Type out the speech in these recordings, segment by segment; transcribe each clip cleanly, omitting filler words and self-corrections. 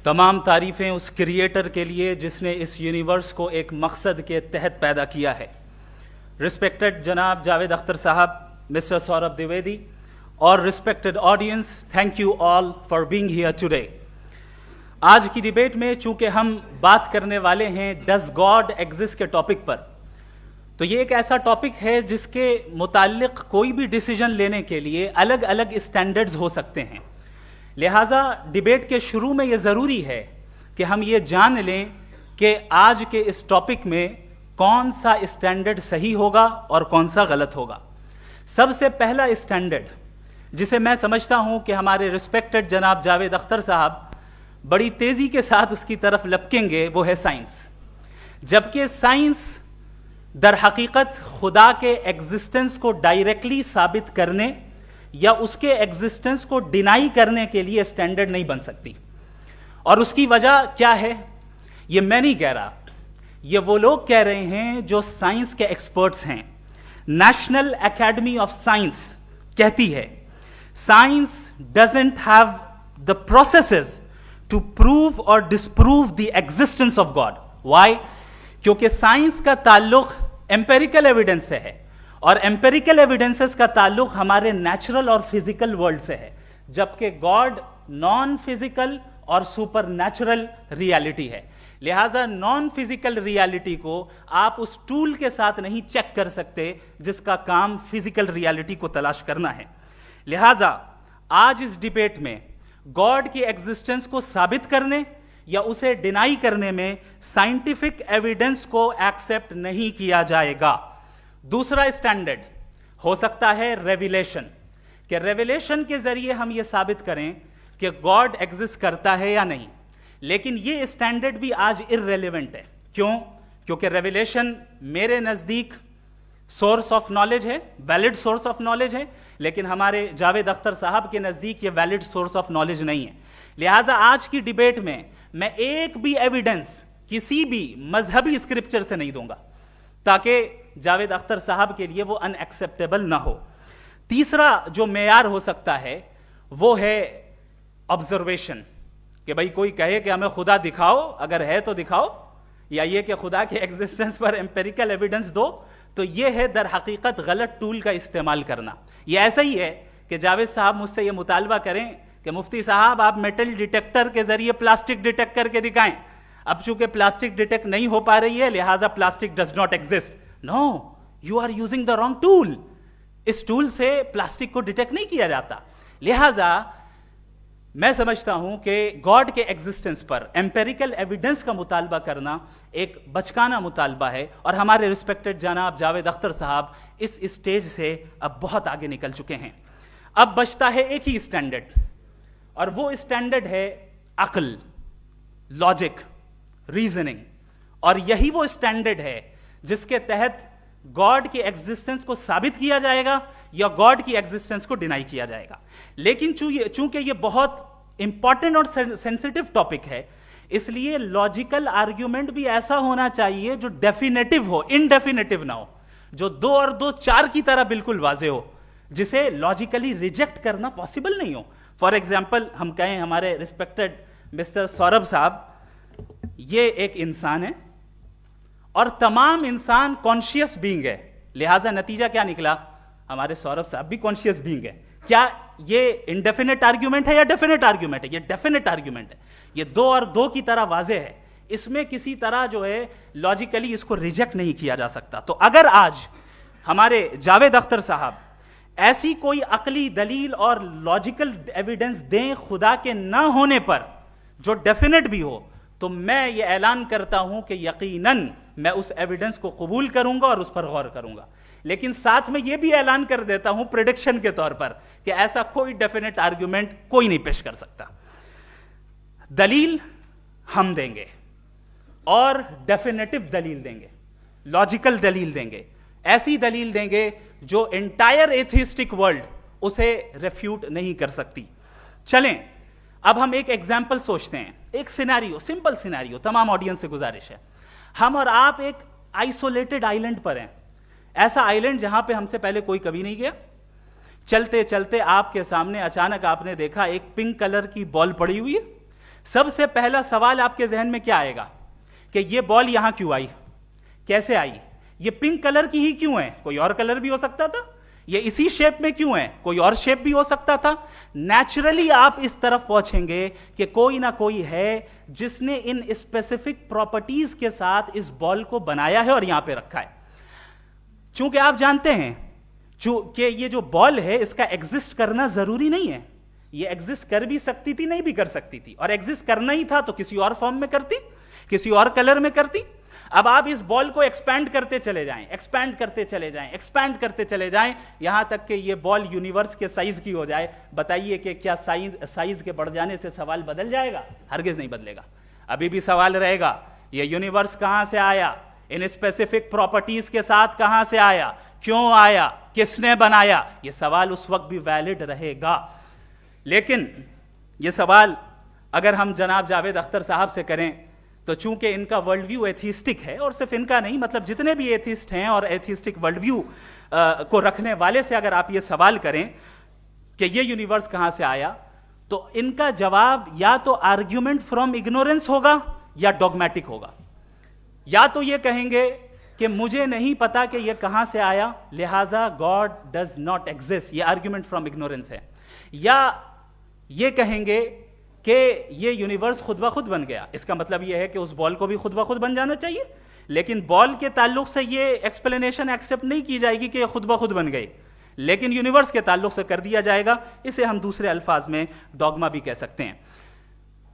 तमाम तारीफ़ें उस क्रिएटर के लिए जिसने इस यूनिवर्स को एक मकसद के तहत पैदा किया है। रिस्पेक्टेड जनाब जावेद अख्तर साहब, मिस्टर सौरभ द्विवेदी और respected audience, thank you all for being here today. आज की डिबेट में चूंकि हम बात करने वाले हैं डज गॉड एग्जिस्ट के टॉपिक पर, तो ये एक ऐसा टॉपिक है जिसके मुताल्लिक कोई भी डिसीजन लेने के लिए अलग अलग स्टैंडर्ड्स हो सकते हैं। लिहाजा डिबेट के शुरू में ये ज़रूरी है कि हम ये जान लें कि आज के इस टॉपिक में कौन सा स्टैंडर्ड सही होगा और कौन सा गलत होगा। सबसे पहला स्टैंडर्ड जिसे मैं समझता हूं कि हमारे रिस्पेक्टेड जनाब जावेद अख्तर साहब बड़ी तेजी के साथ उसकी तरफ लपकेंगे, वो है साइंस। जबकि साइंस दर हकीकत खुदा के एग्जिस्टेंस को डायरेक्टली साबित करने या उसके एग्जिस्टेंस को डिनाई करने के लिए स्टैंडर्ड नहीं बन सकती। और उसकी वजह क्या है, ये मैं नहीं कह रहा, ये वो लोग कह रहे हैं जो साइंस के एक्सपर्ट्स हैं। नेशनल एकेडमी ऑफ साइंस कहती है science doesn't have the processes to prove और disprove the existence of God. Why? क्योंकि साइंस का ताल्लुक एम्पेरिकल एविडेंस से है और एम्पेरिकल एविडेंसेस का ताल्लुक हमारे नेचुरल और फिजिकल वर्ल्ड से है, जबकि गॉड नॉन फिजिकल और सुपर नेचुरल रियलिटी है। लिहाजा नॉन फिजिकल रियलिटी को आप उस टूल के साथ नहीं चेक कर सकते जिसका काम फिजिकल रियलिटी को तलाश करना है। लिहाजा आज इस डिबेट में गॉड की एग्जिस्टेंस को साबित करने या उसे डिनाई करने में साइंटिफिक एविडेंस को एक्सेप्ट नहीं किया जाएगा। दूसरा स्टैंडर्ड हो सकता है रेविलेशन, कि रेविलेशन के जरिए हम यह साबित करें कि गॉड एग्जिस्ट करता है या नहीं। लेकिन यह स्टैंडर्ड भी आज इररेलेवेंट है। क्यों? क्योंकि रेविलेशन मेरे नजदीक सोर्स ऑफ नॉलेज है, वैलिड सोर्स ऑफ नॉलेज है, लेकिन हमारे जावेद अख्तर साहब के नजदीक ये वैलिड सोर्स ऑफ नॉलेज नहीं है। लिहाजा आज की डिबेट में मैं एक भी एविडेंस किसी भी मजहबी स्क्रिप्चर से नहीं दूंगा ताकि जावेद अख्तर साहब के लिए वो अनएक्सेप्टेबल ना हो। तीसरा जो मेयार हो सकता है वो है ऑब्जर्वेशन, कि भाई कोई कहे कि हमें खुदा दिखाओ, अगर है तो दिखाओ, या ये कि खुदा के एग्जिस्टेंस पर एम्पेरिकल एविडेंस दो, तो ये है दर हकीकत गलत टूल का इस्तेमाल करना। ये ऐसा ही है कि जावेद साहब मुझसे ये मुतालबा करें कि मुफ्ती साहब आप मेटल डिटेक्टर के जरिए प्लास्टिक डिटेक्ट करके दिखाएं। अब चूंकि प्लास्टिक डिटेक्ट नहीं हो पा रही है लिहाजा plastic does not exist. No, you are using the wrong tool. इस टूल से प्लास्टिक को डिटेक्ट नहीं किया जाता। लिहाजा मैं समझता हूं कि गॉड के एग्जिस्टेंस पर एम्पेरिकल एविडेंस का मुतालबा करना एक बचकाना मुतालबा है और हमारे रिस्पेक्टेड जनाब जावेद अख्तर साहब इस स्टेज से अब बहुत आगे निकल चुके हैं। अब बचता है एक ही स्टैंडर्ड, और वो स्टैंडर्ड है अक्ल, लॉजिक, रीजनिंग। और यही वो स्टैंडर्ड है जिसके तहत गॉड की एग्जिस्टेंस को साबित किया जाएगा या गॉड की एग्जिस्टेंस को डिनाई किया जाएगा। लेकिन चूंकि ये बहुत इंपॉर्टेंट और सेंसिटिव टॉपिक है, इसलिए लॉजिकल आर्ग्यूमेंट भी ऐसा होना चाहिए जो डेफिनेटिव हो, इनडेफिनेटिव ना हो, जो 2 और 2 4 की तरह बिल्कुल वाजे हो, जिसे लॉजिकली रिजेक्ट करना पॉसिबल नहीं हो। फॉर एग्जाम्पल हम कहें हमारे रिस्पेक्टेड मिस्टर सौरभ साहब ये एक इंसान है और तमाम इंसान कॉन्शियस बीइंग है, लिहाजा नतीजा क्या निकला, हमारे सौरभ साहब भी कॉन्शियस बीइंग है। क्या ये इनडेफिनेट आर्ग्यूमेंट है या डेफिनेट आर्ग्यूमेंट है? ये डेफिनेट आर्ग्यूमेंट है। ये 2 और 2 की तरह वाजे है, इसमें किसी तरह जो है लॉजिकली इसको रिजेक्ट नहीं किया जा सकता। तो अगर आज हमारे जावेद अख्तर साहब ऐसी कोई अकली दलील और लॉजिकल एविडेंस दें खुदा के ना होने पर जो डेफिनेट भी हो, तो मैं ये ऐलान करता हूं कि यकीनन मैं उस एविडेंस को कबूल करूंगा और उस पर गौर करूंगा। लेकिन साथ में यह भी ऐलान कर देता हूं प्रेडिक्शन के तौर पर कि ऐसा कोई डेफिनेट आर्ग्यूमेंट कोई नहीं पेश कर सकता। दलील हम देंगे और डेफिनेटिव दलील देंगे, लॉजिकल दलील देंगे, ऐसी दलील देंगे जो एंटायर एथिस्टिक वर्ल्ड उसे रेफ्यूट नहीं कर सकती। चलें अब हम एक एग्जाम्पल सोचते हैं, एक सिनेरियो, सिंपल सिनेरियो, तमाम ऑडियंस से गुजारिश है, हम और आप एक आइसोलेटेड आइलैंड पर हैं, ऐसा आइलैंड जहां पे हमसे पहले कोई कभी नहीं गया। चलते चलते आपके सामने अचानक आपने देखा एक पिंक कलर की बॉल पड़ी हुई है, सबसे पहला सवाल आपके जहन में क्या आएगा कि ये बॉल यहां क्यों आई, कैसे आई, ये पिंक कलर की ही क्यों है, कोई और कलर भी हो सकता था, ये इसी शेप में क्यों है, कोई और शेप भी हो सकता था। नेचुरली आप इस तरफ पहुंचेंगे कि कोई ना कोई है जिसने इन स्पेसिफिक प्रॉपर्टीज के साथ इस बॉल को बनाया है और यहां पे रखा है। चूंकि आप जानते हैं कि ये जो बॉल है इसका एग्जिस्ट करना जरूरी नहीं है, ये एग्जिस्ट कर भी सकती थी, नहीं भी कर सकती थी, और एग्जिस्ट करना ही था तो किसी और फॉर्म में करती, किसी और कलर में करती। अब आप इस बॉल को एक्सपैंड करते चले जाएं, एक्सपैंड करते चले जाएं, एक्सपैंड करते चले जाएं, यहां तक कि ये बॉल यूनिवर्स के साइज की हो जाए। बताइए कि क्या साइज के बढ़ जाने से सवाल बदल जाएगा? हरगिज नहीं बदलेगा। अभी भी सवाल रहेगा ये यूनिवर्स कहां से आया, इन स्पेसिफिक प्रॉपर्टीज के साथ कहां से आया, क्यों आया, किसने बनाया, यह सवाल उस वक्त भी वैलिड रहेगा। लेकिन यह सवाल अगर हम जनाब जावेद अख्तर साहब से करें तो चूंकि इनका वर्ल्ड व्यू एथिस्टिक है, और सिर्फ इनका नहीं, मतलब जितने भी एथिस्ट हैं और एथिस्टिक वर्ल्ड व्यू को रखने वाले से अगर आप ये सवाल करें कि ये यूनिवर्स कहां से आया, तो इनका जवाब या तो आर्ग्यूमेंट फ्रॉम इग्नोरेंस होगा या डॉगमेटिक होगा। या तो ये कहेंगे कि मुझे नहीं पता कि ये कहां से आया, लिहाजा गॉड डज नॉट एग्जिस्ट, ये आर्ग्यूमेंट फ्रॉम इग्नोरेंस है, या ये कहेंगे कि ये यूनिवर्स खुद ब खुद बन गया। इसका मतलब ये है कि उस बॉल को भी खुद ब खुद बन जाना चाहिए, लेकिन बॉल के ताल्लुक से ये एक्सप्लेनेशन एक्सेप्ट नहीं की जाएगी कि ये खुद ब खुद बन गई, लेकिन यूनिवर्स के ताल्लुक से कर दिया जाएगा। इसे हम दूसरे अल्फाज में डॉगमा भी कह सकते हैं।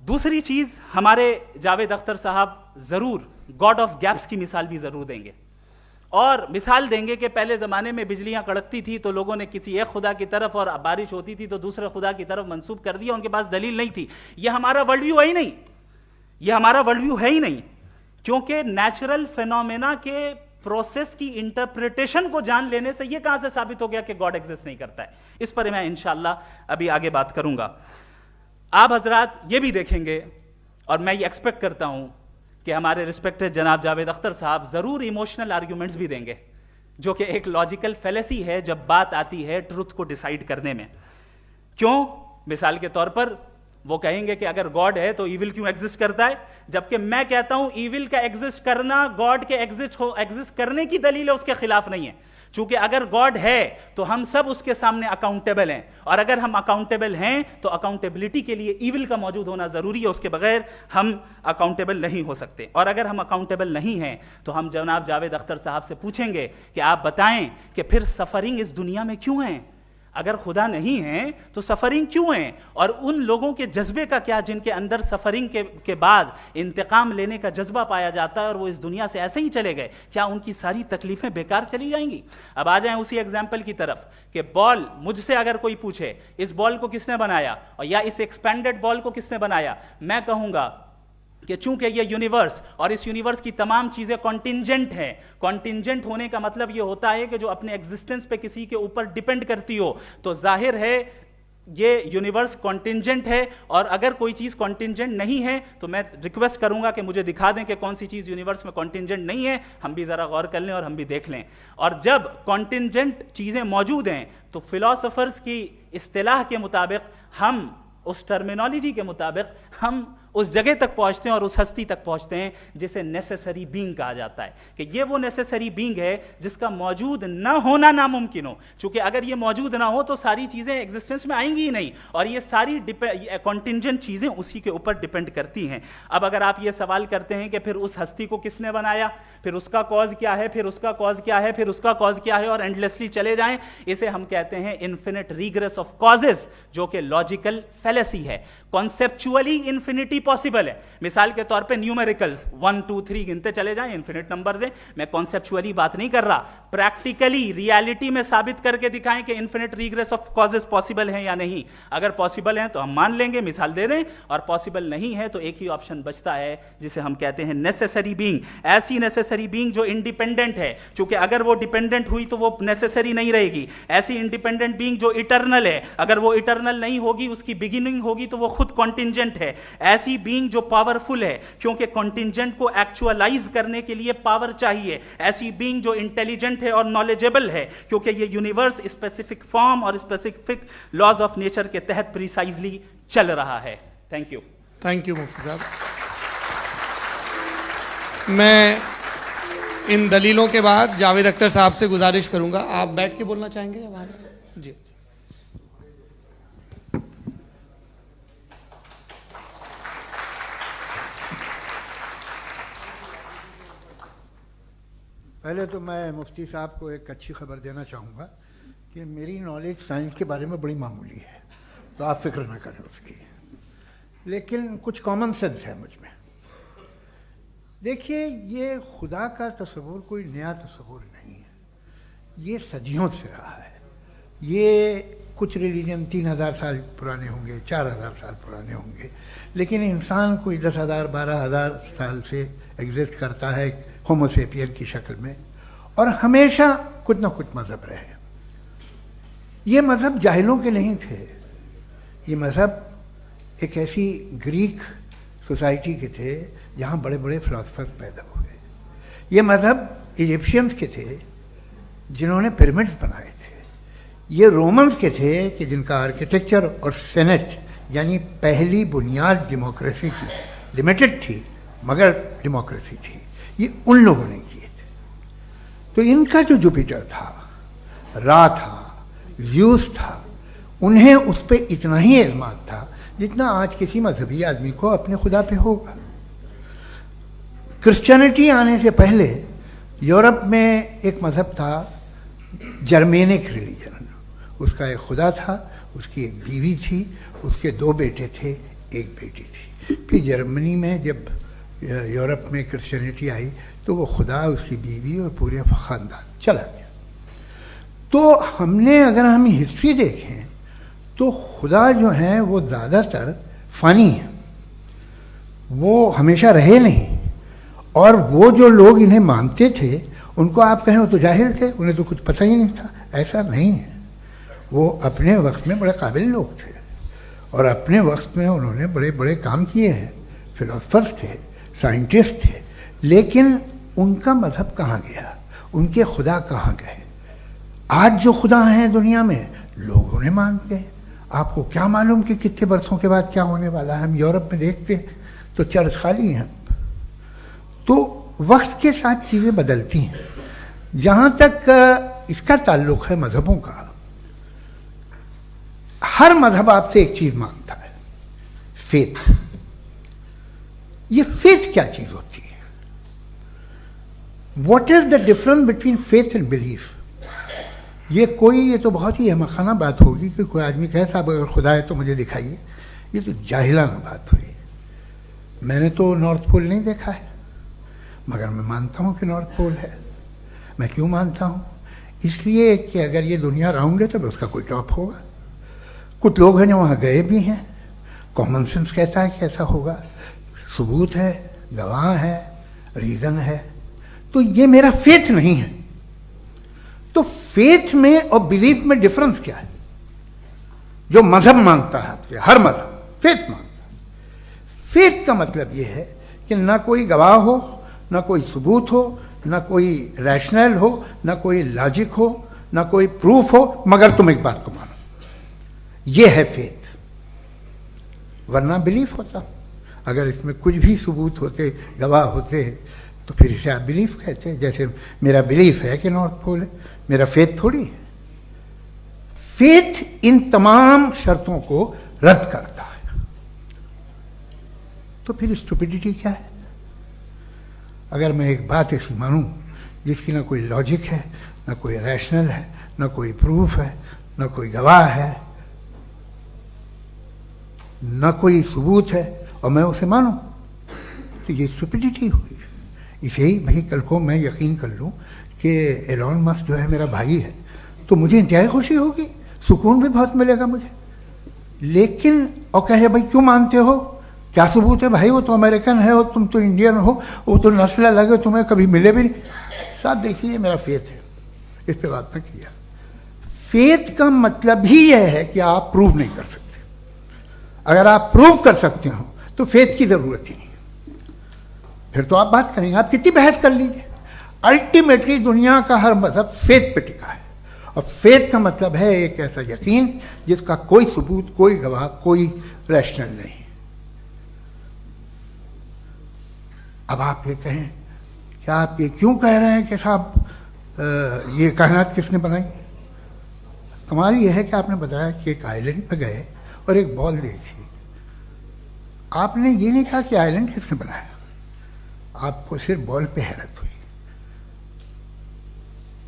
दूसरी चीज, हमारे जावेद अख्तर साहब जरूर गॉड ऑफ गैप्स की मिसाल भी जरूर देंगे, और मिसाल देंगे कि पहले जमाने में बिजलियां कड़कती थी तो लोगों ने किसी एक खुदा की तरफ, और बारिश होती थी तो दूसरे खुदा की तरफ मंसूब कर दिया, उनके पास दलील नहीं थी। यह हमारा वर्ल्ड व्यू है ही नहीं, यह हमारा वर्ल्ड व्यू है ही नहीं, क्योंकि नेचुरल फेनोमेना के प्रोसेस की इंटरप्रिटेशन को जान लेने से यह कहां से साबित हो गया कि गॉड एग्जिस्ट नहीं करता है। इस पर मैं इंशाअल्लाह अभी आगे बात करूंगा। आप हजरात ये भी देखेंगे, और मैं ये एक्सपेक्ट करता हूं कि हमारे रिस्पेक्टेड जनाब जावेद अख्तर साहब जरूर इमोशनल आर्ग्यूमेंट्स भी देंगे, जो कि एक लॉजिकल फेलेसी है जब बात आती है ट्रुथ को डिसाइड करने में। क्यों? मिसाल के तौर पर वो कहेंगे कि अगर गॉड है तो ईविल क्यों एग्जिस्ट करता है, जबकि मैं कहता हूं ईविल का एग्जिस्ट करना गॉड के एग्जिस्ट करने की दलील है, उसके खिलाफ नहीं है। चूंकि अगर गॉड है तो हम सब उसके सामने अकाउंटेबल हैं, और अगर हम अकाउंटेबल हैं तो अकाउंटेबिलिटी के लिए ईविल का मौजूद होना जरूरी है, उसके बगैर हम अकाउंटेबल नहीं हो सकते। और अगर हम अकाउंटेबल नहीं हैं तो हम जनाब जावेद अख्तर साहब से पूछेंगे कि आप बताएं कि फिर सफरिंग इस दुनिया में क्यों है? अगर खुदा नहीं है तो सफरिंग क्यों है? और उन लोगों के जज्बे का क्या जिनके अंदर सफरिंग के बाद इंतकाम लेने का जज्बा पाया जाता है और वो इस दुनिया से ऐसे ही चले गए, क्या उनकी सारी तकलीफें बेकार चली जाएंगी? अब आ जाएं उसी एग्जाम्पल की तरफ कि बॉल, मुझसे अगर कोई पूछे इस बॉल को किसने बनाया और या इस एक्सपेंडेड बॉल को किसने बनाया, मैं कहूंगा कि चूंकि ये यूनिवर्स और इस यूनिवर्स की तमाम चीजें कॉन्टिंजेंट हैं। कॉन्टिंजेंट होने का मतलब ये होता है कि जो अपने एग्जिस्टेंस पे किसी के ऊपर डिपेंड करती हो, तो जाहिर है ये यूनिवर्स कॉन्टिंजेंट है। और अगर कोई चीज कॉन्टिंजेंट नहीं है तो मैं रिक्वेस्ट करूंगा कि मुझे दिखा दें कि कौन सी चीज यूनिवर्स में कॉन्टिंजेंट नहीं है, हम भी जरा गौर कर लें और हम भी देख लें। और जब कॉन्टिंजेंट चीजें मौजूद हैं तो फिलोसोफर्स की इस्तिलाह के मुताबिक, हम उस टर्मिनोलॉजी के मुताबिक हम उस जगह तक पहुंचते हैं और उस हस्ती तक पहुंचते हैं जिसे नेसेसरी बीइंग कहा जाता है, कि ये वो नेसेसरी बीइंग है जिसका मौजूद ना होना नामुमकिन हो। क्योंकि अगर ये मौजूद ना हो तो सारी चीजें एग्जिस्टेंस में आएंगी ही नहीं, और ये सारी कॉन्टिंजेंट चीजें उसी के ऊपर डिपेंड करती हैं। अब अगर आप ये सवाल करते हैं कि फिर उस हस्ती को किसने बनाया, फिर उसका कॉज क्या है, फिर उसका कॉज क्या है, फिर उसका कॉज क्या है, और एंडलेसली चले जाएं, इसे हम कहते हैं इन्फिनिट रिग्रेस ऑफ कॉजेज, जो कि लॉजिकल फेलेसी है। कॉन्सेप्चुअली इन्फिनिटी पॉसिबल है। मिसाल के तौर पे न्यूमेरिकल्स 1 2 3 गिनते चले जाएं, इन्फिनिट नंबर्स हैं। मैं कॉन्सेप्चुअली बात नहीं कर रहा, प्रैक्टिकली रियलिटी में साबित करके दिखाएं कि infinite regress of causes possible हैं या नहीं। अगर पॉसिबल हैं तो हम मान लेंगे, मिसाल दे दें, और पॉसिबल नहीं है तो एक ही ऑप्शन बचता है जिसे हम कहते हैं नेसेसरी बीइंग। ऐसी नेसेसरी बीइंग जो इंडिपेंडेंट है, क्योंकि अगर वो डिपेंडेंट हुई तो वो नेसेसरी नहीं रहेगी। ऐसी इंडिपेंडेंट बीइंग जो इटर्नल है, अगर वो इटर्नल नहीं होगी, उसकी बिगिनिंग होगी तो वो खुद कॉन्टिंजेंट है। ऐसी बीइंग जो पावरफुल है, क्योंकि कॉन्टिंजेंट को एक्चुअलाइज करने के लिए पावर चाहिए। ऐसी बीइंग जो इंटेलिजेंट है और नॉलेजेबल है, क्योंकि ये यूनिवर्स स्पेसिफिक फॉर्म और स्पेसिफिक लॉज ऑफ नेचर के तहत प्रिसाइजली चल रहा है। Thank you. थैंक यू मुफ्ती साहब। मैं इन दलीलों के बाद जावेद अख्तर साहब से गुजारिश करूंगा, आप बैठ के बोलना चाहेंगे या बाहर? जी। पहले तो मैं मुफ्ती साहब को एक अच्छी खबर देना चाहूँगा कि मेरी नॉलेज साइंस के बारे में बड़ी मामूली है, तो आप फिक्र ना करें उसकी, लेकिन कुछ कॉमन सेंस है मुझ में। देखिए, ये खुदा का तस्वुर कोई नया तस्वुर नहीं है, ये सदियों से रहा है। ये कुछ रिलीजन 3000 साल पुराने होंगे, 4000 साल पुराने होंगे, लेकिन इंसान कोई 10,000 12,000 साल से एग्जिस्ट करता है होमोसेपियन की शक्ल में, और हमेशा कुछ ना कुछ मज़हब रहे। ये मज़हब जाहिलों के नहीं थे, ये मज़हब एक ऐसी ग्रीक सोसाइटी के थे जहाँ बड़े बड़े फिलोसफर्स पैदा हुए। ये मज़हब इजिप्शियंस के थे जिन्होंने पिरामिड्स बनाए थे। ये रोमन्स के थे कि जिनका आर्किटेक्चर और सेनेट यानी पहली बुनियाद डेमोक्रेसी की लिमिटेड थी, मगर डेमोक्रेसी थी, ये उन लोगों ने किए थे। तो इनका जो जुपिटर था, रा था, ज़्यूस था, उन्हें उस पर इतना ही एतमाद था जितना आज किसी मजहबी आदमी को अपने खुदा पे होगा। क्रिश्चियनिटी आने से पहले यूरोप में एक मज़हब था, जर्मेनिक रिलीजन। उसका एक खुदा था, उसकी एक बीवी थी, उसके 2 बेटे थे, एक बेटी थी। फिर जर्मनी में जब यूरोप में क्रिश्चियनिटी आई तो वो खुदा, उसकी बीवी और पूरे ख़ानदान चला गया। तो हमने, अगर हम हिस्ट्री देखें तो खुदा जो हैं वो ज़्यादातर फ़नी हैं, वो हमेशा रहे नहीं। और वो जो लोग इन्हें मानते थे उनको आप कहें वो तो जाहिल थे, उन्हें तो कुछ पता ही नहीं था, ऐसा नहीं है। वो अपने वक्त में बड़े काबिल लोग थे और अपने वक्त में उन्होंने बड़े बड़े काम किए हैं, फिलोसफर्स थे, साइंटिस्ट थे, लेकिन उनका मज़हब कहाँ गया, उनके खुदा कहाँ गए? आज जो खुदा हैं दुनिया में लोग उन्हें मानते हैं। आपको क्या मालूम कि कितने बरसों के बाद क्या होने वाला है? हम यूरोप में देखते हैं तो चर्च खाली हैं। तो वक्त के साथ चीज़ें बदलती हैं। जहाँ तक इसका ताल्लुक़ है मज़हबों का, हर मज़हब आपसे एक चीज़ मांगता है, फेथ। ये फेथ क्या चीज़ होती है? What is the difference between faith and belief? ये तो बहुत ही अहमखाना बात होगी कि कोई आदमी कहे साहब अगर खुदा है तो मुझे दिखाइए। ये तो जाहिलाना बात हुई। मैंने तो नॉर्थ पोल नहीं देखा है, मगर मैं मानता हूँ कि नॉर्थ पोल है। मैं क्यों मानता हूँ? इसलिए कि अगर ये दुनिया राउंड है तो उसका कोई टॉप होगा। कुछ लोग हैं जो वहाँ गए भी हैं, कॉमन सेंस कहता है कि ऐसा होगा, सबूत है, गवाह है, रीज़न है। तो ये मेरा फेथ नहीं है। तो फेथ में और बिलीफ में डिफरेंस क्या है? जो मजहब मांगता है आपसे, हर मजहब फेथ मांगता है। फेथ का मतलब ये है कि ना कोई गवाह हो, ना कोई सबूत हो, ना कोई रैशनल हो, ना कोई लॉजिक हो, ना कोई प्रूफ हो, मगर तुम एक बात को मानो। ये है फेथ। वरना बिलीफ होता। अगर इसमें कुछ भी सबूत होते, गवाह होते, तो फिर इसे आप बिलीफ कहते। जैसे मेरा बिलीफ है कि नॉर्थ पोल है, मेरा फेथ थोड़ी है। फेथ इन तमाम शर्तों को रद्द करता है। तो फिर स्टुपिडिटी क्या है? अगर मैं एक बात ऐसी मानूं जिसकी ना कोई लॉजिक है, ना कोई रैशनल है, ना कोई प्रूफ है, ना कोई गवाह है, ना कोई सबूत है, और मैं उसे मानूं, तो ये स्टुपिडिटी हुई। इसे ही भाई कल को मैं यकीन कर लूं कि एलॉन मस्क जो है मेरा भाई है, तो मुझे इंतहाई खुशी होगी, सुकून भी बहुत मिलेगा मुझे। लेकिन और कहे भाई क्यों मानते हो, क्या सबूत है? भाई वो तो अमेरिकन है और तुम तो इंडियन हो, वो तो नस्ल अलग है, तुम्हें कभी मिले भी नहीं। साहब देखिए मेरा फेथ है, इस पर बात न किया। फेथ का मतलब ही यह है कि आप प्रूव नहीं कर सकते। अगर आप प्रूव कर सकते हो तो फेथ की जरूरत ही नहीं, फिर तो आप बात करेंगे, आप कितनी बहस कर लीजिए। अल्टीमेटली दुनिया का हर मजहब फेथ पे टिका है, और फेथ का मतलब है एक ऐसा यकीन जिसका कोई सबूत, कोई गवाह, कोई रैशनल नहीं। अब आप ये कहें, क्या आप ये क्यों कह रहे हैं कि साहब ये कायनात किसने बनाई? कमाल ये है कि आपने बताया कि एक आइलैंड पे गए और एक बॉल देखी। आपने ये नहीं कहा कि आइलैंड किसने बनाया, आपको सिर्फ बॉल पे हैरत हुई।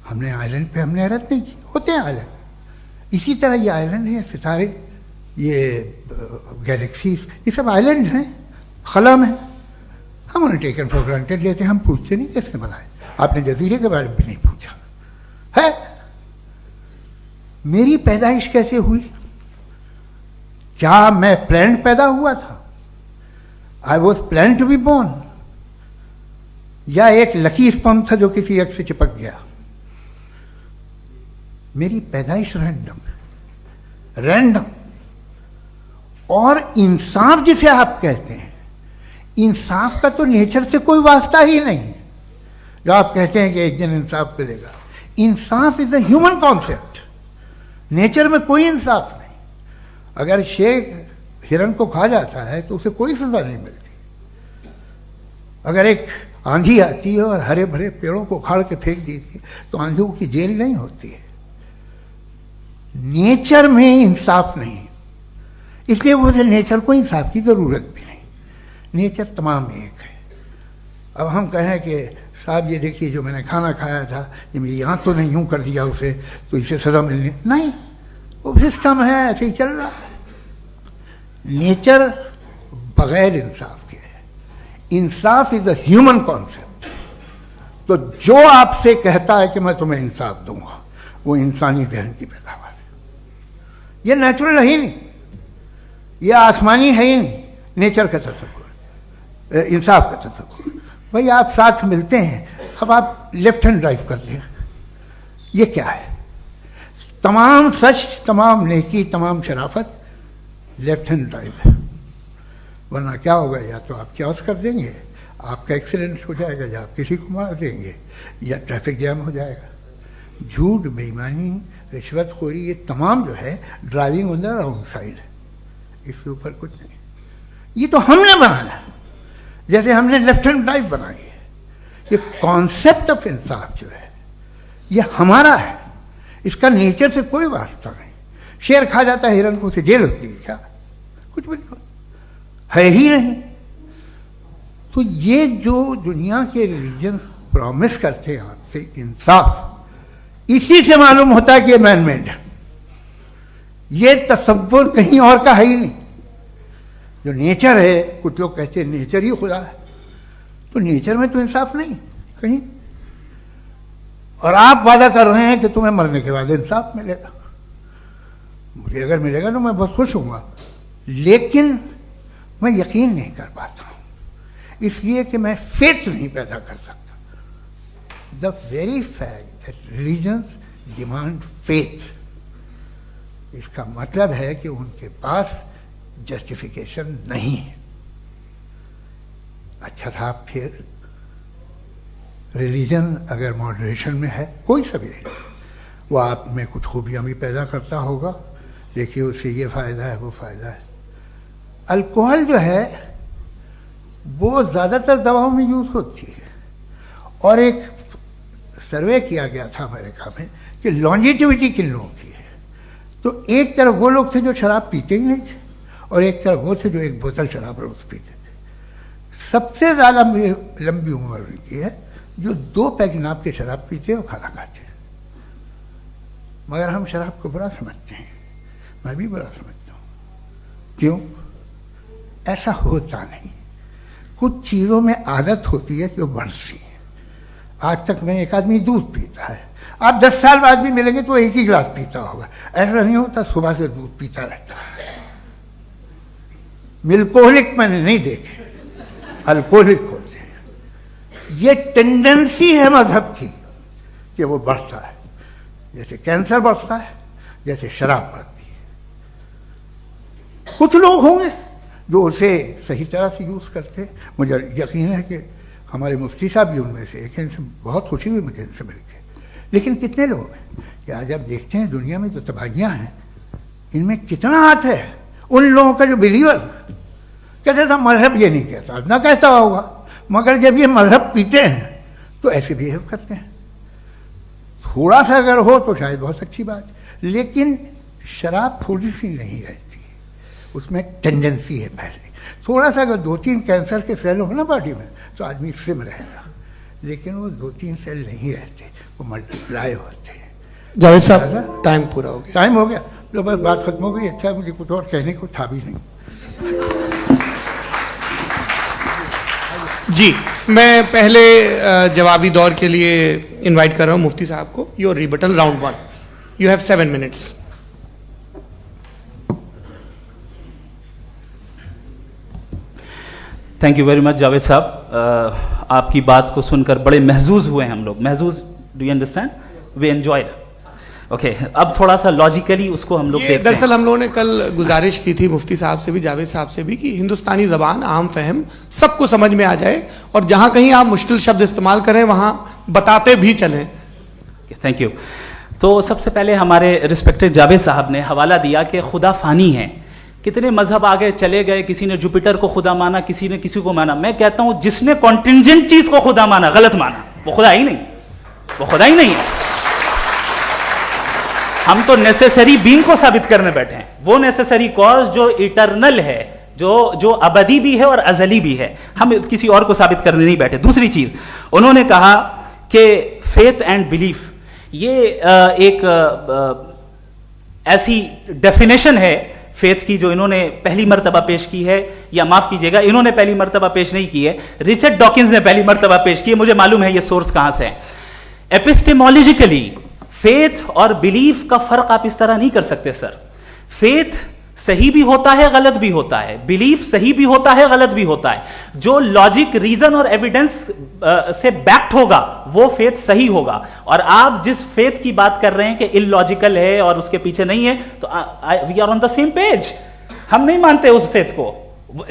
हमने आइलैंड पे हमने हैरत नहीं की, होते हैं आइलैंड। इसी तरह ये आइलैंड है, सितारे, ये गैलेक्सीज, ये सब आइलैंड हैं, खला में। हम उन्हें टेकन फॉर ग्रांटेड लेते हैं, हम पूछते नहीं किसने बनाए। आपने जजीरे के बारे में भी नहीं पूछा है। मेरी पैदाइश कैसे हुई? क्या मैं प्लान्ड पैदा हुआ था? I was plan to be born, या एक लकी स्पर्म था जो किसी एक से चिपक गया? मेरी पैदाइश रैंडम। और इंसाफ जिसे आप कहते हैं, इंसाफ का तो नेचर से कोई वास्ता ही नहीं। जो आप कहते हैं कि एक दिन इंसाफ मिलेगा, इंसाफ is a human concept, nature में कोई इंसाफ नहीं। अगर शेर हिरन को खा जाता है तो उसे कोई सजा नहीं मिलती। अगर एक आंधी आती है और हरे भरे पेड़ों को उखाड़ के फेंक देती है तो आंधियों की जेल नहीं होती है। नेचर में इंसाफ नहीं, इसलिए मुझे नेचर को इंसाफ की जरूरत भी नहीं। नेचर तमाम एक है। अब हम कहें कि साहब ये देखिए जो मैंने खाना खाया था, ये मेरी आंख तो नहीं यूं कर दिया उसे, तो इसे सजा मिलनी नहीं, वो सिस्टम है, ऐसे ही चल रहा है। नेचर बगैर इंसाफ के है। इंसाफ इज अ ह्यूमन कॉन्सेप्ट। तो जो आपसे कहता है कि मैं तुम्हें इंसाफ दूंगा, वो इंसानी जहन की पैदावार है। ये नेचुरल है ही नहीं, ये आसमानी है ही नहीं। नेचर का तसव्वुर, इंसाफ का तसव्वुर। भाई आप साथ मिलते हैं, अब आप लेफ्ट हैंड ड्राइव कर लें, ये क्या है? तमाम सच, तमाम नेकी, तमाम शराफत लेफ्ट हैंड ड्राइव है। वरना क्या होगा, या तो आप क्रॉस कर देंगे, आपका एक्सीडेंट हो जाएगा, या आप किसी को मार देंगे, या ट्रैफिक जैम हो जाएगा। झूठ, बेईमानी, रिश्वतखोरी, ये तमाम जो है driving on the wrong side है। इसके ऊपर कुछ नहीं। ये तो हमने बनाया, जैसे हमने लेफ्ट हैंड ड्राइव बनाई है। ये कॉन्सेप्ट ऑफ इंसाफ जो है ये हमारा है, इसका नेचर से कोई वास्ता नहीं। शेर खा जाता है हिरन को, उसे जेल होती है क्या? कुछ भी नहीं, है ही नहीं। तो ये जो दुनिया के रिलीजन प्रॉमिस करते हैं आपसे इंसाफ, इसी से मालूम होता है कि ये मैन मेड है। ये तसव्वुर कहीं और का है ही नहीं। जो नेचर है, कुछ लोग कहते हैं नेचर ही खुदा है, तो नेचर में तो इंसाफ नहीं कहीं। और आप वादा कर रहे हैं कि तुम्हें मरने के बाद इंसाफ मिलेगा। मुझे अगर मिलेगा तो मैं बहुत खुश होऊंगा, लेकिन मैं यकीन नहीं कर पाता हूं, इसलिए कि मैं फेथ नहीं पैदा कर सकता। The very fact that religions demand faith, इसका मतलब है कि उनके पास जस्टिफिकेशन नहीं है। अच्छा था, फिर रिलीजन अगर मॉडरेशन में है, कोई सा भी नहीं, वो आप में कुछ खूबियां भी पैदा करता होगा। देखिए उससे ये फ़ायदा है, वो फ़ायदा है। अल्कोहल जो है वो ज़्यादातर दवाओं में यूज़ होती है, और एक सर्वे किया गया था अमेरिका में कि लॉन्जिटिविटी किन लोगों की है। तो एक तरफ वो लोग थे जो शराब पीते ही नहीं थे, और एक तरफ वो थे जो एक बोतल शराब रोज पीते थे। सबसे ज़्यादा लंबी उम्र की है जो 2 पैक नाप के शराब पीते हैं और खाना खाते हैं। मगर हम शराब को बुरा समझते हैं, मैं भी बुरा समझता हूँ। क्यों? ऐसा होता नहीं। कुछ चीज़ों में आदत होती है जो बढ़ती है। आज तक में एक आदमी दूध पीता है, आप 10 साल बाद भी मिलेंगे तो एक ही गिलास पीता होगा। ऐसा नहीं होता, सुबह से दूध पीता रहता है। मिल्कोहलिक मैंने नहीं देखे, अल्कोहलिक होते हैं। ये टेंडेंसी है मजहब की कि वो बढ़ता है, जैसे कैंसर बढ़ता है, जैसे शराब बढ़ती है। कुछ लोग होंगे जो उसे सही तरह से यूज़ करते हैं। मुझे यकीन है कि हमारे मुफ्ती साहब भी उनमें से एक हैं, इनसे बहुत खुशी हुई मुझे इनसे मिलकर। लेकिन कितने लोग हैं कि आज आप देखते हैं दुनिया में जो तबाहियाँ हैं, इनमें कितना हाथ है उन लोगों का जो बिलीवर कहते था मजहब ये नहीं कहता, ना कहता होगा, मगर जब ये मजहब पीते हैं तो ऐसे बिहेव करते हैं। थोड़ा सा अगर हो तो शायद बहुत अच्छी बात, लेकिन शराब थोड़ी सी नहीं रहती, उसमें टेंडेंसी है पहले। थोड़ा सा अगर 2-3 कैंसर के सेल हो ना बॉडी में तो आदमी सिम रहेगा, लेकिन वो 2-3 सेल नहीं रहते, वो मल्टीप्लाई होते हैं। जावेद साहब टाइम पूरा हो गया। टाइम हो गया तो बस बात खत्म हो गई। अच्छा, मुझे कुछ और कहने को था भी नहीं। जी, मैं पहले जवाबी दौर के लिए इनवाइट कर रहा हूं मुफ्ती साहब को। Your rebuttal round 1, you have 7 minutes. Thank you very much Javed साहब, आपकी बात को सुनकर बड़े महजूज हुए हम लोग। महजूज, do you understand? We enjoyed. Okay, अब थोड़ा सा लॉजिकली उसको हम लोग देखते हैं। दरअसल हम लोगों ने कल गुजारिश की थी मुफ्ती साहब से भी, जावेद साहब से भी, कि हिंदुस्तानी ज़बान आम फहम सबको समझ में आ जाए और जहां कहीं आप मुश्किल शब्द इस्तेमाल करें वहां बताते भी चलें। Thank you. तो सबसे पहले हमारे रिस्पेक्टेड जावेद साहब ने हवाला दिया कि खुदा फानी है। कितने मजहब आगे चले गए, किसी ने जुपिटर को खुदा माना, किसी ने किसी को माना। मैं कहता हूं जिसने कॉन्टिंजेंट चीज को खुदा माना, गलत माना, वो खुदा ही नहीं, वो खुदा ही नहीं है। हम तो नेसेसरी बीइंग को साबित करने बैठे हैं, वो नेसेसरी कॉज जो इटरनल है, जो अबदी भी है और अजली भी है। हम किसी और को साबित करने नहीं बैठे। दूसरी चीज उन्होंने कहा कि फेथ एंड बिलीफ, ये एक ऐसी डेफिनेशन है फेथ की जो इन्होंने पहली मर्तबा पेश की है, या माफ कीजिएगा इन्होंने पहली मर्तबा पेश नहीं की है, रिचर्ड डॉकिंस ने पहली मर्तबा पेश की है। मुझे मालूम है ये सोर्स कहां से है। एपिस्टेमोलॉजिकली फेथ और बिलीफ का फर्क आप इस तरह नहीं कर सकते सर। फेथ सही भी होता है, गलत भी होता है, बिलीफ सही भी होता है, गलत भी होता है। जो लॉजिक, रीजन और एविडेंस से बैक्ड होगा वो फेथ सही होगा। और आप जिस फेथ की बात कर रहे हैं कि इलॉजिकल है और उसके पीछे नहीं है, तो we are on the same page. हम नहीं मानते उस फेथ को,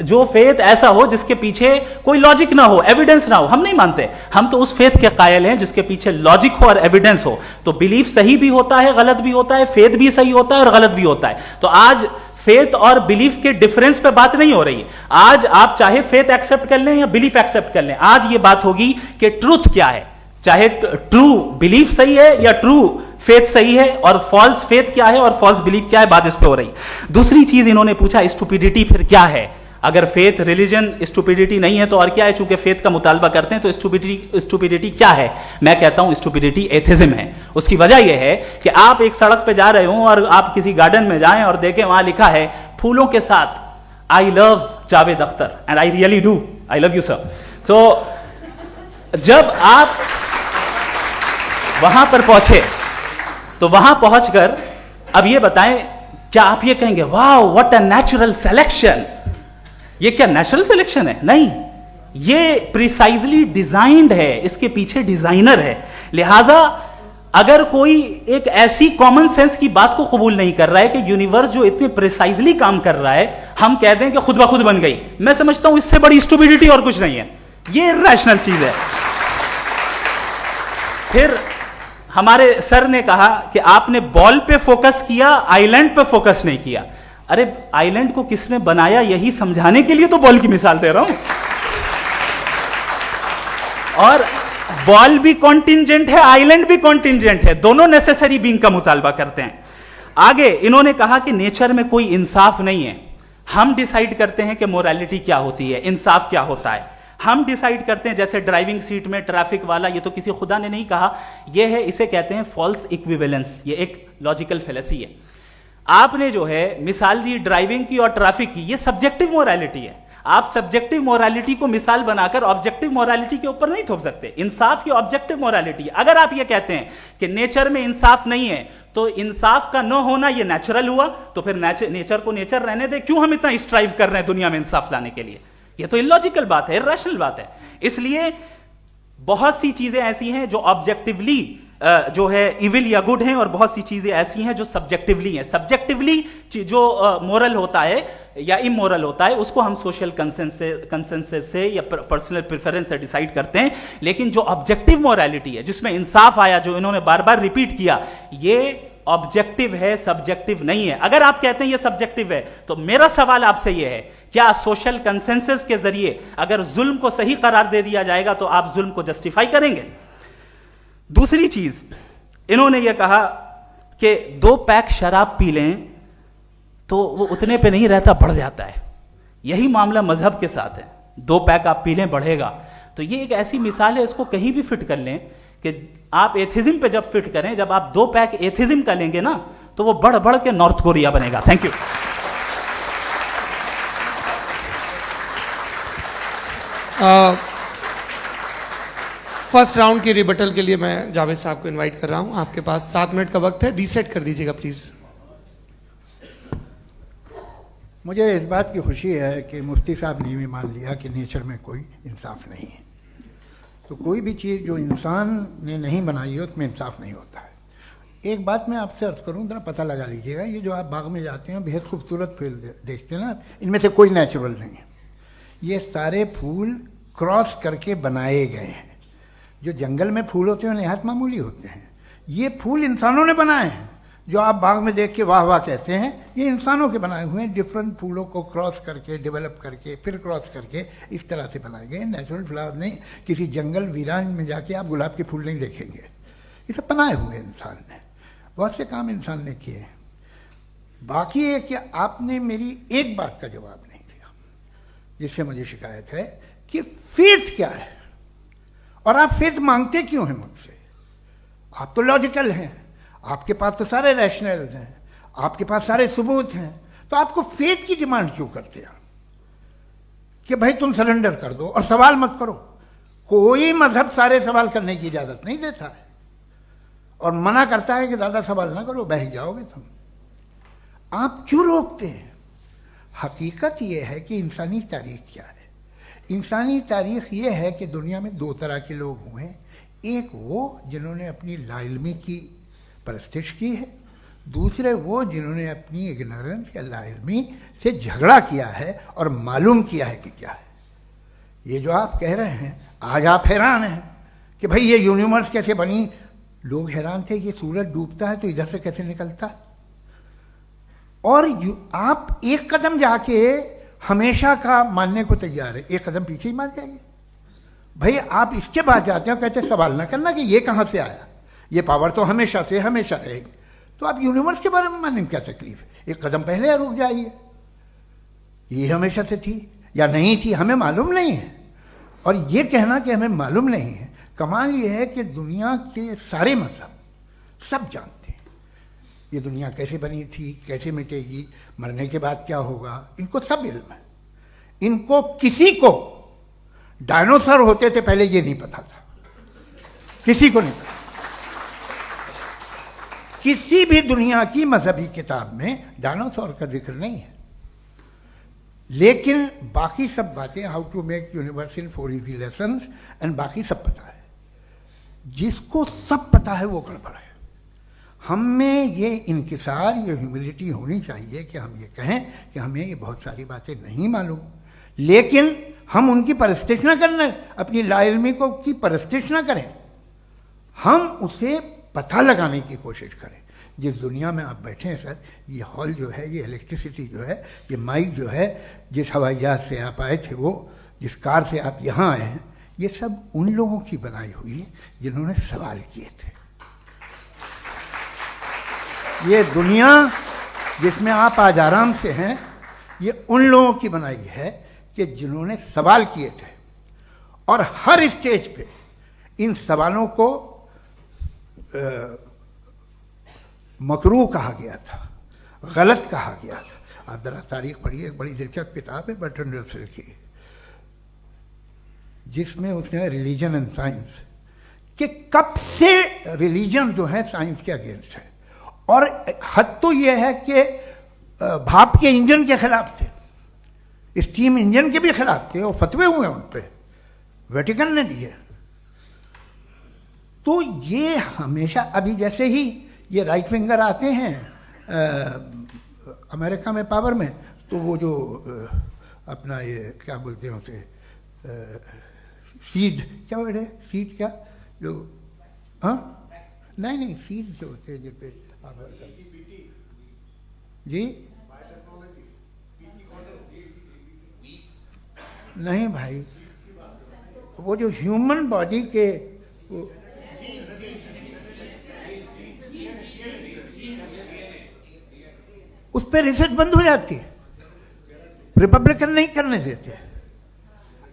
जो फेथ ऐसा हो जिसके पीछे कोई लॉजिक ना हो, एविडेंस ना हो, हम नहीं मानते। हम तो उस फेथ के कायल हैं जिसके पीछे लॉजिक हो और एविडेंस हो। तो बिलीफ सही भी होता है, गलत भी होता है, फेथ भी सही होता है और गलत भी होता है। तो आज फेथ और बिलीफ के डिफरेंस पे बात नहीं हो रही है। आज आप चाहे फेथ एक्सेप्ट कर लें या बिलीफ एक्सेप्ट कर लें, आज ये बात होगी कि ट्रूथ क्या है, चाहे ट्रू बिलीफ सही है या ट्रू फेथ सही है, और फॉल्स फेथ क्या है और फॉल्स बिलीफ क्या है, बात इस पे हो रही। दूसरी चीज इन्होंने पूछा स्टुपिडिटी फिर क्या है। अगर फेथ रिलीजन स्टुपिडिटी नहीं है तो और क्या है? चूंकि फेथ का मुतालबा करते हैं तो स्टुपिडिटी क्या है? मैं कहता हूं स्टुपिडिटी एथिज्म है। उसकी वजह यह है कि आप एक सड़क पे जा रहे हो और आप किसी गार्डन में जाएं और देखें वहां लिखा है फूलों के साथ I love Javed Akhtar, and I really do, I love you sir. So जब आप वहां पर पहुंचे तो वहां पहुंचकर अब ये बताएं, क्या आप ये कहेंगे वाह व्हाट अ नेचुरल सिलेक्शन? ये क्या नेचुरल सिलेक्शन है? नहीं, ये प्रिसाइजली डिजाइंड है, इसके पीछे डिजाइनर है। लिहाजा अगर कोई एक ऐसी कॉमन सेंस की बात को कबूल नहीं कर रहा है कि यूनिवर्स जो इतने प्रिसाइजली काम कर रहा है, हम कह दें कि खुद ब खुद बन गई, मैं समझता हूं इससे बड़ी स्टुपिडिटी और कुछ नहीं है। ये इरैशनल चीज है। फिर हमारे सर ने कहा कि आपने बॉल पे फोकस किया, आइलैंड पे फोकस नहीं किया। अरे आइलैंड को किसने बनाया यही समझाने के लिए तो बॉल की मिसाल दे रहा हूं। और बॉल भी कॉन्टिंजेंट है, आइलैंड भी कॉन्टिंजेंट है, दोनों नेसेसरी बीइंग का मुतालबा करते हैं। आगे इन्होंने कहा कि नेचर में कोई इंसाफ नहीं है। हम डिसाइड करते हैं कि मोरालिटी क्या होती है, इंसाफ क्या होता है। हम डिसाइड करते हैं, जैसे ड्राइविंग सीट में ट्रैफिक वाला, ये तो किसी खुदा ने नहीं कहा, ये है, इसे कहते हैं फॉल्स इक्विवेलेंस। ये एक लॉजिकल फेलेसी है। आपने जो है मिसाल दी ड्राइविंग की और ट्रैफिक की, ये सब्जेक्टिव मोरालिटी है। आप सब्जेक्टिव मोरालिटी को मिसाल बनाकर ऑब्जेक्टिव मोरालिटी के ऊपर नहीं थोप सकते। इंसाफ की ऑब्जेक्टिव मोरालिटी। अगर आप ये कहते हैं कि नेचर में इंसाफ नहीं है, तो इंसाफ का न होना ये नेचुरल हुआ, तो फिर नेचर को नेचर रहने दे, क्यों हम इतना स्ट्राइव कर रहे हैं दुनिया में इंसाफ लाने के लिए? ये तो इलॉजिकल बात है, इरैशनल बात है। इसलिए बहुत सी चीजें ऐसी हैं जो ऑब्जेक्टिवली जो है इविल या गुड हैं, और बहुत सी चीजें ऐसी हैं जो सब्जेक्टिवली हैं। सब्जेक्टिवली जो मोरल होता है या इमोरल होता है, उसको हम सोशल कंसेंसस से या पर्सनल प्रेफरेंस से डिसाइड करते हैं। लेकिन जो ऑब्जेक्टिव मोरालिटी है, जिसमें इंसाफ आया, जो इन्होंने बार बार रिपीट किया, ये ऑब्जेक्टिव है, सब्जेक्टिव नहीं है। अगर आप कहते हैं ये सब्जेक्टिव है, तो मेरा सवाल आपसे ये है, क्या सोशल कंसेंसस के जरिए अगर जुल्म को सही करार दे दिया जाएगा तो आप जुल्म को जस्टिफाई करेंगे? दूसरी चीज, इन्होंने ये कहा कि 2 पैक शराब पी लें तो वो उतने पे नहीं रहता, बढ़ जाता है। यही मामला मजहब के साथ है, 2 पैक आप पी लें बढ़ेगा। तो ये एक ऐसी मिसाल है, इसको कहीं भी फिट कर लें कि आप एथिज्म पे जब फिट करें, जब आप 2 पैक एथिज्म का लेंगे ना, तो वो बढ़ बढ़ के नॉर्थ कोरिया बनेगा। Thank you. फर्स्ट राउंड की रिबटल के लिए मैं जावेद साहब को इनवाइट कर रहा हूं। आपके पास 7 मिनट का वक्त है, रीसेट कर दीजिएगा प्लीज। मुझे इस बात की खुशी है कि मुफ्ती साहब ने भी मान लिया कि नेचर में कोई इंसाफ नहीं है। तो कोई भी चीज़ जो इंसान ने नहीं बनाई है उसमें इंसाफ नहीं होता है। एक बात मैं आपसे अर्ज़ करूँ, ज़रा पता लगा लीजिएगा, ये जो आप बाग में जाते हैं बेहद खूबसूरत फूल देखते हैं ना, इनमें से कोई नेचुरल नहीं है। ये सारे फूल क्रॉस करके बनाए गए हैं। जो जंगल में फूल होते हैं नहायत मामूली होते हैं, ये फूल इंसानों ने बनाए हैं। जो आप बाग में देख के वाह वाह कहते हैं, ये इंसानों के बनाए हुए हैं। डिफरेंट फूलों को क्रॉस करके, डेवलप करके, फिर क्रॉस करके इस तरह से बनाए गए। नेचुरल फ्लावर नहीं। किसी जंगल वीरान में जाके आप गुलाब के फूल नहीं देखेंगे। ये सब बनाए हुए इंसान ने, बहुत से काम इंसान ने किए हैं। बाकी है कि आपने मेरी एक बात का जवाब नहीं दिया, जिससे मुझे शिकायत है कि फेथ क्या है और आप फेथ मांगते क्यों हैं मुझसे? आप तो लॉजिकल हैं, आपके पास तो सारे रैशनल्स हैं, आपके पास सारे सबूत हैं, तो आपको फेथ की डिमांड क्यों करते हैं कि भाई तुम सरेंडर कर दो और सवाल मत करो? कोई मजहब सारे सवाल करने की इजाजत नहीं देता है और मना करता है कि ज़्यादा सवाल ना करो, बह जाओगे तुम। आप क्यों रोकते हैं? हकीकत यह है कि इंसानी तारीख क्या है। इंसानी तारीख ये है कि दुनिया में 2 तरह के लोग हुए हैं। एक वो जिन्होंने अपनी लाइल्मी की परस्तिश की है, दूसरे वो जिन्होंने अपनी इग्नोरेंस या लाइल्मी से झगड़ा किया है और मालूम किया है कि क्या है। ये जो आप कह रहे हैं, आज आप हैरान हैं कि भाई ये यूनिवर्स कैसे बनी। लोग हैरान थे कि सूरज डूबता है तो इधर से कैसे निकलता है। और आप एक कदम जाके हमेशा का मानने को तैयार है, एक कदम पीछे ही मान जाइए। भाई आप इसके बाद जाते हो, कहते सवाल ना करना कि ये कहाँ से आया, ये पावर तो हमेशा से हमेशा रहेगी। तो आप यूनिवर्स के बारे में मानने में क्या तकलीफ है? एक कदम पहले रुक जाइए। ये हमेशा से थी या नहीं थी, हमें मालूम नहीं है। और ये कहना कि हमें मालूम नहीं है, कमाल ये है कि दुनिया के सारे मजहब सब जानते हैं ये दुनिया कैसे बनी थी, कैसे मिटेगी, मरने के बाद क्या होगा, इनको सब इल्म है। इनको किसी को डायनासोर होते थे पहले ये नहीं पता था, किसी को नहीं पता। किसी भी दुनिया की मजहबी किताब में डायनासोर का जिक्र नहीं है। लेकिन बाकी सब बातें, how to make universe in 4 easy lessons and बाकी सब पता है। जिसको सब पता है वो गड़बड़ है। हम में ये इंकिसार, ये ह्यूमिलिटी होनी चाहिए कि हम ये कहें कि हमें ये बहुत सारी बातें नहीं मालूम, लेकिन हम उनकी परस्तिश न करना, अपनी लाइल्मी को की परस्तिश न करें, हम उसे पता लगाने की कोशिश करें। जिस दुनिया में आप बैठे हैं सर, ये हॉल जो है, ये इलेक्ट्रिसिटी जो है, ये माइक जो है, जिस हवाई जहाज से आप आए थे, वो जिस कार से आप यहाँ आए हैं, ये सब उन लोगों की बनाई हुई है जिन्होंने सवाल किए थे। ये दुनिया जिसमें आप आज आराम से हैं, ये उन लोगों की बनाई है कि जिन्होंने सवाल किए थे। और हर स्टेज पे इन सवालों को मकरूह कहा गया था, गलत कहा गया था। आप जरा तारीख पढ़िए, एक बड़ी दिलचस्प किताब है बर्ट्रैंड रसेल की, जिसमें उसने रिलीजन एंड साइंस कि कब से रिलीजन जो है साइंस के अगेंस्ट है। और हद तो यह है कि भाप के इंजन के खिलाफ थे, स्टीम इंजन के भी खिलाफ थे, और फतवे हुए उन पर, वेटिकन ने दिए। तो ये हमेशा, अभी जैसे ही ये राइट फिंगर आते हैं अमेरिका में पावर में, तो वो जो अपना ये क्या बोलते हैं उसे, सीड क्या बोलते हैं, सीड क्या जो, हाँ नहीं सीड जो होते हैं जिस पे जी नहीं भाई, वो जो ह्यूमन बॉडी के उस पर रिसर्च बंद हो जाती है, रिपब्लिकन नहीं करने देते।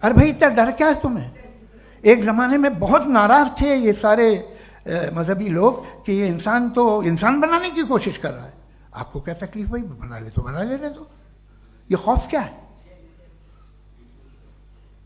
अरे भाई इतना डर क्या है तुम्हें? एक ज़माने में बहुत नाराज थे ये सारे मजहबी लोग कि ये इंसान तो इंसान बनाने की कोशिश कर रहा है। आपको क्या तकलीफ भाई, बना ले तो बना लेने दो, ये खौफ क्या है?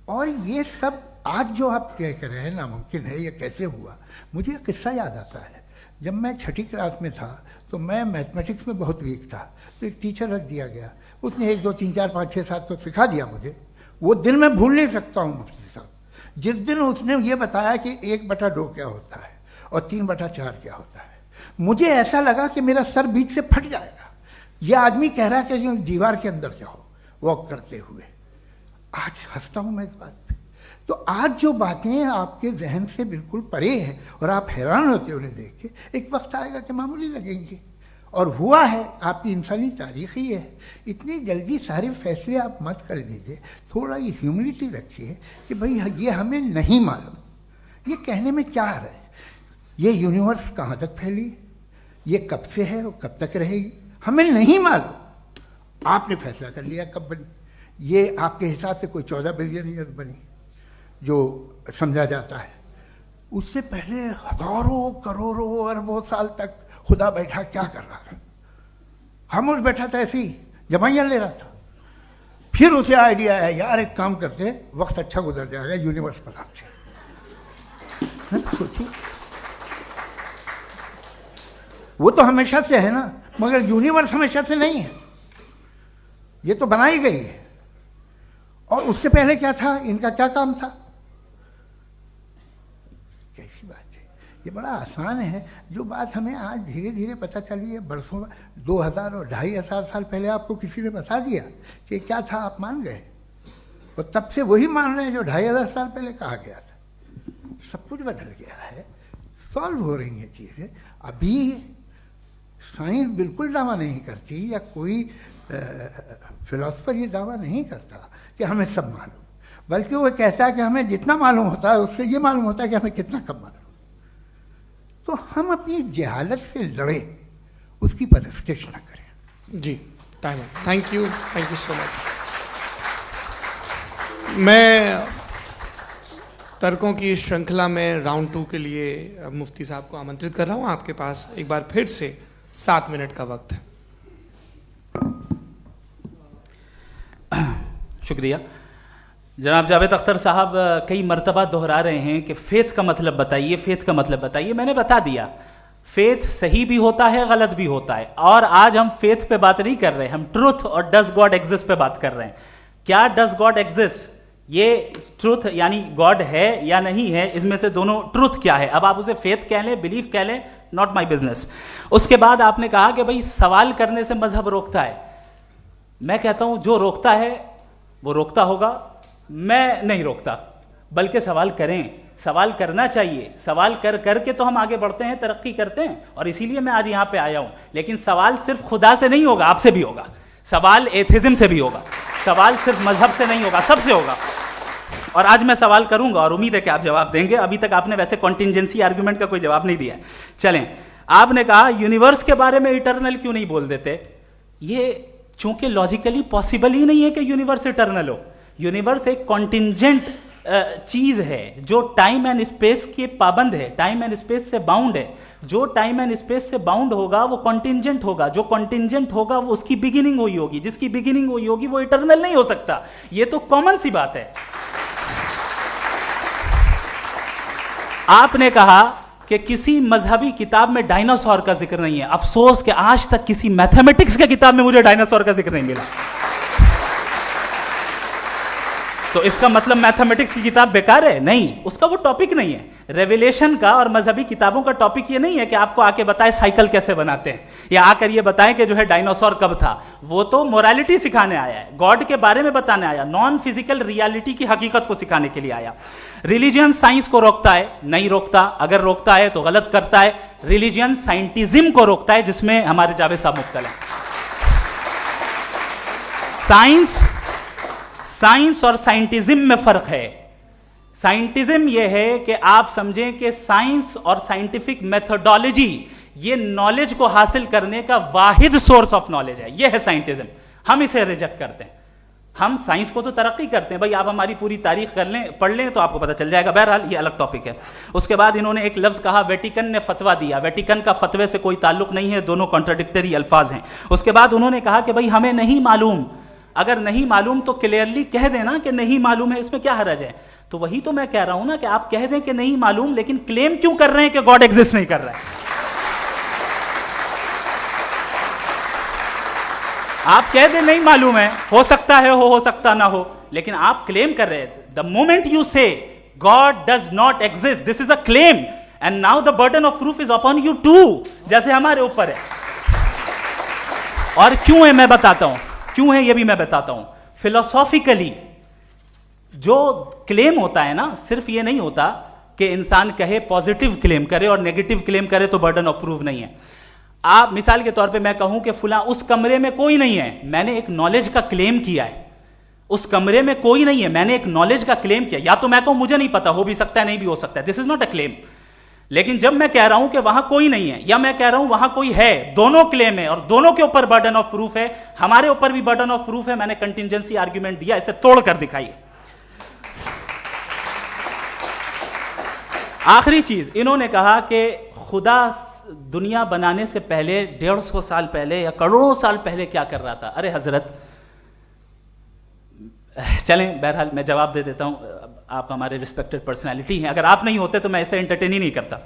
और ये सब आज जो आप कह रहे हैं नामुमकिन है, ये कैसे हुआ? मुझे एक किस्सा याद आता है। जब मैं छठी क्लास में था तो मैं मैथमेटिक्स में बहुत वीक था, तो एक टीचर रख दिया गया, उसने 1 2 3 4 5 6 7 को सिखा दिया मुझे। वो दिन मैं भूल नहीं सकता हूँ मुफ्ती साहब, जिस दिन उसने ये बताया कि 1/2 क्या होता है और 3/4 क्या होता है, मुझे ऐसा लगा कि मेरा सर बीच से फट जाएगा। ये आदमी कह रहा है कि जो दीवार के अंदर जाओ वॉक करते हुए। आज हंसता हूँ मैं इस बात पे। तो आज जो बातें आपके जहन से बिल्कुल परे हैं और आप हैरान होते हो उन्हें देख के, एक वक्त आएगा कि मामूली लगेंगे। और हुआ है, आपकी इंसानी तारीख ही है। इतनी जल्दी सारे फैसले आप मत कर लीजिए, थोड़ा ये ह्यूमिलिटी रखिए कि भाई ये हमें नहीं मालूम। ये कहने में क्या आ रहा है? ये यूनिवर्स कहाँ तक फैली, ये कब से है और कब तक रहेगी, हमें नहीं मालूम। आपने फैसला कर लिया कब बनी। ये आपके हिसाब से कोई 14 बिलियन ईयर बनी जो समझा जाता है। उससे पहले हजारों करोड़ों अरबों साल तक खुदा बैठा क्या कर रहा था? खामोश बैठा था, ऐसी जमाइयाँ ले रहा था। फिर उसे आइडिया आया, यार एक काम करते, वक्त अच्छा गुजर जाएगा, यूनिवर्स पर आपसे सोचिए। वो तो हमेशा से है ना, मगर यूनिवर्स हमेशा से नहीं है, ये तो बनाई गई है। और उससे पहले क्या था, इनका क्या काम था? कैसी बात है, ये बड़ा आसान है। जो बात हमें आज धीरे धीरे पता चली है, बरसों 2000 और 2500 साल पहले आपको किसी ने बता दिया कि क्या था, आप मान गए, और तब से वही मान रहे हैं जो 2500 साल पहले कहा गया था। सब कुछ बदल गया है, सॉल्व हो रही हैं चीज़ें। अभी साइंस बिल्कुल दावा नहीं करती, या कोई फिलोसफर ये दावा नहीं करता कि हमें सब मालूम, बल्कि वो कहता है कि हमें जितना मालूम होता है उससे ये मालूम होता है कि हमें कितना कम मालूम। तो हम अपनी जहालत से लड़ें, उसकी परस्तिश न करें। जी, टाइम है। Thank you so much. मैं तर्कों की श्रृंखला में राउंड 2 के लिए मुफ्ती साहब को आमंत्रित कर रहा हूँ। आपके पास एक बार फिर से 7 मिनट का वक्त है। शुक्रिया। जनाब जावेद अख्तर साहब कई मर्तबा दोहरा रहे हैं कि फेथ का मतलब बताइए, फेथ का मतलब बताइए। मैंने बता दिया, फेथ सही भी होता है, गलत भी होता है। और आज हम फेथ पे बात नहीं कर रहे, हम ट्रुथ और डज गॉड एग्जिस्ट पे बात कर रहे हैं। क्या डज गॉड एग्जिस्ट, ये ट्रुथ यानी गॉड है या नहीं है, इसमें से दोनों ट्रुथ क्या है। अब आप उसे फेथ कह लें, बिलीफ कह लें, नॉट माई बिजनेस। उसके बाद आपने कहा कि भाई सवाल करने से मजहब रोकता है। मैं कहता हूं जो रोकता है वो रोकता होगा, मैं नहीं रोकता, बल्कि सवाल करें, सवाल करना चाहिए। सवाल कर करके तो हम आगे बढ़ते हैं, तरक्की करते हैं, और इसीलिए मैं आज यहां पे आया हूं। लेकिन सवाल सिर्फ खुदा से नहीं होगा, आपसे भी होगा। सवाल एथिज्म से भी होगा, सवाल सिर्फ मजहब से नहीं होगा, सबसे होगा। और आज मैं सवाल करूंगा और उम्मीद है कि आप जवाब देंगे। अभी तक आपने वैसे कॉन्टिंजेंसी आर्ग्यूमेंट का कोई जवाब नहीं दिया। चलें, आपने कहा यूनिवर्स के बारे में इटर्नल क्यों नहीं बोल देते। ये चूंकि लॉजिकली पॉसिबल ही नहीं है कि यूनिवर्स इटर्नल हो। यूनिवर्स एक कॉन्टिंजेंट चीज है जो टाइम एंड स्पेस के पाबंद है, टाइम एंड स्पेस से बाउंड है। जो टाइम एंड स्पेस से बाउंड होगा वो कॉन्टिंजेंट होगा, जो कॉन्टिंजेंट होगा वो उसकी बिगिनिंग हुई होगी, जिसकी बिगिनिंग हुई होगी वो इटर्नल नहीं हो सकता। ये तो कॉमन सी बात है। आपने कहा कि किसी मजहबी किताब में डायनासोर का जिक्र नहीं है। अफसोस कि आज तक किसी मैथमेटिक्स के किताब में मुझे डायनासोर का जिक्र नहीं मिला। तो इसका मतलब मैथमेटिक्स की किताब बेकार है? नहीं, उसका वो टॉपिक नहीं है। रेवलेशन का और मजहबी किताबों का टॉपिक ये नहीं है कि आपको आके बताए साइकिल कैसे बनाते हैं, या आकर ये बताएं कि जो है डायनासोर कब था। वो तो मोरालिटी सिखाने आया है, गॉड के बारे में बताने आया, नॉन फिजिकल रियलिटी की हकीकत को सिखाने के लिए आया। रिलीजियन साइंस को रोकता है? नहीं रोकता। अगर रोकता है तो गलत करता है। रिलीजियन साइंटिज्म को रोकता है, जिसमें हमारे जावेद साहब मुब्तला है। साइंस और साइंटिज्म में फर्क है। साइंटिज्म यह है कि आप समझें कि साइंस और साइंटिफिक मेथोडोलॉजी ये नॉलेज को हासिल करने का वाहिद सोर्स ऑफ नॉलेज है। यह है साइंटिज्म। हम इसे रिजेक्ट करते हैं। हम साइंस को तो तरक्की करते हैं, भाई आप हमारी पूरी तारीख कर लें, पढ़ लें तो आपको पता चल जाएगा। बहरहाल ये अलग टॉपिक है। उसके बाद इन्होंने एक लफ्ज कहा, वेटिकन ने फतवा दिया। वेटिकन का फतवे से कोई ताल्लुक नहीं है, दोनों कॉन्ट्राडिक्टरी अल्फाज हैं। उसके बाद उन्होंने कहा कि भाई हमें नहीं मालूम। अगर नहीं मालूम तो क्लियरली कह देना कि नहीं मालूम है, इसमें क्या हर्ज है? तो वही तो मैं कह रहा हूं ना कि आप कह दें कि नहीं मालूम, लेकिन क्लेम क्यों कर रहे हैं कि गॉड एग्जिस्ट नहीं कर रहा है? आप कह दें नहीं मालूम है, हो सकता है हो सकता ना हो, लेकिन आप क्लेम कर रहे हैं। The moment you say God does not exist, this is a claim, and now the burden of proof is upon you too, जैसे हमारे ऊपर है। और क्यों है मैं बताता हूं, क्यों है ये भी मैं बताता हूं। फिलोसॉफिकली जो क्लेम होता है ना, सिर्फ ये नहीं होता कि इंसान कहे पॉजिटिव क्लेम करे और नेगेटिव क्लेम करे तो बर्डन ऑफ प्रूफ नहीं है। आप मिसाल के तौर पे मैं कहूं कि फुला उस कमरे में कोई नहीं है, मैंने एक नॉलेज का क्लेम किया है। उस कमरे में कोई नहीं है, मैंने एक नॉलेज का क्लेम किया। या तो मैं कहूं मुझे नहीं पता, हो भी सकता है नहीं भी हो सकता है, this is not a claim. लेकिन जब मैं कह रहा हूं कि वहां कोई नहीं है, या मैं कह रहा हूं वहां कोई है, दोनों क्लेम है और दोनों के ऊपर बर्डन ऑफ प्रूफ है। हमारे ऊपर भी बर्डन ऑफ प्रूफ है, मैंने कंटिजेंसी आर्ग्यूमेंट दिया, इसे तोड़कर दिखाइए। आखिरी चीज, इन्होंने कहा कि खुदा दुनिया बनाने से पहले 150 साल पहले या करोड़ों साल पहले क्या कर रहा था। अरे हजरत, चलें बहरहाल मैं जवाब दे देता हूं। आप हमारे रिस्पेक्टेड पर्सनालिटी हैं, अगर आप नहीं होते तो मैं ऐसे एंटरटेन ही नहीं करता।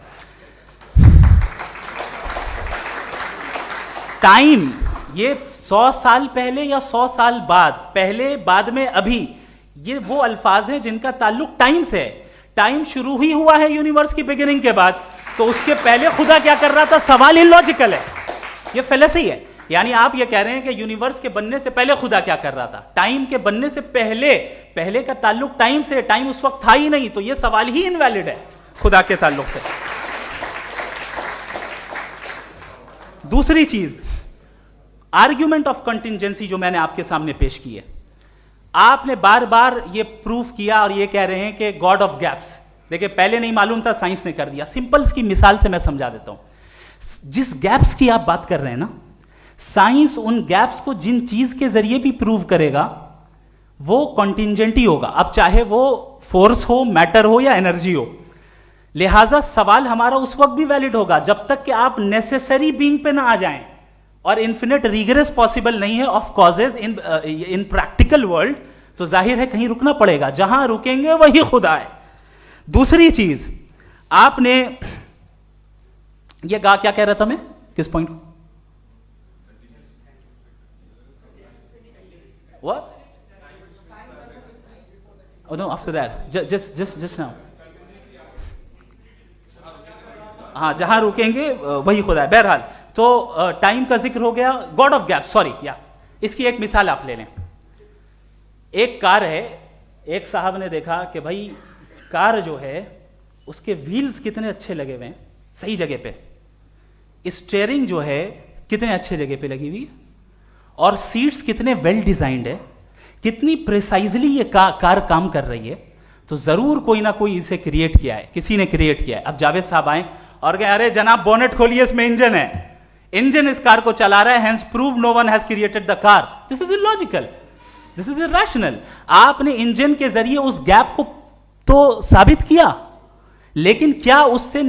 टाइम, ये 100 साल पहले या 100 साल बाद, पहले बाद में अभी, ये वो अल्फाज हैं जिनका ताल्लुक टाइम से है। टाइम शुरू ही हुआ है यूनिवर्स की बिगिनिंग के बाद, तो उसके पहले खुदा क्या कर रहा था? सवाल इलॉजिकल है, ये फेलेसी है। यानी आप ये कह रहे हैं कि यूनिवर्स के बनने से पहले खुदा क्या कर रहा था? टाइम के बनने से पहले, पहले का ताल्लुक टाइम से, टाइम उस वक्त था ही नहीं, तो ये सवाल ही इनवैलिड है खुदा के ताल्लुक से। दूसरी चीज, आर्ग्यूमेंट ऑफ कंटिजेंसी जो मैंने आपके सामने पेश की है, आपने बार बार ये प्रूफ किया और ये कह रहे हैं कि गॉड ऑफ गैप्स। देखिए पहले नहीं मालूम था, साइंस ने कर दिया। सिंपल्स की मिसाल से मैं समझा देता हूं। जिस गैप्स की आप बात कर रहे हैं ना, साइंस उन गैप्स को जिन चीज के जरिए भी प्रूव करेगा वो कॉन्टिजेंट ही होगा। अब चाहे वो फोर्स हो, मैटर हो या एनर्जी हो। लिहाजा सवाल हमारा उस वक्त भी वैलिड होगा जब तक कि आप नेसेसरी बीइंग पे ना आ जाएं। और इन्फिनिट रिगरेस पॉसिबल नहीं है of causes in practical world, तो जाहिर है कहीं रुकना पड़ेगा, जहां रुकेंगे वही खुदा है। दूसरी चीज, आपने ये कहा, क्या कह रहा था मैं, किस पॉइंट को? What? Oh no, after that, just now. हाँ, जहां रुकेंगे वही खुदा है। बहरहाल, तो टाइम का जिक्र हो गया, गॉड ऑफ गैप, सॉरी, या इसकी एक मिसाल आप ले लें। एक कार है, एक साहब ने देखा कि भाई कार जो है उसके व्हील्स कितने अच्छे लगे हुए हैं, सही जगह पे। स्टीयरिंग जो है कितने अच्छे जगह पे लगी हुई है, और सीट्स कितने वेल डिजाइंड है, कितनी प्रिसाइजली ये कार काम कर रही है। तो जरूर कोई ना कोई इसे क्रिएट किया है, किसी ने क्रिएट किया है। अब जावेद साहब आए और कहे, अरे जनाब बोनेट खोलिए, इसमें इंजन है, इंजन इस कार को चला रहा है, hence prove no one has created the car. This is illogical, this is irrational. आपने इंजन के जरिए उस गैप को तो साबित किया, लेकिन क्या उससे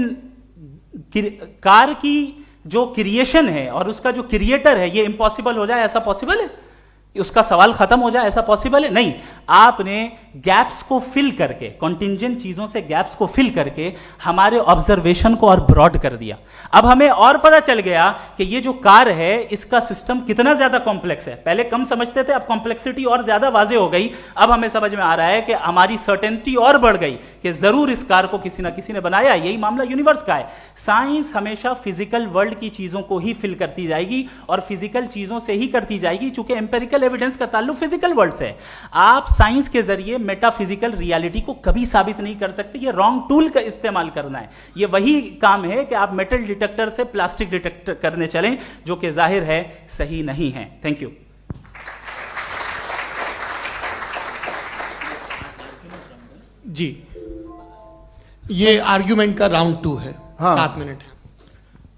कार की जो क्रिएशन है और उसका जो क्रिएटर है ये इम्पॉसिबल हो जाए? ऐसा पॉसिबल है? उसका सवाल खत्म हो जाए? ऐसा पॉसिबल है? नहीं। आपने गैप्स को फिल करके, कॉन्टिंजेंट चीजों से गैप्स को फिल करके हमारे ऑब्जर्वेशन को और ब्रॉड कर दिया। अब हमें और पता चल गया कि ये जो कार है इसका सिस्टम कितना ज्यादा कॉम्प्लेक्स है। पहले कम समझते थे, अब कॉम्प्लेक्सिटी और ज्यादा वाजे हो गई। अब हमें समझ में आ रहा है कि हमारी सर्टेनिटी और बढ़ गई कि जरूर इस कार को किसी ना किसी ने बनाया। यही मामला यूनिवर्स का है। साइंस हमेशा फिजिकल वर्ल्ड की चीजों को ही फिल करती जाएगी और फिजिकल चीजों से ही करती जाएगी, चूंकि एम्पेरिकल एविडेंस का ताल्लुक फिजिकल वर्ल्ड से है। आप साइंस के जरिए मेटाफिजिकल रियलिटी को कभी साबित नहीं कर सकते। ये रॉन्ग टूल का इस्तेमाल करना है। ये वही काम है कि आप मेटल डिटेक्टर से प्लास्टिक डिटेक्टर करने चलें, जो कि जाहिर है सही नहीं है। Thank you. जी, ये आर्ग्यूमेंट का राउंड 2 है। हाँ। 7 मिनट है।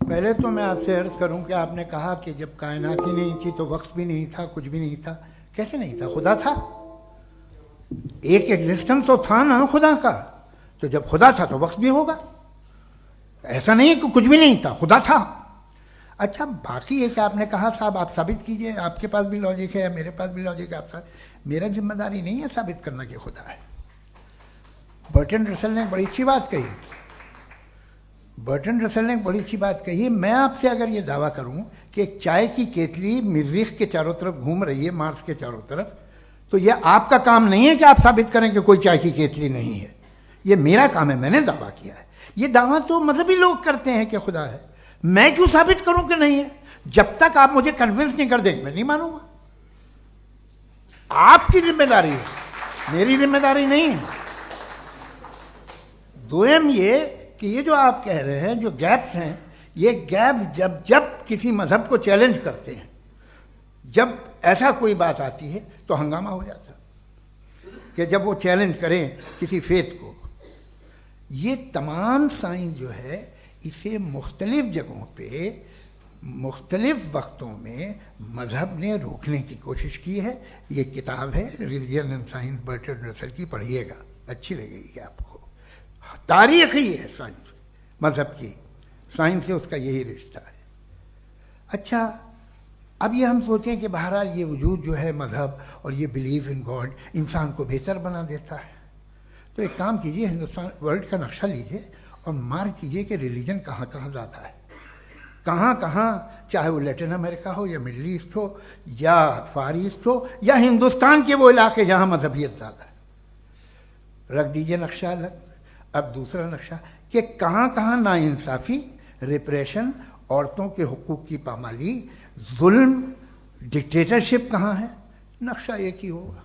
पहले तो मैं आपसे अर्ज करूं कि आपने कहा कि जब कायनात ही नहीं थी तो वक्त भी नहीं था, कुछ भी नहीं था। कैसे नहीं था? खुदा था। एक एग्जिस्टेंस तो था ना खुदा का। तो जब खुदा था तो वक्त भी होगा। ऐसा नहीं कि कुछ भी नहीं था, खुदा था। अच्छा, बाकी एक आपने कहा साहब आप साबित कीजिए, आपके पास भी लॉजिक है या मेरे पास भी लॉजिक है। आप मेरा जिम्मेदारी नहीं है साबित करना कि खुदा है। बर्टन रसल ने बड़ी अच्छी बात कही। बर्टन रसल ने बड़ी अच्छी बात कही। मैं आपसे अगर ये दावा करूं कि एक चाय की केतली मरीख के चारों तरफ घूम रही है, मार्स के चारों तरफ, तो ये आपका काम नहीं है कि आप साबित करें कि कोई चाय की केतली नहीं है। ये मेरा काम है, मैंने दावा किया है। ये दावा तो मजहबी लोग करते हैं कि खुदा है। मैं क्यों साबित करूं कि नहीं है? जब तक आप मुझे कन्विंस नहीं कर देंगे मैं नहीं मानूंगा। आपकी जिम्मेदारी है, मेरी जिम्मेदारी नहीं है। दोयम ये कि ये जो आप कह रहे हैं, जो गैप्स हैं, ये गैप जब जब किसी मजहब को चैलेंज करते हैं, जब ऐसा कोई बात आती है तो हंगामा हो जाता है कि जब वो चैलेंज करें किसी फेथ को। ये तमाम साइंस जो है इसे मुख्तलिफ जगहों पे मुख्तलिफ वक्तों में मजहब ने रोकने की कोशिश की है। ये किताब है religion and science, Burton Russell की, पढ़िएगा, अच्छी लगेगी आपको। तारीख ही है साइंस, मजहब की साइंस से उसका यही रिश्ता है। अच्छा, अब ये हम सोचें कि बहरहाल ये वजूद जो है मजहब और ये बिलीव इन गॉड इंसान को बेहतर बना देता है। तो एक काम कीजिए, हिंदुस्तान वर्ल्ड का नक्शा लीजिए और मार्क कीजिए कि रिलीजन कहाँ कहाँ ज़्यादा है, कहाँ कहाँ, चाहे वो लैटिन अमेरिका हो या मिडल ईस्ट हो या फार ईस्ट हो या हिंदुस्तान के वो इलाके जहाँ मजहबियत ज़्यादा है। रख दीजिए नक्शा अलग। अब दूसरा नक्शा कि कहाँ कहाँ नाइंसाफ़ी, रिप्रेशन, औरतों के हुकूक की पामाली, जुल्म, डिक्टेटरशिप कहाँ है। नक्शा एक ही होगा।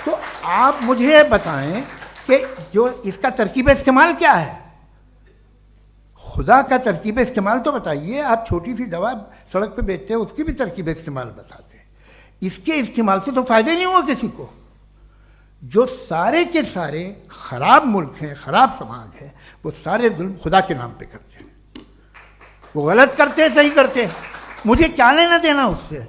तो आप मुझे बताएं कि जो इसका तरकीब इस्तेमाल क्या है। खुदा का तरकीब इस्तेमाल तो बताइए। आप छोटी सी दवा सड़क पे बेचते हैं, उसकी भी तरकीब इस्तेमाल बताते हैं। इसके इस्तेमाल से तो फायदा नहीं हुआ किसी को। जो सारे के सारे खराब मुल्क हैं, खराब समाज है, वो सारे जुल्म खुदा के नाम पे करते हैं। वो गलत करते हैं, सही करते हैं, मुझे क्या लेना देना उससे।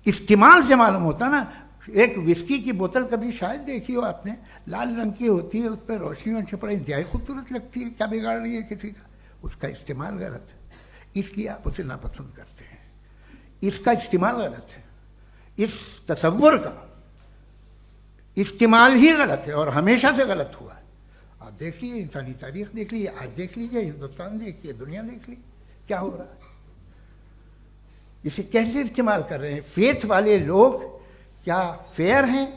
इस्तेमाल से मालूम होता ना। एक विस्की की बोतल कभी शायद देखी हो आपने, लाल रंग की होती है, उस पर रोशनी और छपड़ा इंतहाई खूबसूरत लगती है, क्या बिगाड़ रही है किसी का। उसका इस्तेमाल गलत है, इसलिए आप उसे नापसंद करते हैं। इसका इस्तेमाल गलत है, इस तसव्वुर का इस्तेमाल ही गलत है और हमेशा से गलत हुआ है। आप देख लीजिए, इंसानी तारीख देख लीजिए, आज देख लीजिए, हिंदुस्तान देखिए, दुनिया देख लीजिए, क्या हो रहा है। इसे कैसे इस्तेमाल कर रहे हैं। फेथ वाले लोग क्या फेयर हैं,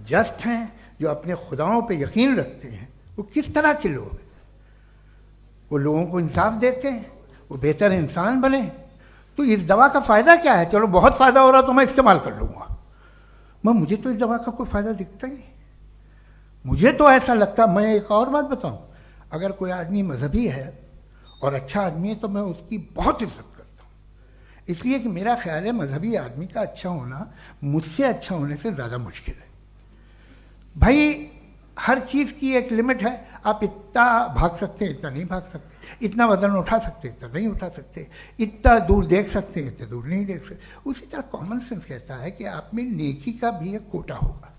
जस्ट हैं, जो अपने खुदाओं पे यकीन रखते हैं, वो किस तरह के लोग हैं। वो लोगों को इंसाफ देते हैं, वो बेहतर इंसान बने। तो इस दवा का फ़ायदा क्या है। चलो बहुत फ़ायदा हो रहा तो मैं इस्तेमाल कर लूँगा, मैं मुझे तो इस दवा का कोई फ़ायदा दिखता ही नहीं। मुझे तो ऐसा लगता, मैं एक और बात बताऊं, अगर कोई आदमी मजहबी है और अच्छा आदमी है तो मैं उसकी बहुत इज्जत करता हूँ, इसलिए कि मेरा ख्याल है मजहबी आदमी का अच्छा होना मुझसे अच्छा होने से ज़्यादा मुश्किल है। भाई हर चीज़ की एक लिमिट है। आप इतना भाग सकते हैं, इतना नहीं भाग सकते, इतना वजन उठा सकते, इतना नहीं उठा सकते, इतना दूर देख सकते हैं, इतना दूर नहीं देख सकते। उसी तरह कॉमन सेंस कहता है कि आप में नेकी का भी एक कोटा होगा।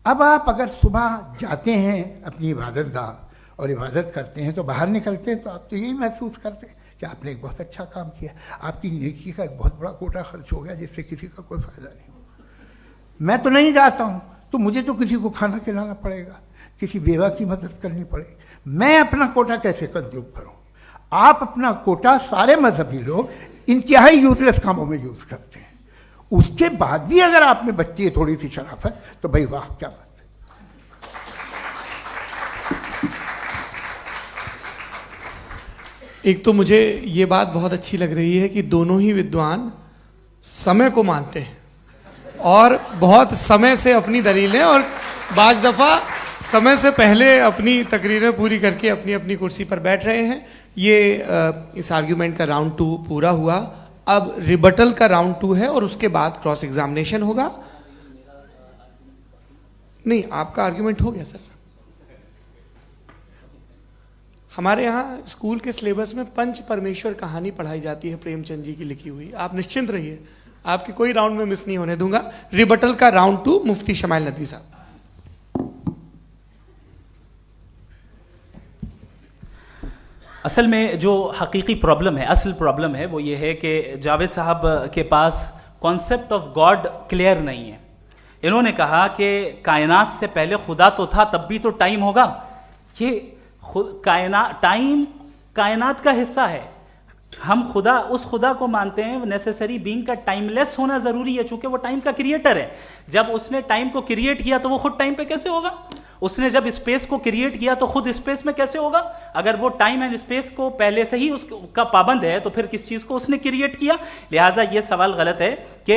अब आप अगर सुबह जाते हैं अपनी इबादत गाह और इबादत करते हैं तो बाहर निकलते हैं तो आप तो यही महसूस करते हैं कि आपने एक बहुत अच्छा काम किया, आपकी नेकी का एक बहुत बड़ा कोटा खर्च हो गया जिससे किसी का कोई फ़ायदा नहीं हो। मैं तो नहीं जाता हूँ, तो मुझे तो किसी को खाना खिलाना पड़ेगा, किसी बेवा की मदद करनी पड़ेगी। मैं अपना कोटा कैसे कंज्यूम करूँ? आप अपना कोटा सारे मजहबी लोग इंतहाई यूजलेस कामों में यूज करते हैं। उसके बाद भी अगर आप में बच्ची है थोड़ी सी शराफत, तो भाई वाह, क्या बात है। एक तो मुझे ये बात बहुत अच्छी लग रही है कि दोनों ही विद्वान समय को मानते हैं और बहुत समय से अपनी दलीलें और बाज दफा समय से पहले अपनी तकरीरें पूरी करके अपनी अपनी कुर्सी पर बैठ रहे हैं। ये इस आर्ग्यूमेंट का राउंड 2 पूरा हुआ। अब रिबटल का राउंड 2 है और उसके बाद क्रॉस एग्जामिनेशन होगा। नहीं, आपका आर्ग्यूमेंट हो गया सर। हमारे यहाँ स्कूल के सिलेबस में पंच परमेश्वर कहानी पढ़ाई जाती है, प्रेमचंद जी की लिखी हुई। आप निश्चिंत रहिए, आपके कोई राउंड में मिस नहीं होने दूंगा। रिबटल का राउंड 2, मुफ्ती शमाइल नदवी साहब। असल में जो हकीकी प्रॉब्लम है, असल प्रॉब्लम है, वो ये है कि जावेद साहब के पास कॉन्सेप्ट ऑफ गॉड क्लियर नहीं है। इन्होंने कहा कि कायनात से पहले खुदा तो था, तब भी तो टाइम होगा। ये टाइम कायनात का हिस्सा है। हम खुदा, उस खुदा को मानते हैं, नेसेसरी बीइंग का टाइमलेस होना जरूरी है, चूंकि वो टाइम का क्रिएटर है। जब उसने टाइम को क्रिएट किया तो वो खुद टाइम पे कैसे होगा? उसने जब स्पेस को क्रिएट किया तो खुद स्पेस में कैसे होगा? अगर वो टाइम एंड स्पेस को पहले से ही उसका पाबंद है तो फिर किस चीज को उसने क्रिएट किया? लिहाजा ये सवाल गलत है कि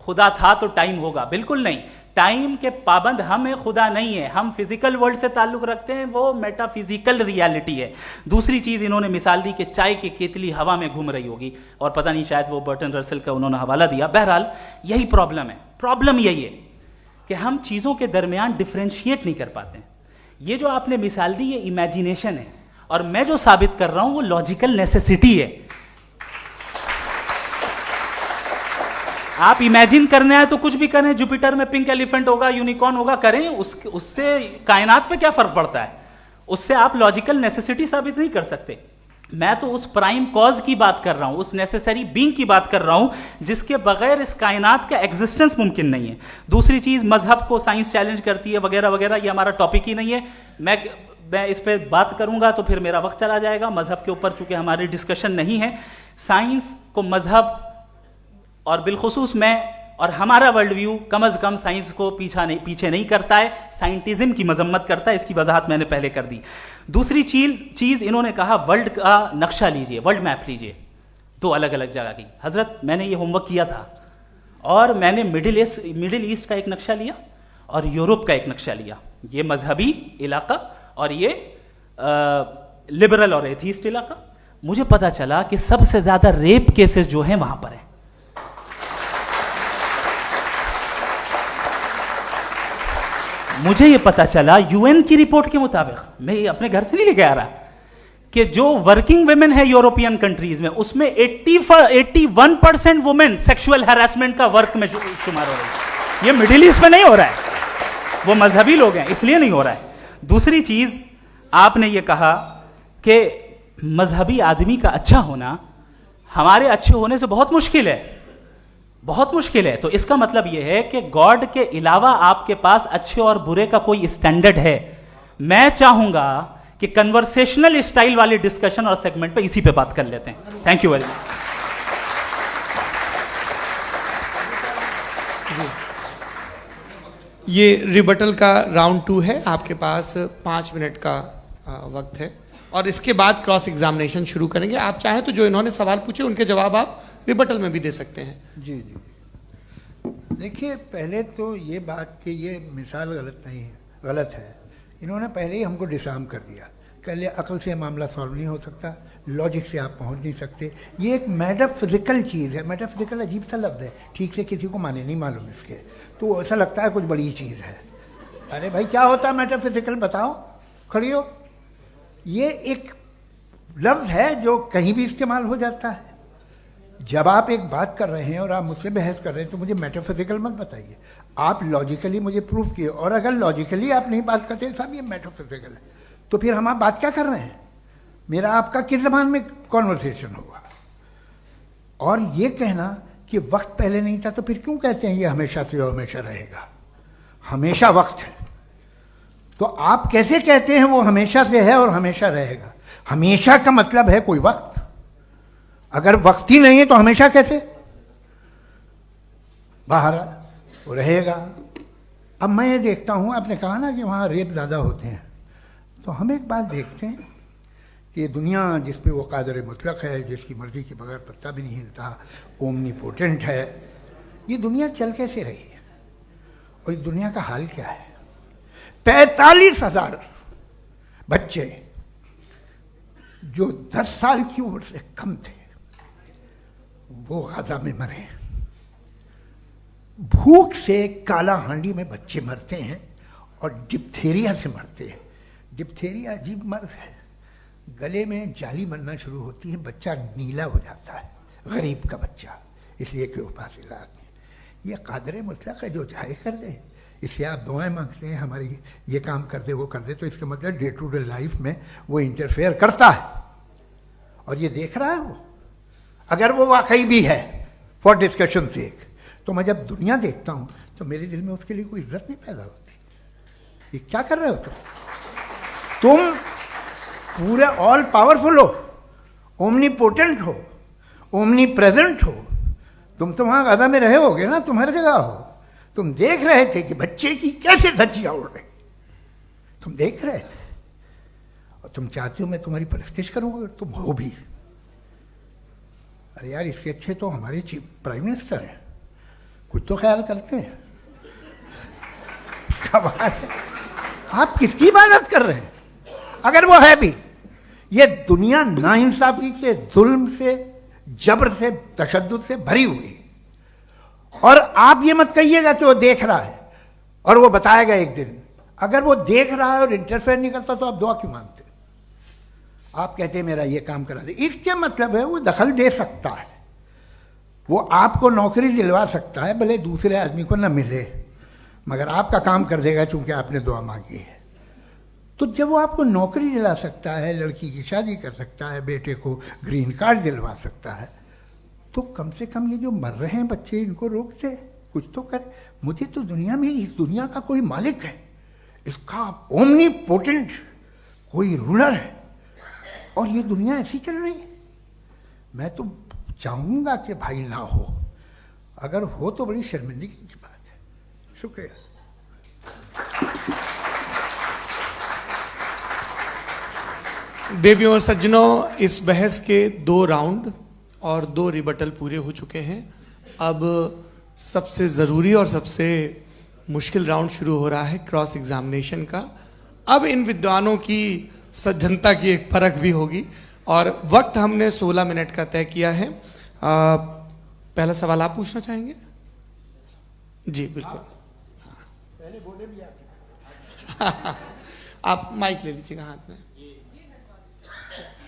खुदा था तो टाइम होगा। बिल्कुल नहीं, टाइम के पाबंद हम हैं, खुदा नहीं है। हम फिजिकल वर्ल्ड से ताल्लुक रखते हैं, वो मेटाफिजिकल रियलिटी है। दूसरी चीज इन्होंने मिसाल दी कि चाय की केतली हवा में घूम रही होगी, और पता नहीं शायद वो बर्टन रसल का उन्होंने हवाला दिया। बहरहाल यही प्रॉब्लम है। प्रॉब्लम यही है कि हम चीजों के दरमियान डिफरेंशिएट नहीं कर पाते। ये जो आपने मिसाल दी ये इमेजिनेशन है, और मैं जो साबित कर रहा हूं वो लॉजिकल नेसेसिटी है। आप इमेजिन करने आए तो कुछ भी करें, जुपिटर में पिंक एलिफेंट होगा, यूनिकॉर्न होगा, करें, उससे कायनात पे क्या फर्क पड़ता है? उससे आप लॉजिकल नेसेसिटी साबित नहीं कर सकते। मैं तो उस प्राइम कॉज की बात कर रहा हूं, उस नेसेसरी बीइंग की बात कर रहा हूं जिसके बगैर इस कायनात का एग्जिस्टेंस मुमकिन नहीं है। दूसरी चीज, मजहब को साइंस चैलेंज करती है वगैरह वगैरह, ये हमारा टॉपिक ही नहीं है। मैं इस पे बात करूंगा तो फिर मेरा वक्त चला जाएगा। मजहब के ऊपर चूंकि हमारी डिस्कशन नहीं है, साइंस को मजहब और बिलखुसूस मैं और हमारा वर्ल्ड व्यू कम अज कम साइंस को पीछे नहीं करता है, साइंटिज्म की मजम्मत करता है। इसकी वजाहत मैंने पहले कर दी। दूसरी चीज इन्होंने कहा वर्ल्ड का नक्शा लीजिए, वर्ल्ड मैप लीजिए, 2 अलग अलग जगह की। हजरत, मैंने ये होमवर्क किया था और मैंने मिडिल ईस्ट का एक नक्शा लिया और यूरोप का एक नक्शा लिया। ये मजहबी इलाका और ये लिबरल और एथीस्ट इलाका। मुझे पता चला कि सबसे ज्यादा रेप केसेस जो हैं वहां पर है। मुझे ये पता चला यूएन की रिपोर्ट के मुताबिक, मैं ये अपने घर से नहीं लेके आ रहा, कि जो वर्किंग वुमेन है यूरोपियन कंट्रीज में, उसमें 81% वुमेन सेक्सुअल हैरेसमेंट का वर्क में शुमार हो रही है। ये मिडिल ईस्ट में नहीं हो रहा है, वो मजहबी लोग हैं इसलिए नहीं हो रहा है। दूसरी चीज, आपने ये कहा कि मजहबी आदमी का अच्छा होना हमारे अच्छे होने से बहुत मुश्किल है, बहुत मुश्किल है। तो इसका मतलब यह है कि गॉड के अलावा आपके पास अच्छे और बुरे का कोई स्टैंडर्ड है। मैं चाहूंगा कि कन्वर्सेशनल स्टाइल वाली डिस्कशन और सेगमेंट पे इसी पे बात कर लेते हैं। Thank you very much. ये रिबटल का राउंड 2 है। आपके पास 5 मिनट का वक्त है और इसके बाद क्रॉस एग्जामिनेशन शुरू करेंगे। आप चाहें तो जो इन्होंने सवाल पूछे उनके जवाब आप रिबटल में भी दे सकते हैं। जी जी, देखिए, पहले तो ये बात कि ये मिसाल गलत है। इन्होंने पहले ही हमको डिसार्म कर दिया। कह लिया अकल से मामला सॉल्व नहीं हो सकता, लॉजिक से आप पहुंच नहीं सकते। ये एक मेटाफिजिकल चीज़ है। मेटाफिजिकल अजीब सा लफ्ज़ है, ठीक से किसी को माने नहीं मालूम इसके, तो ऐसा लगता है कुछ बड़ी चीज़ है। अरे भाई, क्या होता है मेटाफिजिकल, बताओ, खड़ी हो। ये एक लफ्ज़ है जो कहीं भी इस्तेमाल हो जाता है। जब आप एक बात कर रहे हैं और आप मुझसे बहस कर रहे हैं तो मुझे मेटाफिजिकल मत बताइए, आप लॉजिकली मुझे प्रूफ किए। और अगर लॉजिकली आप नहीं बात करते साहब ये मेटाफिजिकल है, तो फिर हम आप बात क्या कर रहे हैं? मेरा आपका किस ज़बान में कॉन्वर्सेशन होगा? और ये कहना कि वक्त पहले नहीं था, तो फिर क्यों कहते हैं ये हमेशा से और हमेशा रहेगा? हमेशा वक्त है, तो आप कैसे कहते हैं वो हमेशा से है और हमेशा रहेगा? हमेशा का मतलब है कोई वक्त, अगर वक्त ही नहीं है तो हमेशा कैसे? बाहर वो रहेगा। अब मैं ये देखता हूँ, आपने कहा ना कि वहाँ रेप ज़्यादा होते हैं, तो हम एक बात देखते हैं कि ये दुनिया जिस पे वो कादर मुतलक है, जिसकी मर्जी के बगैर पत्ता भी नहीं हिलता, ओमनीपोटेंट है, ये दुनिया चल कैसे रही है? और इस दुनिया का हाल क्या है? 45,000 बच्चे जो 10 साल की उम्र से कम थे वो गाजा में मरे। भूख से काला हांडी में बच्चे मरते हैं और डिप्थेरिया से मरते हैं। डिप्थेरिया अजीब मर्ज है, गले में जाली बनना शुरू होती है, बच्चा नीला हो जाता है, गरीब का बच्चा, इसलिए कि उपास इलाज में। ये कादर मुतलक है जो चाहे कर दे, इससे आप दुआएं मांगते हैं हमारी ये काम कर दे वो कर दे, तो इसका मतलब डे टू डे लाइफ में वो इंटरफेयर करता है और ये देख रहा है वो। अगर वो वाकई भी है फॉर डिस्कशन सेक, तो मैं जब दुनिया देखता हूं तो मेरे दिल में उसके लिए कोई इज्जत नहीं पैदा होती। ये क्या कर रहे हो तुम पूरे ऑल पावरफुल हो, ओमनीपोटेंट हो, ओमनी प्रेजेंट हो, तुम तो वहां गाजा में रहे होगे ना, तुम हर जगह हो। तुम देख रहे थे कि बच्चे की कैसे धज्जियां उड़ रही, तुम देख रहे थे और तुम चाहते हो मैं तुम्हारी परस्तिश करूंगा, तुम हो भी। अरे यार, इसके अच्छे तो हमारे चीफ प्राइम मिनिस्टर हैं, कुछ तो ख्याल करते हैं। कमाल है, आप किसकी इबादत कर रहे हैं? अगर वो है भी, ये दुनिया नाइंसाफी से, जुल्म से, जबर से, तशद्दुद से भरी हुई। और आप ये मत कहिएगा कि वो देख रहा है और वो बताएगा एक दिन। अगर वो देख रहा है और इंटरफेयर नहीं करता तो आप दुआ क्यों मांगते? आप कहते हैं मेरा ये काम करा दे, इसके मतलब है वो दखल दे सकता है, वो आपको नौकरी दिलवा सकता है, भले दूसरे आदमी को न मिले, मगर आपका काम कर देगा चूंकि आपने दुआ मांगी है। तो जब वो आपको नौकरी दिला सकता है, लड़की की शादी कर सकता है, बेटे को ग्रीन कार्ड दिलवा सकता है, तो कम से कम ये जो मर रहे हैं बच्चे, इनको रोक दे, कुछ तो करे। मुझे तो दुनिया में, इस दुनिया का कोई मालिक है, इसका ओमनीपोटेंट कोई रूलर है, और ये दुनिया ऐसी चल रही है। मैं तो चाहूंगा कि भाई ना हो, अगर हो तो बड़ी शर्मिंदगी की बात है। शुक्रिया। देवियों और सज्जनों, इस बहस के 2 राउंड और 2 रिबटल पूरे हो चुके हैं। अब सबसे ज़रूरी और सबसे मुश्किल राउंड शुरू हो रहा है, क्रॉस एग्जामिनेशन का। अब इन विद्वानों की सज्जनता की एक परख भी होगी और वक्त हमने 16 मिनट का तय किया है। पहला सवाल आप पूछना चाहेंगे? जी बिल्कुल। पहले बोले भी आपके आप माइक ले लीजिएगा हाथ में,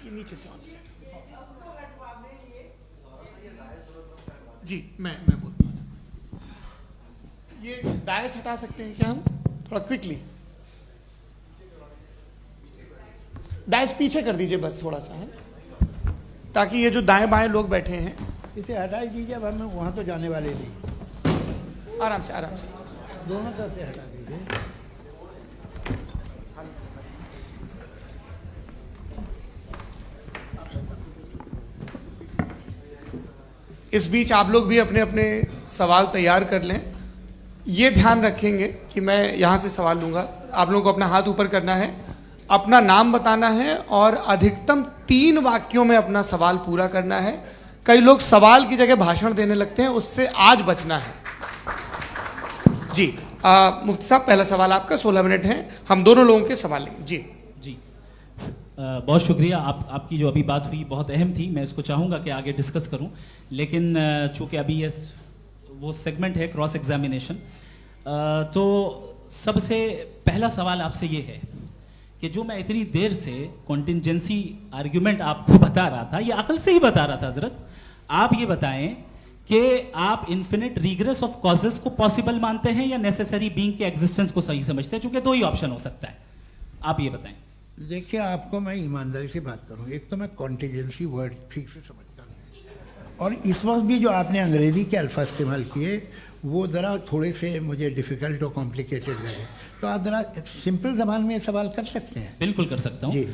ये नीचे से ऑन जी। मैं बोलता हूँ, ये डायस हटा सकते हैं क्या हम थोड़ा क्विकली? डायस पीछे कर दीजिए बस थोड़ा सा, है ताकि ये जो दाएं बाएं लोग बैठे हैं, इसे हटा दीजिए। अब हम वहाँ तो जाने वाले नहीं, आराम से आराम से दोनों तरफ से हटा दीजिए। इस बीच आप लोग भी अपने अपने सवाल तैयार कर लें। ये ध्यान रखेंगे कि मैं यहाँ से सवाल लूँगा, आप लोगों को अपना हाथ ऊपर करना है, अपना नाम बताना है और अधिकतम 3 वाक्यों में अपना सवाल पूरा करना है। कई लोग सवाल की जगह भाषण देने लगते हैं, उससे आज बचना है। जी मुफ्ती साहब, पहला सवाल आपका, 16 मिनट हैं, हम दोनों लोगों के सवाल लेंगे। जी जी बहुत शुक्रिया। आपकी जो अभी बात हुई बहुत अहम थी, मैं इसको चाहूँगा कि आगे डिस्कस करूँ, लेकिन चूँकि अभी ये वो सेगमेंट है क्रॉस एग्जामिनेशन, तो सबसे पहला सवाल आपसे ये है कि जो मैं इतनी देर से कॉन्टिंजेंसी आर्ग्यूमेंट आपको बता रहा था, ये अकल से ही बता रहा था हजरत, आप ये बताएं कि आप इन्फिनिट रिग्रेस ऑफ कॉजेस को पॉसिबल मानते हैं या नेसेसरी बीइंग के एग्जिस्टेंस को सही समझते हैं? चूंकि 2 ही ऑप्शन हो सकता है, आप ये बताएं। देखिए, आपको मैं ईमानदारी से बात करूं, एक तो मैं कॉन्टिजेंसी वर्ड ठीक से समझता नहीं, और इस वक्त भी जो आपने अंग्रेज़ी के अल्फाज इस्तेमाल किए वो ज़रा थोड़े से मुझे डिफ़िकल्ट और कॉम्प्लिकेटेड लगे, तो आप ज़रा सिंपल ज़बान में सवाल कर सकते हैं? बिल्कुल कर सकता हूँ जी।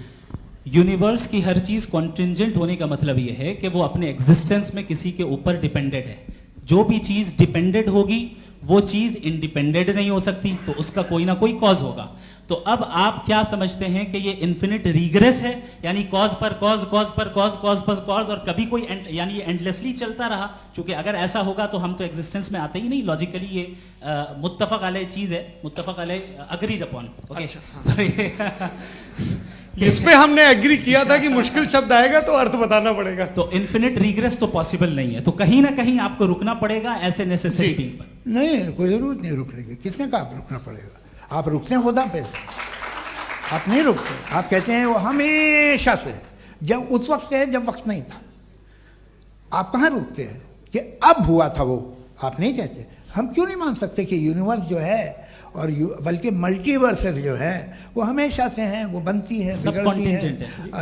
यूनिवर्स की हर चीज कॉन्टिंजेंट होने का मतलब यह है कि वो अपने एग्जिस्टेंस में किसी के ऊपर डिपेंडेड है। जो भी चीज डिपेंडेड होगी वो चीज इंडिपेंडेंट नहीं हो सकती, तो उसका कोई ना कोई कॉज होगा। तो अब आप क्या समझते हैं कि ये इन्फिनिट रीग्रेस है, यानी कॉज पर कॉज, कॉज पर कॉज, कॉज पर कॉज, और कभी कोई यानी ये एंडलेसली चलता रहा? क्योंकि अगर ऐसा होगा तो हम तो एग्जिस्टेंस में आते ही नहीं। लॉजिकली ये मुत्तफक अलैह चीज है, मुत्तफक अलैह, अग्रीड अपॉन। इस पे हमने एग्री किया था कि मुश्किल शब्द आएगा तो अर्थ बताना पड़ेगा। तो इन्फिनिट रीग्रेस तो पॉसिबल नहीं है, तो कहीं ना कहीं आपको रुकना पड़ेगा ऐसे नेसेसरी बीइंग पर। नहीं, कोई जरूरत नहीं रुकने की। किसने कहा आप रुकना पड़ेगा? आप रुकते हैं खुदा पे, आप नहीं रुकते। आप कहते हैं वो हमेशा से, जब उस वक्त से जब वक्त नहीं था। आप कहाँ रुकते हैं कि अब हुआ था वो? आप नहीं कहते। हम क्यों नहीं मान सकते कि यूनिवर्स जो है और बल्कि मल्टीवर्सेस जो है वो हमेशा से हैं, वो बनती है, बिगड़ती है।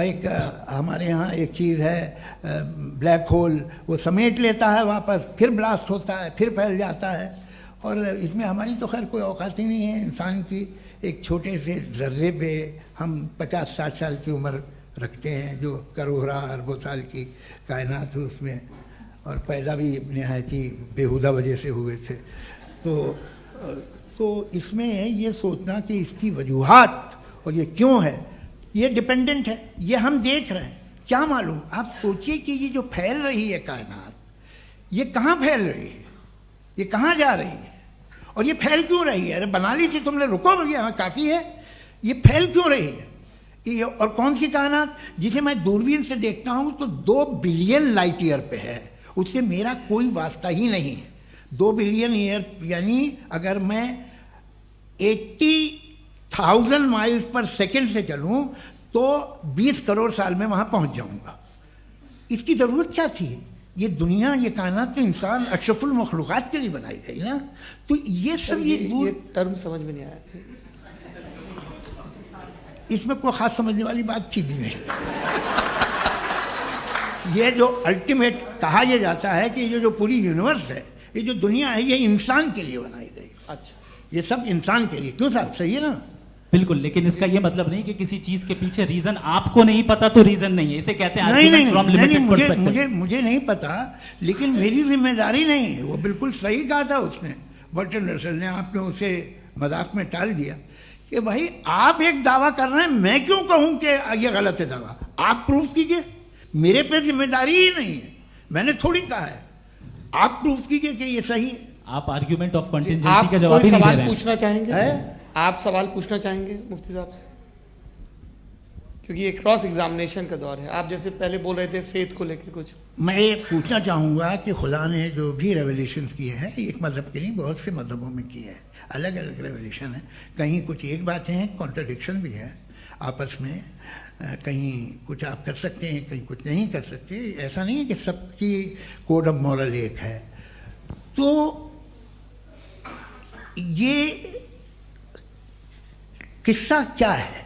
एक हमारे यहाँ एक चीज़ है ब्लैक होल, वो समेट लेता है वापस, फिर ब्लास्ट होता है, फिर फैल जाता है। और इसमें हमारी तो खैर कोई औकात ही नहीं है इंसान की। एक छोटे से ज़र्रे पे हम 50-60 साल की उम्र रखते हैं, जो करोड़ों अरबों साल की कायनात है उसमें, और पैदा भी नहायत ही बेहुदा वजह से हुए थे। तो इसमें ये सोचना कि इसकी वजूहात और ये क्यों है, ये डिपेंडेंट है, ये हम देख रहे हैं। क्या मालूम? आप सोचिए कि ये जो फैल रही है कायनात, ये कहाँ फैल रही है, ये कहाँ जा रही है, और ये फैल क्यों रही है? अरे बना ली थी तुमने, रुको भैया, काफ़ी है। ये फैल क्यों रही है? ये और कौन सी कायनात जिसे मैं दूरबीन से देखता हूँ तो 2 बिलियन लाइट ईयर पे है, उससे मेरा कोई वास्ता ही नहीं है। 2 बिलियन ईयर यानी अगर मैं 80,000 माइल्स पर सेकेंड से चलूं तो 20 करोड़ साल में वहां पहुंच जाऊंगा। इसकी जरूरत क्या थी? ये दुनिया, ये कायनात तो इंसान अशरफुल मखलूकात के लिए बनाई गई ना। तो ये सब ये टर्म समझ में नहीं आया, इसमें कोई खास समझने वाली बात थी भी नहीं। ये जो अल्टीमेट कहा यह जाता है कि ये जो पूरी यूनिवर्स है, ये जो दुनिया है, ये इंसान के लिए बनाई गई। अच्छा, ये सब इंसान के लिए। क्यों साहब, सही है ना? बिल्कुल, लेकिन इसका ये मतलब नहीं कि किसी चीज के पीछे रीजन आपको नहीं पता तो रीजन नहीं है। इसे कहते हैं नहीं, मुझे नहीं पता, लेकिन मेरी जिम्मेदारी नहीं है। वो बिल्कुल सही कहा था उसने, बर्टन रसल ने। आपने उसे मजाक में टाल दिया कि भाई आप एक दावा कर रहे हैं, मैं क्यों कहूं कि ये गलत है दावा? आप प्रूफ कीजिए, मेरे पे जिम्मेदारी ही नहीं है, मैंने थोड़ी कहा है। आप प्रूफ कीजिए कि ये सही है। आप आर्ग्यूमेंट ऑफ कंटिंजेंसी का जवाब ही नहीं दे रहे हैं। पूछना चाहेंगे? आप सवाल पूछना चाहेंगे मुफ्ती साहब से? क्योंकि ये क्रॉस एग्जामिनेशन का दौर है। आप जैसे पहले बोल रहे थे फेथ को लेकर कुछ, मैं ये पूछना चाहूँगा कि खुदा ने जो भी रेवलेशन किए हैं, एक मज़हब के लिए बहुत से मज़हबों में किए हैं, अलग अलग रेवलेशन है। कहीं कुछ एक बातें हैं, कॉन्ट्रडिक्शन भी है आपस में, कहीं कुछ आप कर सकते हैं, कहीं कुछ नहीं कर सकते। ऐसा नहीं है कि सबकी कोड ऑफ मॉरल एक है। तो ये किस्सा क्या है?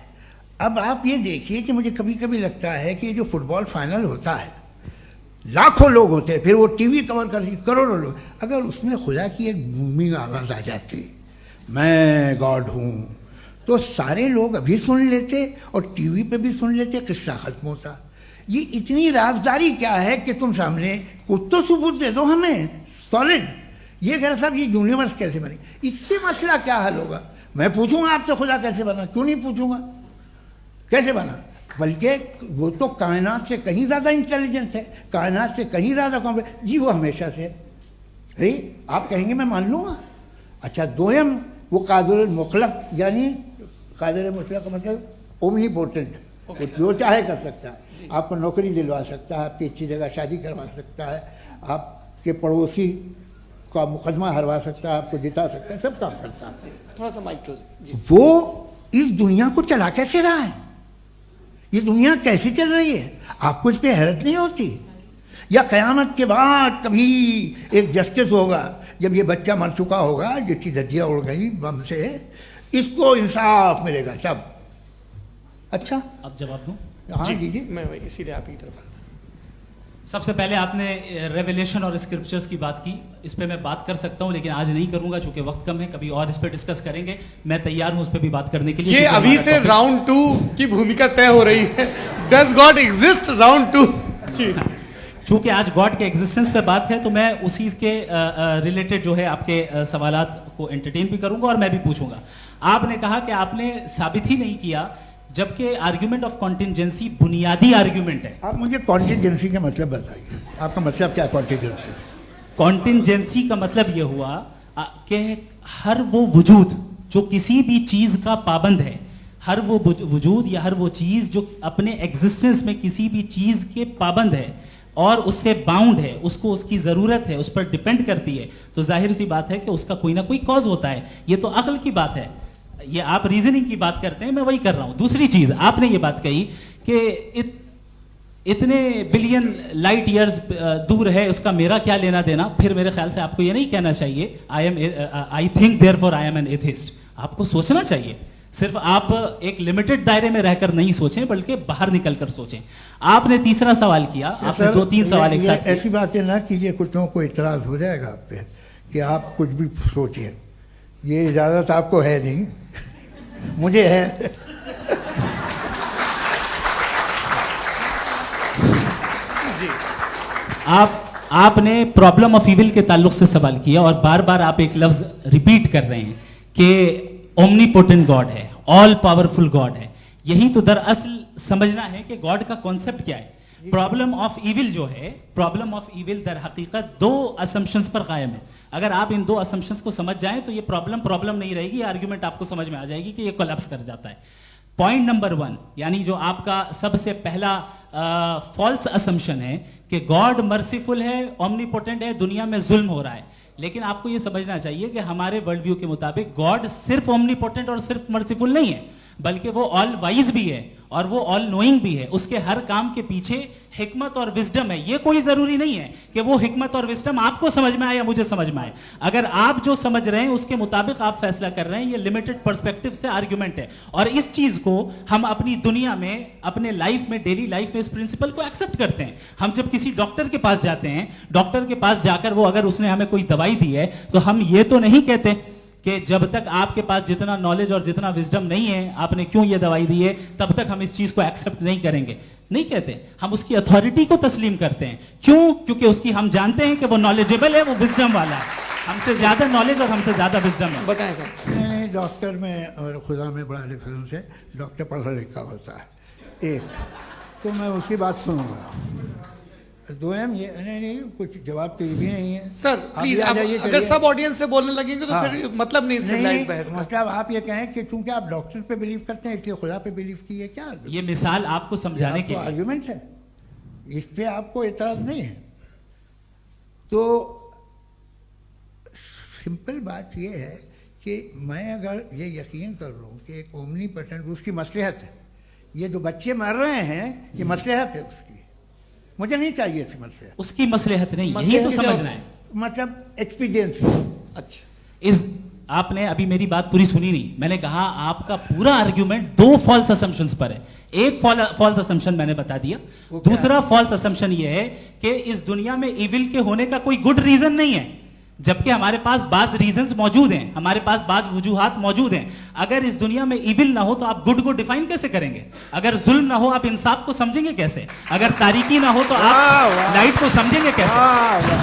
अब आप ये देखिए कि मुझे कभी कभी लगता है कि जो फुटबॉल फाइनल होता है, लाखों लोग होते हैं, फिर वो टीवी कवर कर, करोड़ों लोग, अगर उसमें खुदा की एक बूमिंग आवाज़ आ जाती, मैं गॉड हूँ, तो सारे लोग अभी सुन लेते और टीवी पे भी सुन लेते, किस्सा खत्म होता। ये इतनी राजदारी क्या है कि तुम सामने कुछ तो सबूत दे दो हमें सॉलिड। ये कह साहब ये यूनिवर्स कैसे बनी, इससे मसला क्या हल होगा? मैं पूछूंगा आपसे खुदा कैसे बना? क्यों नहीं पूछूंगा कैसे बना? बल्कि वो तो कायनात से कहीं ज़्यादा इंटेलिजेंट है, कायनात से कहीं ज़्यादा कॉम्प्लेक्स। जी वो हमेशा से है। आप कहेंगे मैं मान लूँगा। अच्छा, दोयम वो कादिर मुखलक, यानी कादिर मुखलक का मतलब ओमनीपोटेंट, वो जो चाहे कर सकता है। आपको नौकरी दिलवा सकता है, आपकी अच्छी जगह शादी करवा सकता है, आपके पड़ोसी का मुकदमा हरवा सकता है, आपको जिता सकता है, सब काम करता है। थोड़ा सा माइक क्लोज। वो इस दुनिया को चला कैसे रहा है? ये दुनिया कैसे चल रही है? आपको इस पर हैरत नहीं होती? या क़यामत के बाद कभी एक जस्टिस होगा, जब ये बच्चा मर चुका होगा, जिसकी धज्जियाँ उड़ गई बम से, इसको इंसाफ मिलेगा तब? अच्छा, अब जवाब दूं? हाँ जी जी। मैं इसीलिए आप की तरफ सबसे पहले आपने रेवलेशन और स्क्रिप्चर्स की बात की, इस पे मैं बात कर सकता हूं लेकिन आज नहीं करूंगा चूंकि वक्त कम है, कभी और इस पे डिस्कस करेंगे। मैं तैयार हूं उस पे भी बात करने के लिए। ये अभी से राउंड 2 की भूमिका तय हो रही है। Does God exist round 2? चूंकि आज गॉड के एग्जिस्टेंस पे बात है तो मैं उसी के रिलेटेड जो है आपके सवालात को एंटरटेन भी करूंगा और मैं भी पूछूंगा। आपने कहा कि आपने साबित ही नहीं किया, जबकि आर्ग्यूमेंट ऑफ कॉन्टिंजेंसी बुनियादी आर्ग्यूमेंट है। आप मुझे कॉन्टिंजेंसी का मतलब बताइए, आपका मतलब क्या है कॉन्टिंजेंसी? कॉन्टिंजेंसी का मतलब यह हुआ कि हर वो वजूद जो किसी भी चीज का पाबंद है, हर वो वजूद या हर वो चीज जो अपने एग्जिस्टेंस में किसी भी चीज के पाबंद है और उससे बाउंड है, उसको उसकी जरूरत है, उस पर डिपेंड करती है, तो जाहिर सी बात है कि उसका कोई ना कोई कॉज होता है। ये तो अक्ल की बात है। ये आप रीजनिंग की बात करते हैं, मैं वही कर रहा हूं। दूसरी चीज आपने ये बात कही कि इतने बिलियन लाइट ईयर्स दूर है, उसका मेरा क्या लेना देना। फिर मेरे ख्याल से आपको ये नहीं कहना चाहिए I think therefore I am an atheist. आपको सोचना चाहिए, सिर्फ आप एक लिमिटेड दायरे में रहकर नहीं सोचें बल्कि बाहर निकलकर सोचें। आपने तीसरा सवाल किया, आपने 2-3 सवाल एक साथ। ऐसी बातें ना कीजिए, कुछ लोगों को इतराज हो जाएगा आप पे कि आप कुछ भी सोचिए। ये इजाजत आपको है नहीं, मुझे है। जी, आपने प्रॉब्लम ऑफ इविल के ताल्लुक से सवाल किया और बार बार आप एक लफ्ज रिपीट कर रहे हैं कि ओमनीपोटेंट गॉड है, ऑल पावरफुल गॉड है। यही तो दरअसल समझना है कि गॉड का कॉन्सेप्ट क्या है। प्रॉब्लम ऑफ इविल जो है, प्रॉब्लम ऑफ इविल दर हकीकत 2 असम्पशंस पर कायम है। अगर आप इन 2 असम्पशंस को समझ जाएं तो ये प्रॉब्लम नहीं रहेगी, आर्ग्यूमेंट आपको समझ में आ जाएगी कि ये कोलैप्स कर जाता है। पॉइंट नंबर 1, यानी जो आपका सबसे पहला फॉल्स असम्पशन है कि गॉड मर्सीफुल है, ओमनीपोटेंट है, दुनिया में जुल्म हो रहा है। लेकिन आपको यह समझना चाहिए कि हमारे वर्ल्ड व्यू के मुताबिक गॉड सिर्फ ओमनीपोटेंट और सिर्फ मर्सीफुल नहीं है, बल्कि वो ऑल वाइज भी है और वो ऑल नोइंग भी है। उसके हर काम के पीछे हिकमत और विजडम है। ये कोई जरूरी नहीं है कि वो हिकमत और विजडम आपको समझ में आए या मुझे समझ में आए। अगर आप जो समझ रहे हैं उसके मुताबिक आप फैसला कर रहे हैं, ये लिमिटेड पर्सपेक्टिव से आर्ग्यूमेंट है। और इस चीज को हम अपनी दुनिया में, अपने लाइफ में, डेली लाइफ में इस प्रिंसिपल को एक्सेप्ट करते हैं। हम जब किसी डॉक्टर के पास जाते हैं, डॉक्टर के पास जाकर वो अगर उसने हमें कोई दवाई दी है तो हम ये तो नहीं कहते कि जब तक आपके पास जितना नॉलेज और जितना विजडम नहीं है, आपने क्यों ये दवाई दी है, तब तक हम इस चीज को एक्सेप्ट नहीं करेंगे। नहीं कहते, हम उसकी अथॉरिटी को तस्लीम करते हैं। क्यों? क्योंकि उसकी हम जानते हैं कि वो नॉलेजेबल है, वो विजडम वाला है, हमसे ज्यादा नॉलेज और हमसे ज्यादा विजडम है। बताएं सर। नहीं, डॉक्टर में और खुदा में बड़ा डिफरेंस है। डॉक्टर पढ़ा लिखा होता है, एक तो मैं उसकी बात सुनूंगा। 2 ये नहीं, कुछ जवाब तो ये भी नहीं है सर। प्लीज आप अगर सब ऑडियंस से बोलने लगेंगे तो फिर मतलब नहीं सिविलाइज्ड बहस का। मतलब आप ये कहें कि चूंकि आप डॉक्टर पे बिलीव करते हैं इसलिए खुदा पे बिलीव किए, क्या ये मिसाल आपको समझाने के लिए आर्गुमेंट है, इस पे आपको एतराज नहीं है। तो सिंपल बात ये है कि मैं अगर ये यकीन कर लूँ कि एक ओमनीपोटेंट, उसकी मसलहत है, ये जो बच्चे मर रहे हैं ये मसलहत है उसकी, मुझे नहीं चाहिए थी मसलहत। उसकी मसलहत नहीं, यही तो समझना है, मतलब एक्सपीरियंस। अच्छा, इस आपने अभी मेरी बात पूरी सुनी नहीं। मैंने कहा आपका पूरा आर्ग्यूमेंट 2 फॉल्स असम्पशंस पर है। एक फॉल्स असम्पशन मैंने बता दिया, दूसरा फॉल्स असम्पशन ये है कि इस दुनिया में इविल के होने का कोई गुड रीजन नहीं है, जबकि हमारे पास बाज रीजंस मौजूद हैं, हमारे पास बाज वजूहात मौजूद हैं। अगर इस दुनिया में इविल ना हो तो आप गुड को डिफाइन कैसे करेंगे? अगर जुल्म ना हो आप इंसाफ को समझेंगे कैसे? अगर तारीकी ना हो तो आप लाइट को समझेंगे कैसे?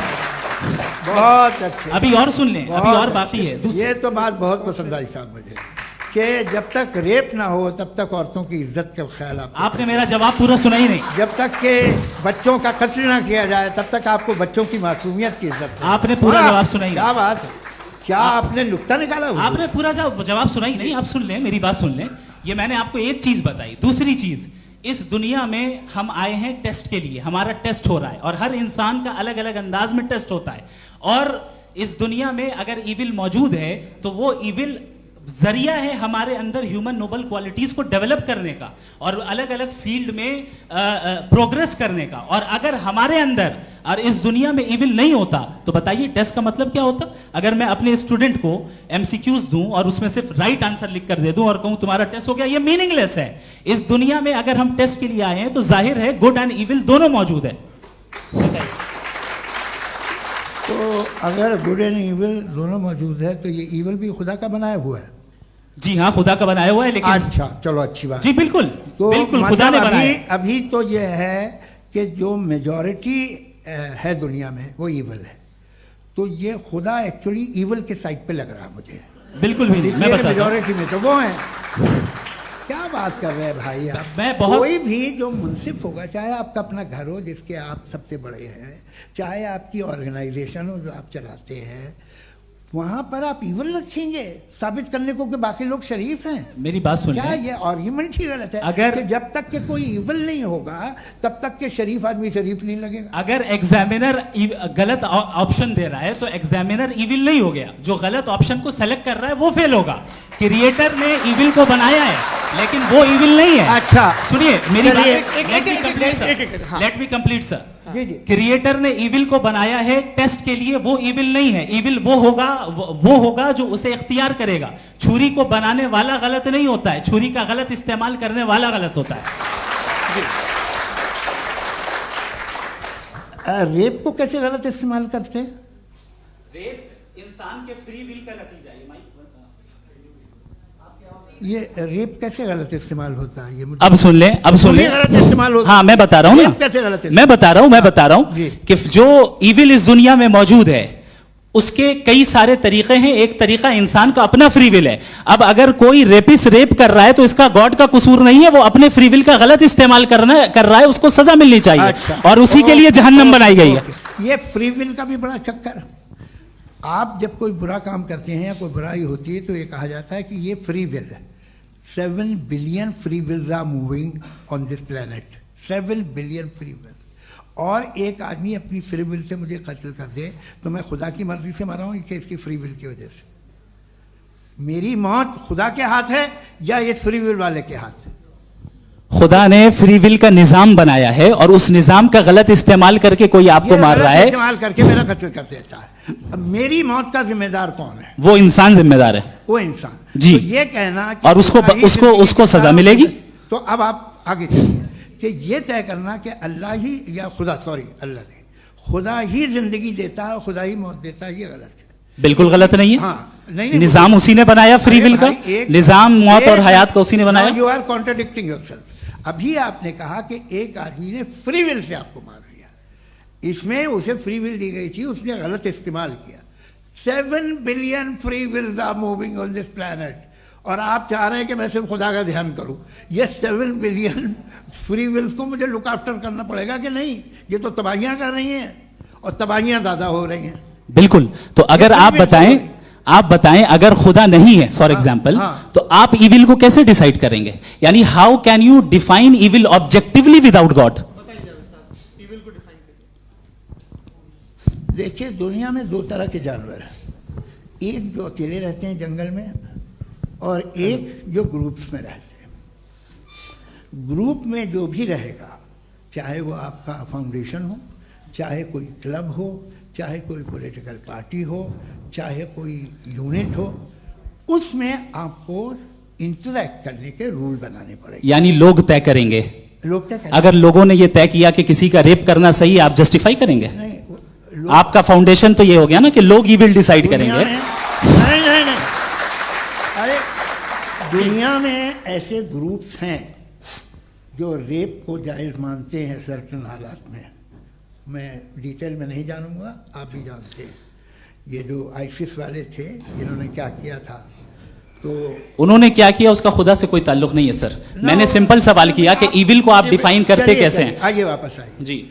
बहुत अच्छे। अभी और सुन लें, अभी और बाकी है। ये तो बात बहुत पसंद आई साहब मुझे कि जब तक रेप ना हो तब तक औरतों की इज्जत का ख्याल आपने मेरा जवाब पूरा सुना ही नहीं। जब तक के बच्चों का कत्ल ना किया जाए तब तक आपको बच्चों की मासूमियत की इज्जत। आपने पूरा जवाब सुना ही नहीं। क्या बात है, क्या आपने नुक्ता निकाला? आपने पूरा जवाब सुना ही नहीं। आप सुन लें, मेरी बात सुन लें। ये मैंने आपको एक चीज बताई। दूसरी चीज, इस दुनिया में हम आए हैं टेस्ट के लिए, हमारा टेस्ट हो रहा है और हर इंसान का अलग अलग अंदाज में टेस्ट होता है। और इस दुनिया में अगर इविल मौजूद है तो वो इविल जरिया है हमारे अंदर ह्यूमन नोबल क्वालिटीज को डेवलप करने का और अलग अलग फील्ड में प्रोग्रेस करने का। और अगर हमारे अंदर और इस दुनिया में इविल नहीं होता तो बताइए टेस्ट का मतलब क्या होता? अगर मैं अपने स्टूडेंट को एमसीक्यूज दूं और उसमें सिर्फ राइट आंसर लिख कर दे दूं और कहूं तुम्हारा टेस्ट हो गया, ये मीनिंगलेस है। इस दुनिया में अगर हम टेस्ट के लिए आए हैं तो जाहिर है गुड एंड इविल दोनों मौजूद है। तो अगर गुड एंड इविल दोनों मौजूद है तो ये इविल भी खुदा का बनाया हुआ है? जी हाँ, खुदा का बनाया हुआ है, लेकिन अच्छा चलो अच्छी बात। जी बिल्कुल, तो बिल्कुल खुदा ने बनाया। अभी तो ये है कि जो मेजॉरिटी है दुनिया में वो इविल है, तो ये खुदा एक्चुअली इविल के साइड पे लग रहा है मुझे। बिल्कुल भी नहीं, मैं बताता हूं। मेजॉरिटी में तो वो है। क्या बात कर रहे हैं भाई आप? कोई भी जो मुंसिफ होगा, चाहे आपका अपना घर हो जिसके आप सबसे बड़े हैं, चाहे आपकी ऑर्गेनाइजेशन हो जो आप चलाते हैं, वहां पर आप इवल रखेंगे साबित करने को कि बाकी लोग शरीफ हैं? मेरी बात सुनिए, क्या ये आर्ग्यूमेंट ही गलत है? अगर कि जब तक के कोई इवल नहीं होगा तब तक के शरीफ आदमी शरीफ नहीं लगेगा। अगर एग्जामिनर गलत ऑप्शन दे रहा है तो एग्जामिनर इविल नहीं हो गया, जो गलत ऑप्शन को सेलेक्ट कर रहा है वो फेल होगा। क्रिएटर ने इविल को बनाया है लेकिन वो इविल नहीं है। अच्छा सुनिए मेरी बात, हाँ। Let me complete sir. जी जी। क्रिएटर ने इविल को बनाया है टेस्ट के लिए, वो इविल नहीं है। इविल वो होगा जो उसे इख्तियार करेगा। छुरी को बनाने वाला गलत नहीं होता है, छुरी का गलत इस्तेमाल करने वाला गलत होता है। रेप को कैसे गलत इस्तेमाल करते हैं? रेप इंसान के फ्री विल का नतीजा है। ये रेप कैसे गलत इस्तेमाल होता है? ये मुझे अब सुन ले, अब सुन ले। गलत इस्तेमाल होता हाँ मैं बता रहा हूँ ना, कैसे गलत? मैं बता रहा हूँ कि जो इविल इस दुनिया में मौजूद है उसके कई सारे तरीके हैं। एक तरीका इंसान का अपना फ्री विल है। अब अगर कोई रेपिस्ट रेप कर रहा है तो इसका गॉड का कसूर नहीं है, वो अपने फ्री विल का गलत इस्तेमाल कर रहा है, उसको सजा मिलनी चाहिए। अच्छा, और उसी के लिए जहन्नम बनाई गई है। ये फ्री विल का भी बड़ा चक्कर। आप जब कोई बुरा काम करते हैं या कोई बुराई होती है तो ये कहा जाता है कि ये फ्री विल है। 7 billion free wills are moving on this planet. 7 billion free will. और एक आदमी अपनी फ्री विल से मुझे कत्ल कर दे तो मैं खुदा की मर्जी से मरा हूं कि इसकी फ्री विल की वजह से? मेरी मौत खुदा के हाथ है या ये फ्री विल वाले के हाथ? खुदा ने फ्री विल का निजाम बनाया है और उस निजाम का गलत इस्तेमाल करके कोई आपको मार रहा है, इस्तेमाल करके मेरा कत्ल कर देता है। अब मेरी मौत का जिम्मेदार कौन है? वो इंसान जिम्मेदार है। वो इंसान जी। तो ये कहना कि और उसको सजा मिलेगी। तो अब आप आगे चलिए कि ये तय करना कि अल्लाह ही या अल्लाह ने खुदा ही जिंदगी देता है, खुदा ही मौत देता है, ये गलत है। बिल्कुल गलत नहीं है। हाँ, नहीं, निजाम उसी ने बनाया फ्री विल का, निजाम मौत और हयात का उसी ने बनाया। You are contradicting yourself. अभी आपने कहा कि एक आदमी ने फ्री विल से आपको मार दिया, इसमें उसे फ्री विल दी गई थी, उसने गलत इस्तेमाल किया। 7 billion free wills are moving on this planet और आप चाह रहे हैं कि मैं सिर्फ खुदा का ध्यान करूं। ये 7 बिलियन फ्री विल्स को मुझे लुक आफ्टर करना पड़ेगा कि नहीं? ये तो तबाहियां कर रही हैं और तबाहियां ज्यादा हो रही हैं। बिल्कुल। तो अगर आप बताएं अगर खुदा नहीं है फॉर एग्जाम्पल, तो आप इविल को कैसे डिसाइड करेंगे? यानी how can you define evil objectively without God? देखिए दुनिया में 2 तरह के जानवर हैं। एक जो अकेले रहते हैं जंगल में और एक जो ग्रुप्स में रहते हैं। ग्रुप में जो भी रहेगा, चाहे वो आपका फाउंडेशन हो, चाहे कोई क्लब हो, चाहे कोई पॉलिटिकल पार्टी हो, चाहे कोई यूनिट हो, उसमें आपको इंटरैक्ट करने के रूल बनाने पड़ेंगे। यानी लोग तय करेंगे। लोग तय करेंगे। अगर लोगों ने यह तय किया कि किसी का रेप करना सही, आप जस्टिफाई करेंगे? नहीं, आपका फाउंडेशन तो ये हो गया ना कि लोग ही विल डिसाइड करेंगे। नहीं। अरे दुनिया में ऐसे ग्रुप्स हैं जो रेप को जायज मानते हैं सर्टेन हालात में। मैं डिटेल में नहीं जानूंगा, आप भी जानते हैं। ये जो आईसिस वाले थे जिन्होंने क्या किया था, तो उन्होंने क्या किया उसका खुदा से कोई ताल्लुक नहीं है सर। मैंने सिंपल सवाल किया कि इविल को आप डिफाइन करते कैसे हैं? आइए वापस आइए जी।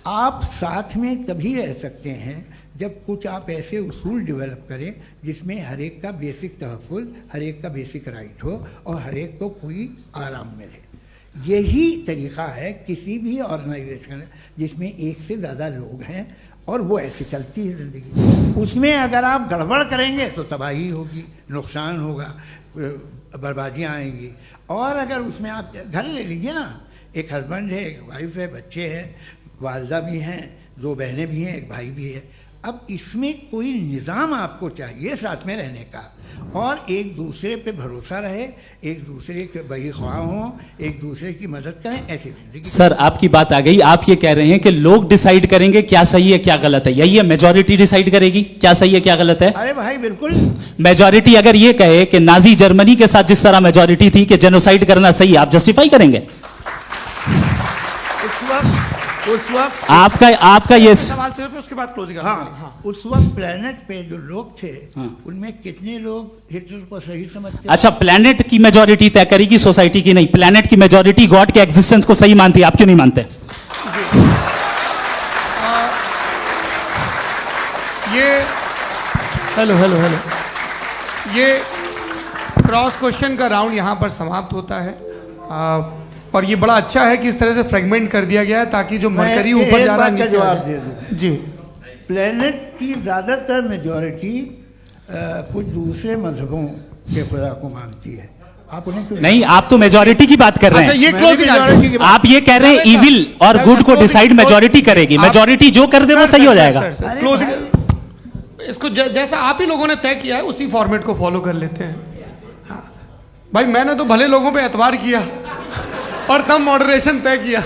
आप साथ में तभी रह सकते हैं जब कुछ आप ऐसे उसूल डेवलप करें जिसमें हर एक का बेसिक तहफ़्फ़ुज़, हर एक का बेसिक राइट हो और हर एक को कोई आराम मिले। यही तरीका है किसी भी ऑर्गेनाइजेशन जिसमें एक से ज़्यादा लोग हैं और वो ऐसे चलती है ज़िंदगी। उसमें अगर आप गड़बड़ करेंगे तो तबाही होगी, नुकसान होगा, बर्बादियाँ आएंगी। और अगर उसमें आप घर ले लीजिए ना, एक हस्बैंड है, एक वाइफ है, बच्चे हैं, वालदा भी हैं, 2 बहनें भी हैं, एक भाई भी है। अब इसमें कोई निज़ाम आपको चाहिए साथ में रहने का, और एक दूसरे पे भरोसा रहे, एक दूसरे के बहीख्वाह हों, एक दूसरे की मदद करें, ऐसी जिंदगी। सर आपकी बात आ गई, आप ये कह रहे हैं कि लोग डिसाइड करेंगे क्या सही है क्या गलत है, यही है? मेजॉरिटी डिसाइड करेगी क्या सही है क्या गलत है? अरे भाई बिल्कुल। मेजॉरिटी अगर ये कहे कि नाजी जर्मनी के साथ जिस तरह मेजॉरिटी थी कि जेनोसाइड करना सही, आप जस्टिफाई करेंगे? उस वक्त आपका ये सवाल सिर्फ उसके बाद क्लोजिंग। हाँ, उस वक्त प्लेनेट पे जो लोग थे उनमें कितने लोग हिटलर को सही समझते? अच्छा, प्लेनेट की मेजॉरिटी तय करेगी, सोसाइटी की नहीं। प्लेनेट की मेजॉरिटी गॉड के एग्जिस्टेंस को सही मानती है, आप क्यों नहीं मानते? ये हेलो ये क्रॉस क्वेश्चन का राउंड यहां पर समाप्त होता है। और ये बड़ा अच्छा है कि इस तरह से फ्रेगमेंट कर दिया गया है ताकि जो मरकरी ऊपर जा रहा है नीचे जवाब दे दूं जी। प्लेनेट की ज्यादातर मेजॉरिटी कुछ दूसरे मजहबों के खुदा को मानती है। आप उन्हें क्यों नहीं, आप तो मेजॉरिटी की बात कर रहे हैं। अच्छा, ये क्लोजिंग आप ये कह रहे हैं इविल और गुड को डिसाइड मेजॉरिटी करेगी, मेजॉरिटी जो कर दे वो सही हो जाएगा। क्लोजिंग इसको जैसा आप ही लोगों ने तय किया है उसी फॉर्मेट को फॉलो कर लेते हैं। हाँ भाई, मैंने तो भले लोगों पे एतबार किया और तब मॉडरेशन तय किया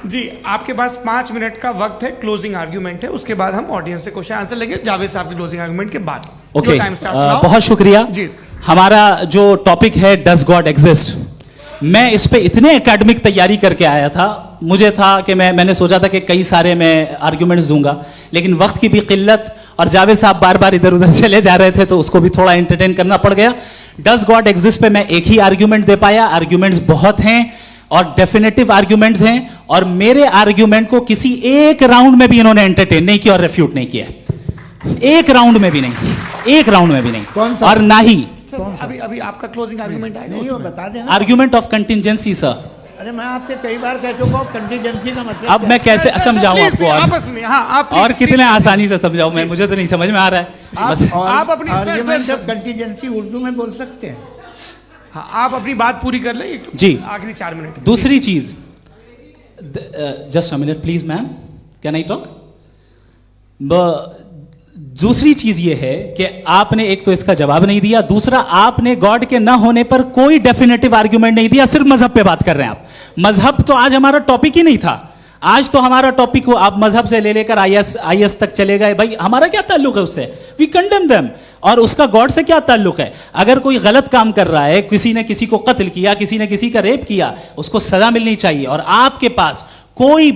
जी। आपके पास 5 मिनट का वक्त है, क्लोजिंग आर्ग्यूमेंट है, उसके बाद हम ऑडियंस से क्वेश्चन आंसर लेंगे जावेद साहब की क्लोजिंग आर्ग्यूमेंट के बाद। ओके, बहुत शुक्रिया जी। हमारा जो टॉपिक है डज गॉड एग्जिस्ट, मैं इस पे इतने एकेडमिक तैयारी करके आया था, मुझे था कि मैंने सोचा था कि कई सारे मैं आर्ग्यूमेंट्स दूंगा, लेकिन वक्त की भी किल्लत और जावेद साहब बार बार इधर उधर चले जा रहे थे तो उसको भी थोड़ा एंटरटेन करना पड़ गया। डज गॉड एग्जिस्ट पे मैं एक ही आर्ग्यूमेंट दे पाया। आर्ग्यूमेंट्स बहुत हैं और डेफिनेटिव आर्ग्यूमेंट्स हैं, और मेरे आर्ग्यूमेंट को किसी एक राउंड में भी इन्होंने एंटरटेन नहीं किया और रेफ्यूट नहीं किया, एक राउंड में भी नहीं, एक राउंड में भी नहीं। और ना ही अभी आपका क्लोजिंग आर्ग्यूमेंट आएगा, नहीं, वो बता देना। Argument of contingency sir. अरे मैं आपसे कई बार कह चुका हूं कंटीजेंसी का मतलब अब मैं कैसे समझाऊं आपको? आपस में हाँ, आप और कितने आसानी से समझाऊं मैं, मुझे तो नहीं समझ में आ रहा है। आप अपनी आर्ग्यूमेंट ऑफ कंटीजेंसी उर्दू में बोल सकते हैं। हाँ, आप अपनी बात पूरी कर लें जी, आखिरी 4 मिनट। दूसरी चीज, just a minute please ma'am, can I talk? दूसरी चीज ये है कि आपने एक तो इसका जवाब नहीं दिया, दूसरा आपने गॉड के ना होने पर कोई डेफिनेटिव आर्ग्यूमेंट नहीं दिया, सिर्फ मजहब पे बात कर रहे हैं आप। मजहब तो आज हमारा टॉपिक ही नहीं था, आज तो हमारा टॉपिक हो, आप मजहब से ले लेकर आईएस तक चले गए। भाई हमारा क्या ताल्लुक है उससे? We condemn them. और उसका गॉड से क्या ताल्लुक है? अगर कोई गलत काम कर रहा है, किसी ने किसी को कत्ल किया, किसी ने किसी का रेप किया, उसको सजा मिलनी चाहिए। और आपके पास कोई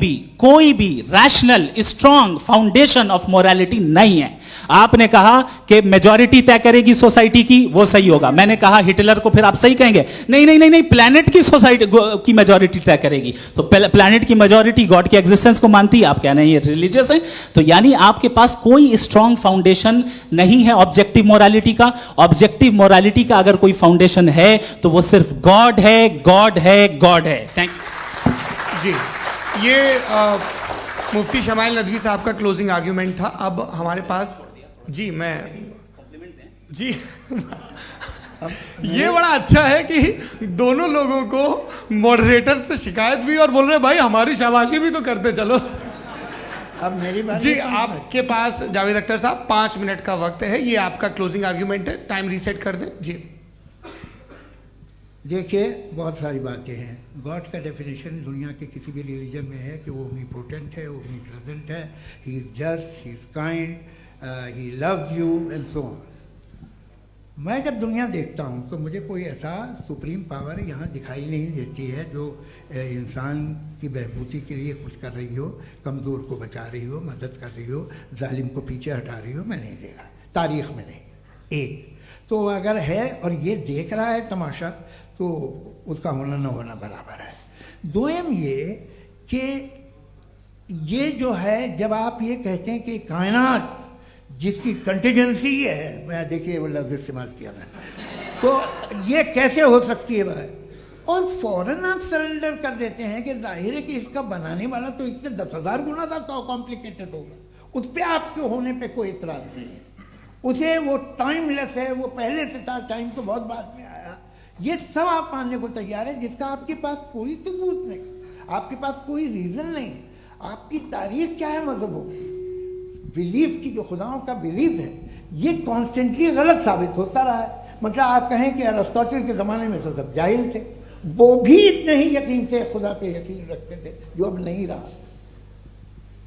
भी rational strong foundation of morality नहीं है। आपने कहा कि मेजॉरिटी तय करेगी सोसाइटी की, वो सही होगा। मैंने कहा हिटलर को फिर आप सही कहेंगे, नहीं, प्लैनेट की सोसाइटी की मेजॉरिटी तय करेगी। तो प्लैनेट की मेजॉरिटी गॉड की एग्जिस्टेंस को मानती है, आप कह रहे हैं ये रिलीजियस है। तो यानी आपके पास कोई स्ट्रॉन्ग फाउंडेशन नहीं है ऑब्जेक्टिव मोरालिटी का। ऑब्जेक्टिव मोरालिटी का अगर कोई फाउंडेशन है तो वो सिर्फ गॉड है, गॉड है, गॉड है। थैंक यू जी। ये मुफ्ती शमाइल नदवी साहब का क्लोजिंग आर्ग्यूमेंट था। अब हमारे पास जी जी ये बड़ा अच्छा है कि दोनों लोगों को मॉडरेटर से शिकायत भी और बोल रहे भाई हमारी शाबाशी भी तो करते चलो। अब मेरी बात जी, आपके पास जावेद अख्तर साहब 5 मिनट का वक्त है, ये आपका क्लोजिंग आर्ग्यूमेंट है, टाइम रीसेट कर दें जी। देखिए, बहुत सारी बातें हैं। गॉड का डेफिनेशन दुनिया के किसी भी रिलीजन में है कि वो ओमनीपोटेंट है, ओमनीप्रेजेंट है, he is just, he is kind, he loves you and so on. मैं जब दुनिया देखता हूँ तो मुझे कोई ऐसा सुप्रीम पावर यहाँ दिखाई नहीं देती है जो इंसान की बहबूदी के लिए कुछ कर रही हो, कमज़ोर को बचा रही हो, मदद कर रही हो, जालिम को पीछे हटा रही हो। मैं नहीं देखा, तारीख़ में नहीं। एक तो अगर है और ये देख रहा है तमाशा, तो उसका होना न होना बराबर है। दोयम ये कि ये जो है, जब आप ये कहते हैं कि कायनात जिसकी कंटीजेंसी है, मैं देखिए वो लफ्ज़ इस्तेमाल किया मैं, तो ये कैसे हो सकती है भाई? और फौरन आप सरेंडर कर देते हैं कि जाहिर है कि इसका बनाने वाला तो इससे 10,000 गुना ज़्यादा कॉम्प्लिकेटेड होगा। उस पर आपके होने पे कोई इतराज़ नहीं है। उसे वो टाइमलेस है, वो पहले से था, टाइम तो बहुत बाद में आया। ये सब आप मानने को तैयार है जिसका आपके पास कोई सबूत नहीं, आपके पास कोई रीज़न नहीं है। आपकी तारीख क्या है मजहबों की? बिलीफ की, जो खुदाओं का बिलीफ है, ये कॉन्स्टेंटली गलत साबित होता रहा है। मतलब आप कहें कि अरिस्टोटल के ज़माने में तो सब जाहिल थे, वो भी इतने ही यकीन से खुदा पे यकीन रखते थे, जो अब नहीं रहा,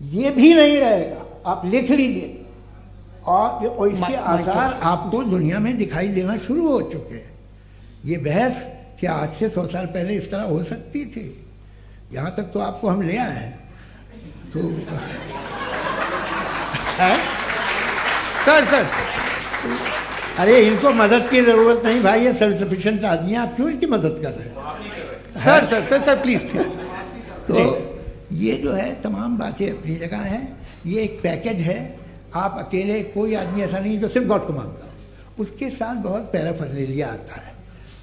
ये भी नहीं रहेगा, आप लिख लीजिए। और इसके आसार आपको दुनिया में दिखाई देना शुरू हो चुके हैं। ये बहस क्या आज से 100 साल पहले इस तरह हो सकती थी? यहाँ तक तो आपको हम ले आए हैं। तो सर अरे इनको मदद की जरूरत नहीं भाई, ये सेल्फ सफिशिएंट आदमी है, आप क्यों इनकी मदद कर रहे हैं? Sir please. तो ये जो है तमाम बातें अपनी जगह हैं। ये एक पैकेज है। आप अकेले, कोई आदमी ऐसा नहीं जो सिर्फ गॉड को मानता हो, उसके साथ बहुत पैराफर्नेलिया आता है,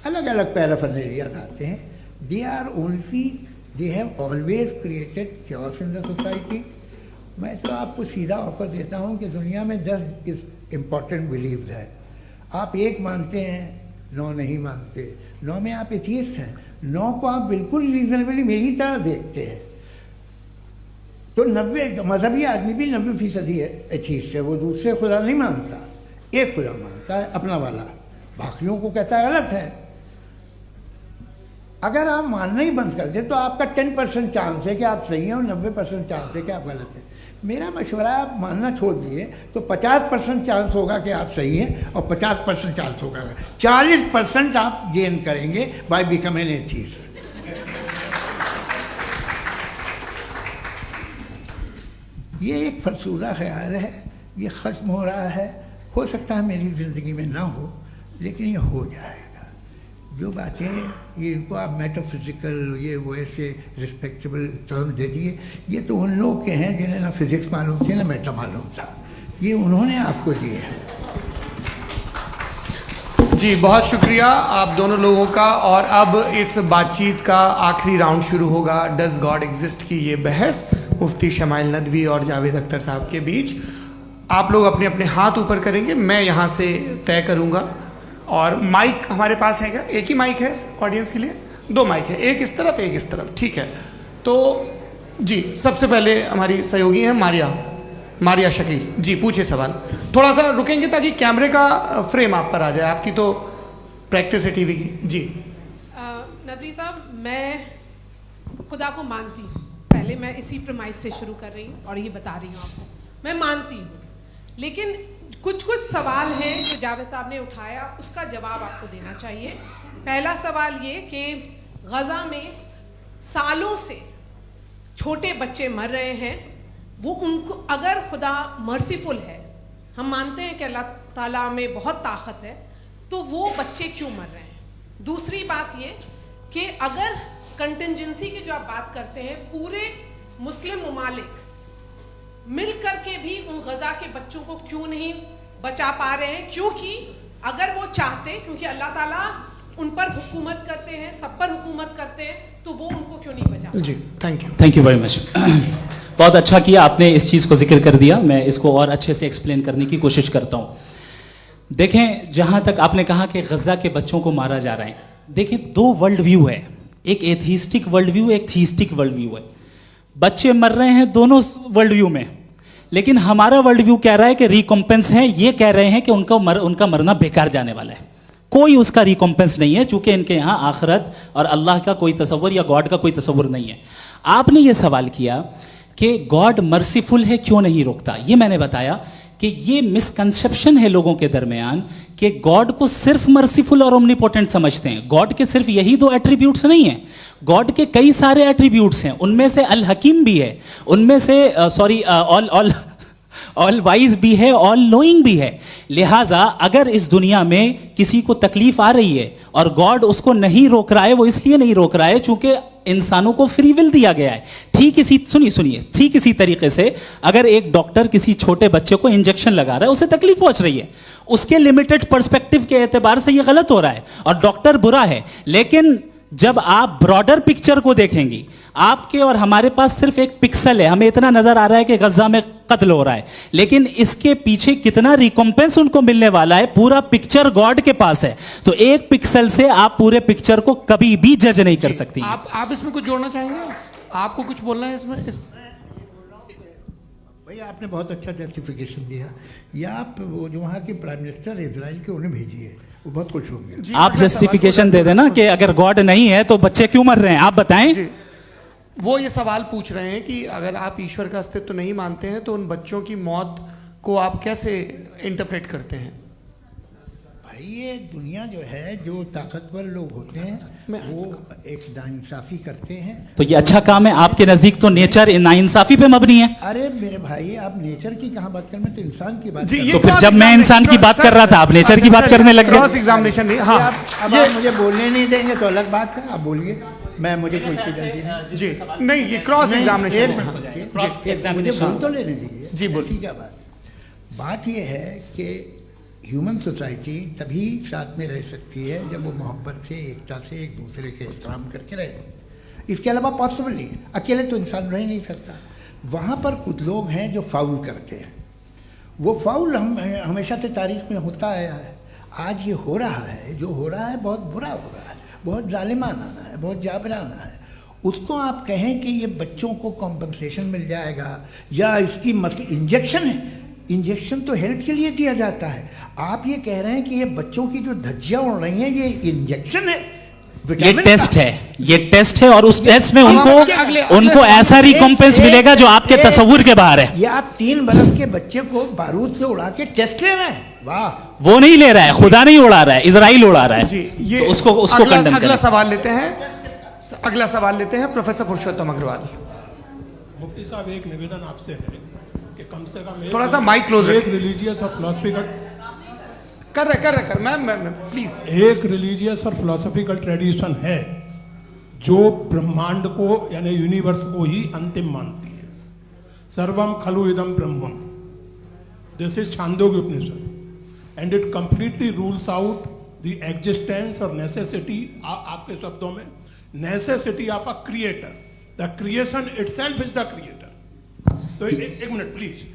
अलग अलग पैराफर्नेलियाज आते हैं। They have always created chaos in the society. मैं तो आपको सीधा ऑफर देता हूँ कि दुनिया में 10 इम्पॉर्टेंट बिलीव्स हैं। आप 1 मानते हैं, 9 नहीं मानते, 9 में आप एथियस्ट हैं, 9 को आप बिल्कुल रीजनेबली मेरी तरह देखते हैं। तो 90 मजहबी आदमी भी 90% एथियस्ट है, वो दूसरे खुदा नहीं मानता, एक खुदा मानता है अपना वाला, बाकियों को कहता है गलत है। अगर आप मानना ही बंद कर दें तो आपका 10% चांस है कि आप सही हैं और 90% चांस है कि आप गलत हैं। मेरा मशवरा है आप मानना छोड़ दिए तो 50% चांस होगा कि आप सही हैं और 50% चांस होगा, 40% आप गेन करेंगे बाय बिकमिंग एथियस्ट। ये एक फरसूदा ख्याल है, ये ख़त्म हो रहा है। हो सकता है मेरी ज़िंदगी में ना हो, लेकिन ये हो जाएगा। जो बातें ये इनको आप मेटाफिजिकल, ये वो ऐसे रिस्पेक्टेबल टर्म दे दिए, ये तो उन लोग के हैं जिन्हें ना फिज़िक्स मालूम थी ना मेटा मालूम था, ये उन्होंने आपको दिए हैं। जी बहुत शुक्रिया आप दोनों लोगों का। और अब इस बातचीत का आखिरी राउंड शुरू होगा, डज गॉड एग्जिस्ट की ये बहस मुफ्ती शमाइल नदवी और जावेद अख्तर साहब के बीच। आप लोग अपने अपने हाथ ऊपर करेंगे, मैं यहाँ से तय करूँगा। और माइक हमारे पास है क्या? एक ही माइक है ऑडियंस के लिए? 2 माइक है, एक इस तरफ एक इस तरफ, ठीक है। तो जी सबसे पहले हमारी सहयोगी हैं मारिया शकील जी, पूछिए सवाल। थोड़ा सा रुकेंगे ताकि कैमरे का फ्रेम आप पर आ जाए, आपकी तो प्रैक्टिस है टीवी की। जी नदवी साहब, मैं खुदा को मानती हूँ, पहले मैं इसी प्रमाइस से शुरू कर रही हूँ और ये बता रही हूँ आपको, मैं मानती हूँ। लेकिन कुछ सवाल हैं जो जावेद साहब ने उठाया, उसका जवाब आपको देना चाहिए। पहला सवाल ये कि गज़ा में सालों से छोटे बच्चे मर रहे हैं, वो उनको, अगर खुदा मर्सीफुल है, हम मानते हैं कि अल्लाह ताला में बहुत ताकत है, तो वो बच्चे क्यों मर रहे हैं? दूसरी बात ये कि अगर कंटिजेंसी की जो आप बात करते हैं, पूरे मुस्लिम ममालिक मिल करके भी उन गज़ा के बच्चों को क्यों नहीं बचा पा रहे हैं? क्योंकि अगर वो चाहते, क्योंकि अल्लाह ताला उन पर हुकूमत करते हैं, सब पर हुकूमत करते हैं, तो वो उनको क्यों नहीं बचा? जी थैंक यू वेरी मच। बहुत अच्छा किया आपने इस चीज़ को जिक्र कर दिया, मैं इसको और अच्छे से एक्सप्लेन करने की कोशिश करता हूँ। देखें, जहाँ तक आपने कहा कि गज़ा के बच्चों को मारा जा रहा है, देखें 2 वर्ल्ड व्यू है, एक एथिस्टिक वर्ल्ड व्यू, एक थीस्टिक वर्ल्ड व्यू है। बच्चे मर रहे हैं दोनों वर्ल्ड व्यू में, लेकिन हमारा वर्ल्ड व्यू कह रहा है कि रिकॉम्पेंस है, ये कह रहे हैं कि उनका मरना बेकार जाने वाला है, कोई उसका रिकॉम्पेंस नहीं है, चूंकि इनके यहाँ आखिरत और अल्लाह का कोई तसव्वुर या गॉड का कोई तसव्वुर नहीं है। आपने ये सवाल किया कि गॉड मर्सीफुल है, क्यों नहीं रोकता? ये मैंने बताया कि ये मिसकंसेप्शन है लोगों के दरमियान कि गॉड को सिर्फ मर्सीफुल और ओमनीपोटेंट समझते हैं। गॉड के सिर्फ यही 2 एट्रीब्यूट्स नहीं हैं, गॉड के कई सारे एट्रीब्यूट्स हैं, उनमें से अल हकीम भी है, उनमें से ऑल वाइज भी है, ऑल नोइंग भी है। लिहाजा अगर इस दुनिया में किसी को तकलीफ आ रही है और गॉड उसको नहीं रोक रहा है, वो इसलिए नहीं रोक रहा है चूंकि इंसानों को फ्री विल दिया गया है। ठीक इसी तरीके से अगर एक डॉक्टर किसी छोटे बच्चे को इंजेक्शन लगा रहा है, उसे तकलीफ पहुंच रही है, उसके लिमिटेड पर्सपेक्टिव के एतबार से यह गलत हो रहा है और डॉक्टर बुरा है। लेकिन जब आप ब्रॉडर पिक्चर को देखेंगी, आपके और हमारे पास सिर्फ एक पिक्सल है, हमें इतना नजर आ रहा है कि गजा में कत्ल हो रहा है, लेकिन इसके पीछे कितना रिकॉम्पेंस उनको मिलने वाला है, पूरा पिक्चर गॉड के पास है। तो एक पिक्सल से आप पूरे पिक्चर को कभी भी जज नहीं कर सकती। आप इसमें कुछ जोड़ना चाहेंगे? आपको कुछ बोलना है इसमें? भाई ये आपने बहुत अच्छा जस्टिफिकेशन दिया। या आप वो जो वहाँ के प्राइम मिनिस्टर इजराइल के उन्हें भेजिए, वो बहुत खुश होंगे। आप जस्टिफिकेशन दे देना कि अगर गॉड नहीं है तो बच्चे क्यों मर रहे हैं, आप बताएं। जी, वो ये सवाल पूछ रहे हैं कि अगर आप ईश्वर का अस्तित्व नहीं मानते हैं तो उन बच्चों की मौत को आप कैसे इंटरप्रेट करते हैं? भाई ये दुनिया जो है, जो ताकतवर लोग होते हैं वो एक नाइंसाफी करते हैं। तो ये अच्छा काम है आपके नजदीक, तो नेचर नाइंसाफी पे मबनी है। अरे मेरे भाई, आप नेचर की कहाँ बात कर रहे हैं, तो इंसान की बात जी, कर ये रहे तो फिर जब मैं इंसान की बात कर रहा था आप नेचर की बात करने लग क्रॉस गए। एग्जामिनेशन नहीं। हैं। हाँ, अब आप मुझे बोलने नहीं देंगे तो अलग बात है, आप बोलिए, मुझे कोई इतनी जल्दी नहीं। जी नहीं, ये क्रॉस एक एग्जामिनेशन मिनट रुकिए, मुझे बोल तो लेने दीजिए। जी, बोलिए। ठीक है। बात ये है कि ह्यूमन सोसाइटी तभी साथ में रह सकती है जब वो मोहब्बत से, एकता से, एक दूसरे के एहतराम करके रहे। इसके अलावा पॉसिबल नहीं है, अकेले तो इंसान रह ही नहीं सकता। वहाँ पर कुछ लोग हैं जो फाउल करते हैं, वो फाउल हमेशा से तारीख में होता आया है। आज ये हो रहा है, जो हो रहा है बहुत बुरा हो रहा है, बहुत जालिमाना है, बहुत जाबराना है। उसको आप कहें कि ये बच्चों को कॉम्पनसेशन मिल जाएगा या इसकी इंजेक्शन है, इंजेक्शन तो हेल्थ के लिए दिया जाता है। आप ये कह रहे हैं कि ये बच्चों की जो धज्जियां उड़ रही हैं ये इंजेक्शन है, ये टेस्ट है, ये टेस्ट है और उस टेस्ट में उनको अगले ऐसा रिकॉम्पेंस मिलेगा जो आपके तस्वुर के बाहर है। ये आप 3 बरस के बच्चे को बारूद से उड़ा के टेस्ट ले रहे हैं। वाह, वो नहीं ले रहा है, खुदा नहीं उड़ा रहा है, इजराइल उड़ा रहा है। जी, ये तो उसको कंडेम अगला करें। सवाल लेते हैं। अगला सवाल लेते हैं प्रोफेसर पुरुषोत्तम अग्रवाल। मुफ्ती साहब, एक निवेदन आपसे है कि कम से कम थोड़ा सा माइक क्लोज एक रिलीजियस और फिलोसफिकल कर मैं प्लीज। एक रिलीजियस और फिलोसफिकल ट्रेडिशन है जो ब्रह्मांड को यानी यूनिवर्स को ही अंतिम मानती है। सर्वम खलु इदम ब्रह्मम, this is Chandogya Upanishad and it completely rules out the existence और नेसेसिटी, आपके शब्दों में necessity of a creator. The creation itself is the creator. तो एक मिनट प्लीज।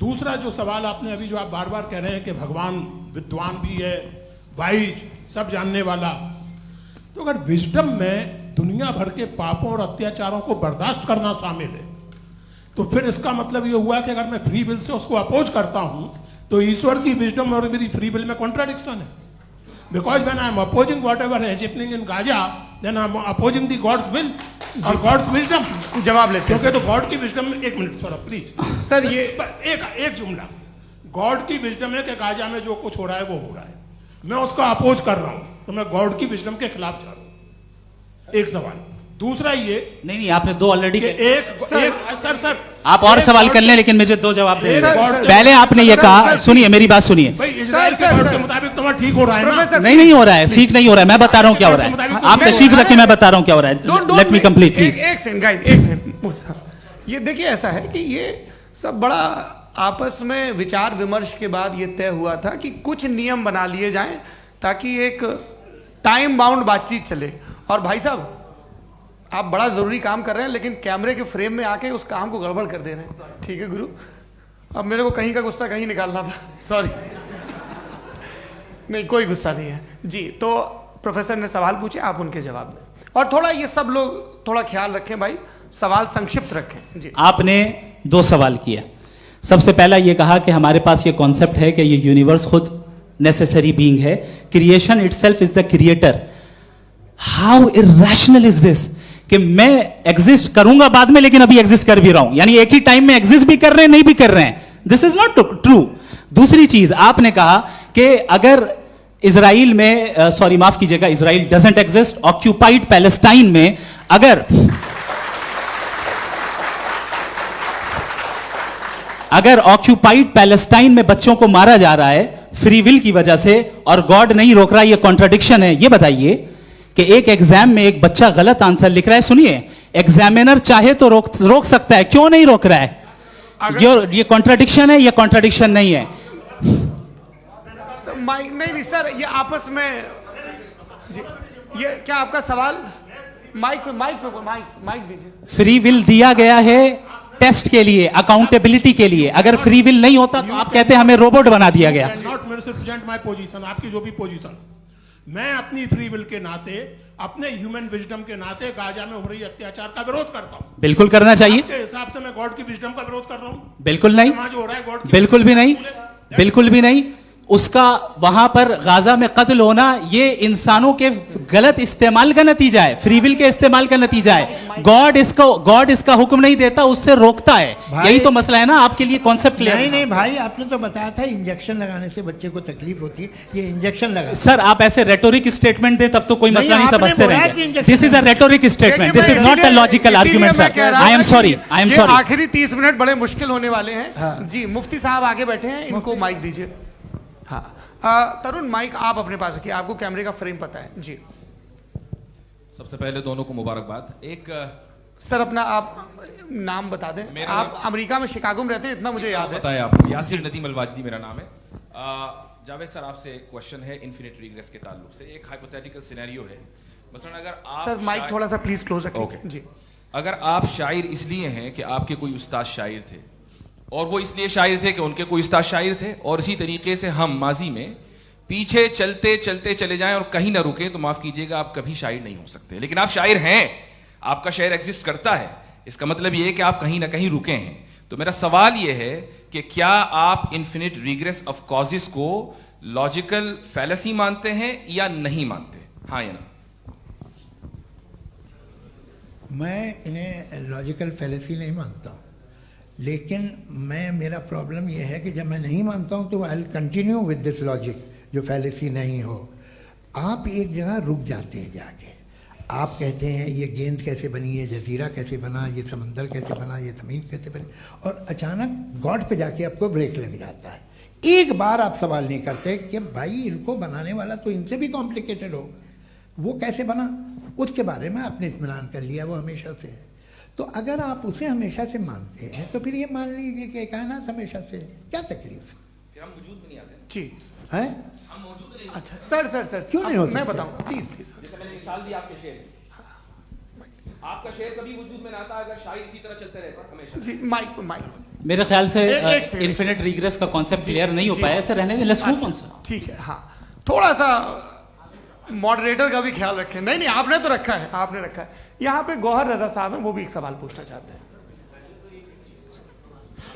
दूसरा जो सवाल आपने अभी, जो आप बार बार कह रहे हैं कि भगवान विद्वान भी है, वाइज, सब जानने वाला, तो अगर विजडम में दुनिया भर के पापों और अत्याचारों को बर्दाश्त करना शामिल है तो फिर इसका मतलब ये हुआ कि अगर मैं फ्री विल से उसको अपोज करता हूं तो ईश्वर की विजडम और मेरी फ्री विल में कॉन्ट्राडिक्शन है। Because when I am opposing whatever is happening in Gaza, then I am opposing the God's will और गॉड्स विजडम। जवाब लेते हैं क्योंकि तो गॉड की विजडम में, एक मिनट सर प्लीज सर, ये एक जुमला, गॉड की विजडम है कि गाजा में जो कुछ हो रहा है वो हो रहा है, मैं उसको अपोज कर रहा हूं तो मैं गॉड की विजडम के खिलाफ जा रहा हूं। एक सवाल। दूसरा ये नहीं, आपने 2 ऑलरेडी। सर आप और सवाल कर लें, लेकिन मुझे 2 जवाब दे सर, दीजिए। सर, पहले आपने ये कहा, सुनिए मेरी बात सुनिए। भाई इजराइल के गॉड के मुताबिक तुम्हारा ठीक हो रहा है ना? प्रोफेसर, नहीं हो रहा है, ठीक नहीं हो रहा है, मैं बता रहा हूं क्या हो रहा है। आप तशरीफ रखें, मैं बता रहा हूं क्या हो रहा है। Late me complete please. एक सेकंड गाइस, एक सेकंड। ये देखिए, ऐसा है कि ये सब बड़ा आपस में विचार विमर्श के बाद ये तय हुआ था कि कुछ नियम बना लिए जाएं ताकि एक टाइम बाउंड बातचीत चले। और भाई साहब, आप बड़ा जरूरी काम कर रहे हैं लेकिन कैमरे के फ्रेम में आके उस काम को गड़बड़ कर दे रहे हैं। ठीक है गुरु, अब मेरे को कहीं का गुस्सा कहीं निकालना था, सॉरी। नहीं, कोई गुस्सा नहीं है जी। तो प्रोफेसर ने सवाल पूछे, आप उनके जवाब दें। और थोड़ा ये सब लोग थोड़ा ख्याल रखें भाई, सवाल संक्षिप्त रखें जी। आपने 2 सवाल किया। सबसे पहला ये कहा कि हमारे पास ये कॉन्सेप्ट है कि ये यूनिवर्स खुद नेसेसरी बीइंग है, creation itself is the creator. How irrational is this कि मैं एग्जिस्ट करूंगा बाद में लेकिन अभी एग्जिस्ट कर भी रहा हूं, यानी एक ही टाइम में एग्जिस्ट भी कर रहे हैं, नहीं भी कर रहे हैं। This is not true. दूसरी चीज, आपने कहा कि अगर इजराइल में, सॉरी माफ कीजिएगा, Israel doesn't exist, occupied Palestine में अगर ऑक्यूपाइड पैलेस्टाइन में बच्चों को मारा जा रहा है फ्री विल की वजह से और गॉड नहीं रोक रहा, ये कॉन्ट्रडिक्शन है। ये बताइए कि एक एग्जाम में एक बच्चा गलत आंसर लिख रहा है, सुनिए, एग्जामिनर चाहे तो रोक सकता है, क्यों नहीं रोक रहा है? ये कॉन्ट्रडिक्शन है, ये कॉन्ट्रडिक्शन नहीं है। माइक नहीं सर, ये आपस में जी, ये क्या आपका सवाल? माइक दीजिए। फ्री विल दिया गया है टेस्ट के लिए, अकाउंटेबिलिटी के लिए। अगर फ्री विल नहीं होता तो आप कहते हैं हमें रोबोट बना दिया गया। नॉट मिसरिप्रेजेंट माय पोजीशन, आपकी जो भी पोजीशन, मैं अपनी फ्री विल के नाते, अपने ह्यूमन विजडम के नाते गाजा में हो रही अत्याचार का विरोध करता हूँ। बिल्कुल करना चाहिए। आपके हिसाब से मैं गॉड की विजडम का विरोध कर रहा हूँ? बिल्कुल नहीं, समाज हो रहा है गॉड की, बिल्कुल भी नहीं, बिल्कुल भी नहीं। उसका वहां पर गाजा में कत्ल होना ये इंसानों के गलत इस्तेमाल का नतीजा है, फ्री विल के इस्तेमाल का नतीजा है। गॉड इसका हुक्म नहीं देता, उससे रोकता है। यही तो मसला है ना, आपके लिए कॉन्सेप्ट क्लियर? नहीं भाई, आपने तो बताया था इंजेक्शन लगाने से बच्चे को तकलीफ होती है, ये इंजेक्शन लगा। सर आप ऐसे रेटोरिक स्टेटमेंट दे तब तो कोई मसला नहीं समझते रहेंगे। This is a rhetoric statement, this is not a logical argument sir. I am sorry, I am sorry. आखिरी 30 मिनट बड़े मुश्किल होने वाले हैं। जी मुफ्ती साहब आगे बैठे हैं, इनको माइक दीजिए। हाँ तरुण, माइक आप अपने पास रखिए, आपको कैमरे का फ्रेम पता है जी। सबसे पहले दोनों को मुबारकबाद। एक सर अपना आप नाम बता दें। आप अमेरिका में शिकागो में रहते हैं, इतना मुझे याद है। बताया आपको, यासिर नदीम अलवाजदी मेरा नाम है। जावेद सर आपसे क्वेश्चन है इन्फिनिट रिग्रेस के ताल्लुक से। एक हाइपोथेटिकल सिनेरियो है, मसलन अगर आप सर माइक थोड़ा सा प्लीज क्लोज रखिए जी। अगर आप शायर इसलिए हैं कि आपके कोई उस्ताद शायर थे, और वो इसलिए शायर थे कि उनके कोई उस्ताद शायर थे, और इसी तरीके से हम माजी में पीछे चलते चलते चले जाएं और कहीं ना रुके, तो माफ कीजिएगा आप कभी शायर नहीं हो सकते। लेकिन आप शायर हैं, आपका शायर एग्जिस्ट करता है, इसका मतलब ये है कि आप कहीं ना कहीं रुके हैं। तो मेरा सवाल ये है कि क्या आप इन्फिनिट रिग्रेस ऑफ कॉजेस को लॉजिकल फैलेसी मानते हैं या नहीं मानते? हाँ या ना? मैं इन्हें लॉजिकल फैलेसी नहीं मानता हूँ, लेकिन मेरा प्रॉब्लम यह है कि जब मैं नहीं मानता हूँ तो I will continue with this logic जो फैलेसी नहीं हो। आप एक जगह रुक जाते हैं जाके, आप कहते हैं ये गेंद कैसे बनी, ये जजीरा कैसे बना, ये समंदर कैसे बना, ये ज़मीन कैसे बनी, और अचानक गॉड पे जाके आपको ब्रेक लग जाता है। एक बार आप सवाल नहीं करते कि भाई इनको बनाने वाला तो इनसे भी कॉम्प्लिकेटेड होगा, वो कैसे बना, उसके बारे में आपने इत्मीनान कर लिया, वो हमेशा से है। तो अगर आप उसे हमेशा से मानते हैं तो फिर ये मान लीजिए कि कायनात हमेशा से है, क्या तकलीफ है? हम वजूद में नहीं आते जी हैं? हम मौजूद नहीं। अच्छा सर क्यों नहीं हो मैं सकते? बताऊंगा प्लीज प्लीज। जैसे मैंने मिसाल दी आपके शेर, आपका शेर कभी वजूद में ना आता अगर शायर इसी तरह चलते रहते हमेशा। जी माइक मेरे ख्याल से एक सेकंड। इन्फिनिट रिग्रेस का कॉन्सेप्ट क्लियर नहीं हो पाया, ऐसे रहने दें, लेट्स मूव ऑन सर। ठीक है। हाँ थोड़ा सा मॉडरेटर का भी ख्याल रखें। नहीं आपने तो रखा है, आपने रखा है। यहाँ पे गौहर रजा साहब हैं, वो भी एक सवाल पूछना चाहते हैं।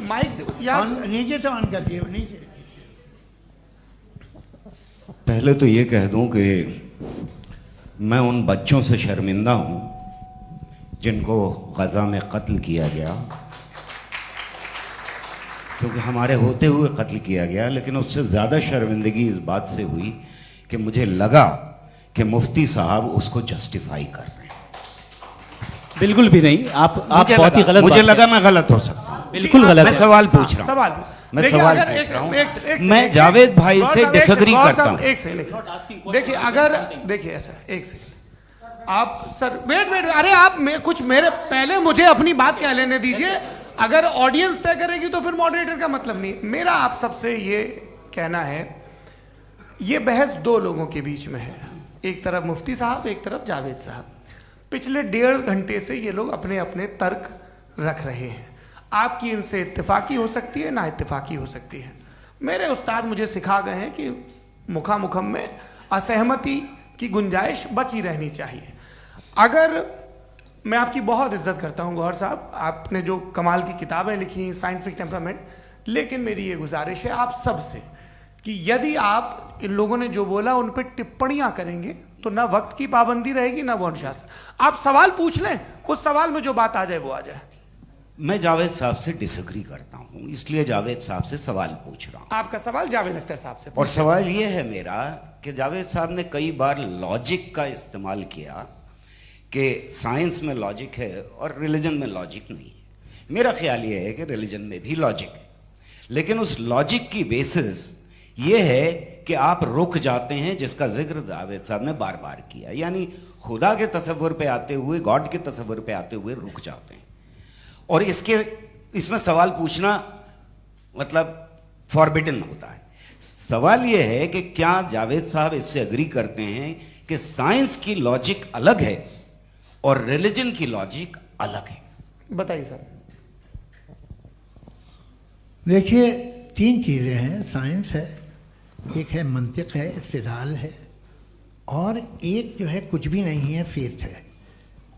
माइक नीचे से ऑन कर दिए, नीचे। पहले तो ये कह दूं कि मैं उन बच्चों से शर्मिंदा हूं जिनको गजा में कत्ल किया गया, क्योंकि हमारे होते हुए कत्ल किया गया। लेकिन उससे ज़्यादा शर्मिंदगी इस बात से हुई कि मुझे लगा कि मुफ्ती साहब उसको जस्टिफाई कर रहे हैं। बिल्कुल भी नहीं, आप बहुत ही गलत। मुझे लगा मैं गलत हो सकता हूं, बिल्कुल गलत। मैं सवाल पूछ रहा हूं, सवाल मैं सवाल पूछ रहा हूं। मैं जावेद भाई से डिसएग्री करता हूं। एक सेकंड देखिए, अगर देखिए ऐसा एक सेकंड आप सर वेट अरे आप कुछ मेरे पहले मुझे अपनी बात कह लेने दीजिए। अगर ऑडियंस तय करेगी तो फिर मॉडरेटर का मतलब नहीं। मेरा आप सबसे ये कहना है, ये बहस दो लोगों के बीच में है, एक तरफ मुफ्ती साहब, एक तरफ जावेद साहब। पिछले 1.5 घंटे से ये लोग अपने अपने तर्क रख रहे हैं। आपकी इनसे इत्तेफाकी हो सकती है, ना इत्तेफाकी हो सकती है। मेरे उस्ताद मुझे सिखा गए हैं कि मुखामुखम में असहमति की गुंजाइश बची रहनी चाहिए। अगर मैं आपकी बहुत इज्जत करता हूं गौहर साहब, आपने जो कमाल की किताबें लिखी, साइंटिफिक टेम्परामेंट, लेकिन मेरी ये गुजारिश है आप सबसे कि यदि आप इन लोगों ने जो बोला उन पर टिप्पणियां करेंगे तो ना वक्त की पाबंदी रहेगी ना वो अनुशासन। आप सवाल पूछ लें, उस सवाल में जो बात आ जाए वो आ जाए। मैं जावेद साहब से डिसएग्री करता हूं, इसलिए जावेद साहब से सवाल पूछ रहा हूं। आपका सवाल जावेद अख्तर साहब से। और सवाल ये है मेरा कि जावेद साहब ने कई बार लॉजिक का इस्तेमाल किया कि साइंस में लॉजिक है और रिलीजन में लॉजिक नहीं है। मेरा ख्याल ये है कि रिलीजन में भी लॉजिक है, लेकिन उस लॉजिक की बेसिस ये है कि आप रुक जाते हैं, जिसका जिक्र जावेद साहब ने बार बार किया, यानी खुदा के तसव्वुर पे आते हुए, गॉड के तसव्वुर पे आते हुए रुक जाते हैं। और इसमें सवाल पूछना मतलब फॉरबिडन होता है। सवाल यह है कि क्या जावेद साहब इससे एग्री करते हैं कि साइंस की लॉजिक अलग है और रिलीजन की लॉजिक अलग है? बताइए सर। देखिए 3 चीज़ें हैं, साइंस है, एक है मंतिक है, इस्तिदलाल है, और एक जो है कुछ भी नहीं है, फेथ है,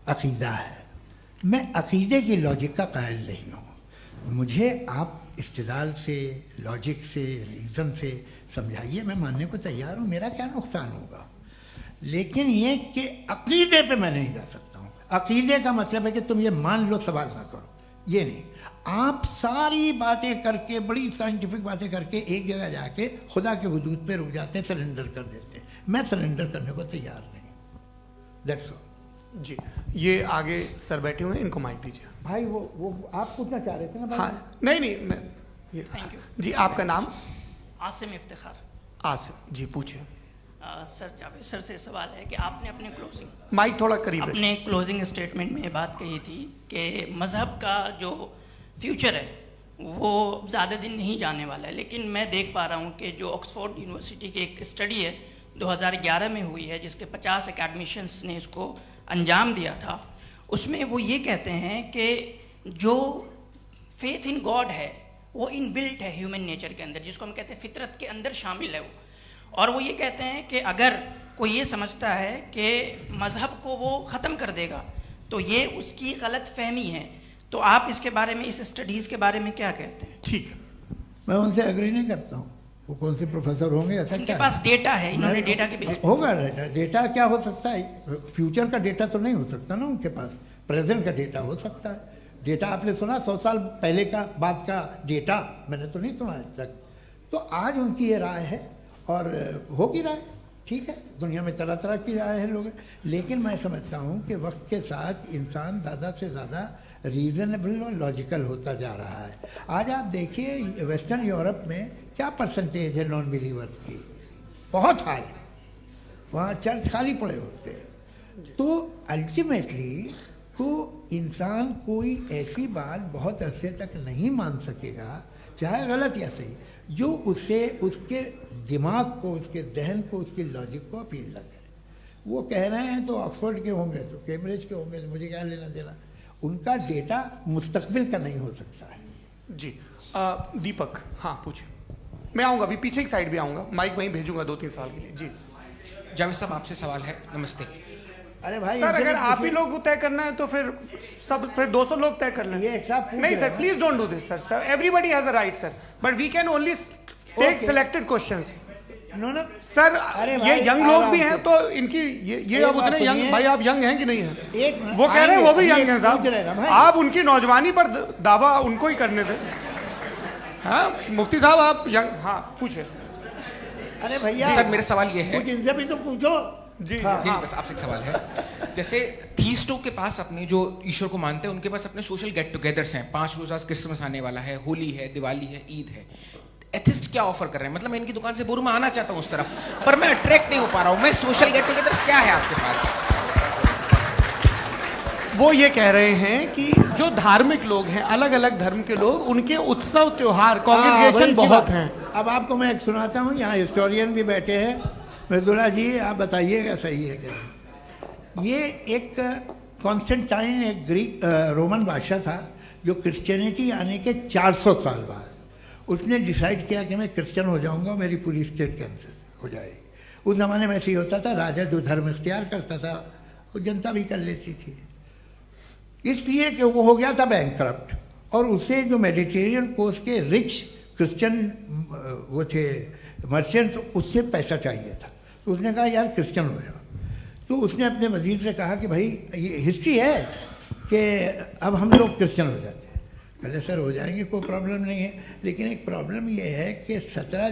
अकीदा है। मैं अकीदे की लॉजिक का कायल नहीं हूँ। मुझे आप इस्तिदलाल से, लॉजिक से, रीज़न से समझाइए, मैं मानने को तैयार हूँ, मेरा क्या नुकसान होगा। लेकिन ये कि अकीदे पे मैं नहीं जा सकता हूँ। अकीदे का मतलब है कि तुम ये मान लो, सवाल ना करो, ये नहीं। आप सारी बातें करके, बड़ी साइंटिफिक बातें करके एक जगह जाके खुदा के वजूद पे रुक जाते हैं, सरेंडर कर देते हैं। मैं सरेंडर करने को तैयार नहीं। That's all. जी, ये आगे सर बैठे हुए हैं, इनको माइक दीजिए। भाई वो आप पूछना चाह रहे थे ना भाई? हाँ, नहीं मैं ये थैंक यू जी। आपका नाम? आसिम इफ्तिखार। आसिम जी, पूछिए। सर, जावेद सर से सवाल है कि आपने अपने क्लोजिंग माइक थोड़ा करीब अपने क्लोजिंग स्टेटमेंट में ये बात कही थी कि मज़हब का जो फ्यूचर है वो ज़्यादा दिन नहीं जाने वाला है। लेकिन मैं देख पा रहा हूँ कि जो ऑक्सफोर्ड यूनिवर्सिटी की एक स्टडी है 2011 में हुई है, जिसके 50 एकेडमिशियंस ने इसको अंजाम दिया था, उसमें वो ये कहते हैं कि जो फेथ इन गॉड है वो इनबिल्ट है ह्यूमन नेचर के अंदर, जिसको हम कहते हैं फितरत के अंदर शामिल है वो। और वो ये कहते हैं कि अगर कोई ये समझता है कि मज़हब को वो ख़त्म कर देगा तो ये उसकी गलत फहमी है। तो आप इसके बारे में, इस स्टडीज़ के बारे में क्या कहते हैं? ठीक है, मैं उनसे एग्री नहीं करता हूँ। वो कौन से प्रोफेसर होंगे? ऐसा उनके क्या पास डेटा है, इन्होंने डेटा के बेस होगा। डेटा क्या हो सकता है? फ्यूचर का डेटा तो नहीं हो सकता ना उनके पास, प्रेजेंट का डेटा हो सकता है। डेटा आपने सुना 100 साल पहले का बाद का डेटा? मैंने तो नहीं सुना आज तक। तो आज उनकी ये राय है और होगी राय, ठीक है। दुनिया में तरह तरह की राय है लोग, लेकिन मैं समझता हूँ कि वक्त के साथ इंसान ज़्यादा से ज़्यादा रीजनेबल और लॉजिकल होता जा रहा है। आज आप देखिए वेस्टर्न यूरोप में क्या परसेंटेज है नॉन बिलीवर्स की, बहुत हाई। वहाँ चर्च खाली पड़े होते हैं। तो अल्टीमेटली तो इंसान कोई ऐसी बात बहुत अरसे तक नहीं मान सकेगा, चाहे गलत या सही, जो उससे उसके दिमाग को, उसके जहन को, उसके लॉजिक को अपील न करे। वो कह रहे हैं तो ऑक्सफोर्ड के होंगे तो कैम्ब्रिज के होंगे, तो मुझे क्या लेना देना। उनका डेटा मुस्तकबिल का नहीं हो सकता है। जी। दीपक, हाँ पूछिए। मैं आऊँगा, अभी पीछे की साइड भी आऊँगा, माइक वहीं भेजूंगा 2-3 साल के लिए। जी जावेद साहब, आपसे सवाल है। नमस्ते। अरे भाई सर, अगर आप ही लोग को तय करना है तो फिर 200 लोग तय कर लें। ये एक साथ नहीं sir, please don't do this sir. Everybody has a right sir, but we can only take selected questions. No sir, ये यंग लोग भी हैं तो इनकी ये अब उतने बात यंग, सुनिए। भाई आप यंग हैं कि नहीं हैं? एक मिनट, वो कह रहे हैं वो भी आइए, यंग हैं पूछ रहे हैं ना साहब। भाई। आप उनकी नौजवानी पर दावा उनको ही करने थे। हाँ मुफ्ती साहब, आप यंग, हाँ पूछे। अरे भैया सर, मेरा सवाल ये है, कुछ इनसे भी तो पूछो। जी नहीं, बस आपसे एक सवाल है। जैसे थीस्टों के पास अपने जो ईश्वर को मानते हैं उनके पास अपने सोशल गेट टुगेदर्स हैं। 5 रोज़ आज क्रिसमस आने वाला है, होली है, दिवाली है, ईद है। एथिस्ट क्या ऑफर कर रहे हैं? मतलब मैं इनकी दुकान से बोलूं, मैं आना चाहता हूं उस तरफ, पर मैं अट्रैक्ट नहीं हो पा रहा हूं। मैं सोशल गेट टुगेदर्स क्या है आपके पास? वो ये कह रहे हैं कि जो धार्मिक लोग हैं, अलग अलग धर्म के लोग, उनके उत्सव त्योहार, कॉन्ग्रेगेशन बहुत हैं। अब आपको मैं एक सुनाता हूँ, यहाँ हिस्टोरियन भी बैठे हैं। मृदुला जी, आप बताइएगा सही है क्या? ये एक कॉन्स्टेंटाइन, एक ग्रीक रोमन बादशाह था जो क्रिश्चियनिटी आने के 400 साल बाद उसने डिसाइड किया कि मैं क्रिश्चियन हो जाऊंगा, मेरी पूरी स्टेट कैंसिल हो जाएगी। उस ज़माने में ऐसे ही होता था, राजा जो धर्म इख्तियार करता था वो जनता भी कर लेती थी। इसलिए कि वो हो गया था बैंकरप्ट, और उसे जो मेडिटेरियन कोस्ट के रिच क्रिश्चियन वो थे मर्चेंट, उससे पैसा चाहिए था। तो उसने कहा यार क्रिश्चियन हो जाओ। तो उसने अपने वजीर से कहा कि भाई ये हिस्ट्री है कि अब हम लोग क्रिश्चियन हो जाते हैं। कहले सर हो जाएंगे, कोई प्रॉब्लम नहीं है, लेकिन एक प्रॉब्लम ये है कि 17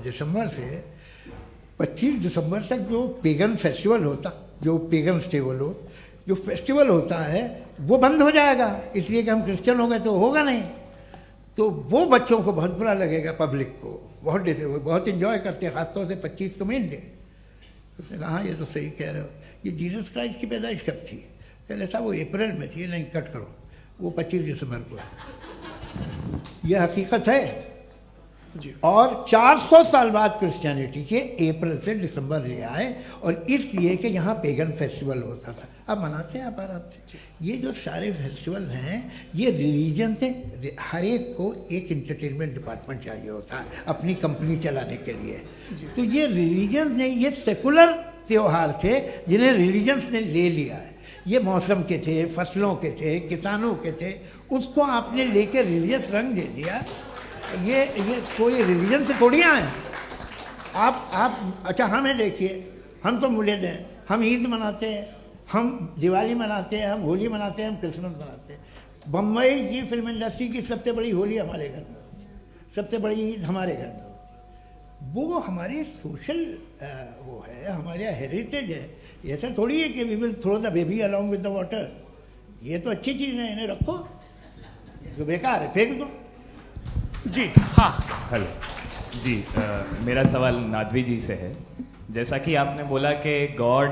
दिसंबर से 25 दिसंबर तक जो पेगन फेस्टिवल होता, जो पेगन जो फेस्टिवल होता है वो बंद हो जाएगा, इसलिए कि हम क्रिश्चियन हो गए तो होगा नहीं। तो वो बच्चों को बहुत बुरा लगेगा, पब्लिक को बहुत इन्जॉय करते हैं, खासतौर से 25 को मेन डे। उसने कहा हाँ ये तो सही कह रहे हो। ये जीसस क्राइस्ट की पैदाइश कब थी? कहले साहब वो अप्रैल में थी। नहीं, कट करो, वो 25 दिसंबर को है। यह हकीकत है जी। और 400 साल बाद क्रिश्चियनिटी के अप्रैल से दिसंबर ले आए, और इसलिए कि यहाँ पेगन फेस्टिवल होता था। अब मनाते हैं आप आराम से। ये जो सारे फेस्टिवल हैं ये रिलीजन से, हर एक को एक इंटरटेनमेंट डिपार्टमेंट चाहिए होता है अपनी कंपनी चलाने के लिए। तो ये रिलीजन ने, ये सेकुलर त्योहार थे जिन्हें रिलीजन्स ने ले लिया है। ये मौसम के थे, फसलों के थे, किसानों के थे, उसको आपने लेके रिलीजियस रंग दे दिया। ये कोई रिलीजन से थोड़ी आए हैं आप। अच्छा हमें देखिए, हम तो मुल्द हैं, हम ईद मनाते हैं, हम दिवाली मनाते हैं, हम होली मनाते हैं, हम क्रिसमस मनाते हैं। बम्बई की फिल्म इंडस्ट्री की सबसे बड़ी होली हमारे घर में, सबसे बड़ी ईद हमारे घर में। वो हमारी सोशल वो है, हमारा हेरिटेज है। ऐसा थोड़ी है कि we will throw the baby along with the water. ये तो अच्छी चीज़ है, इन्हें रखो, जो बेकार है फेंक दो। जी हाँ, हेलो जी, मेरा सवाल नादवी जी से है। जैसा कि आपने बोला कि गॉड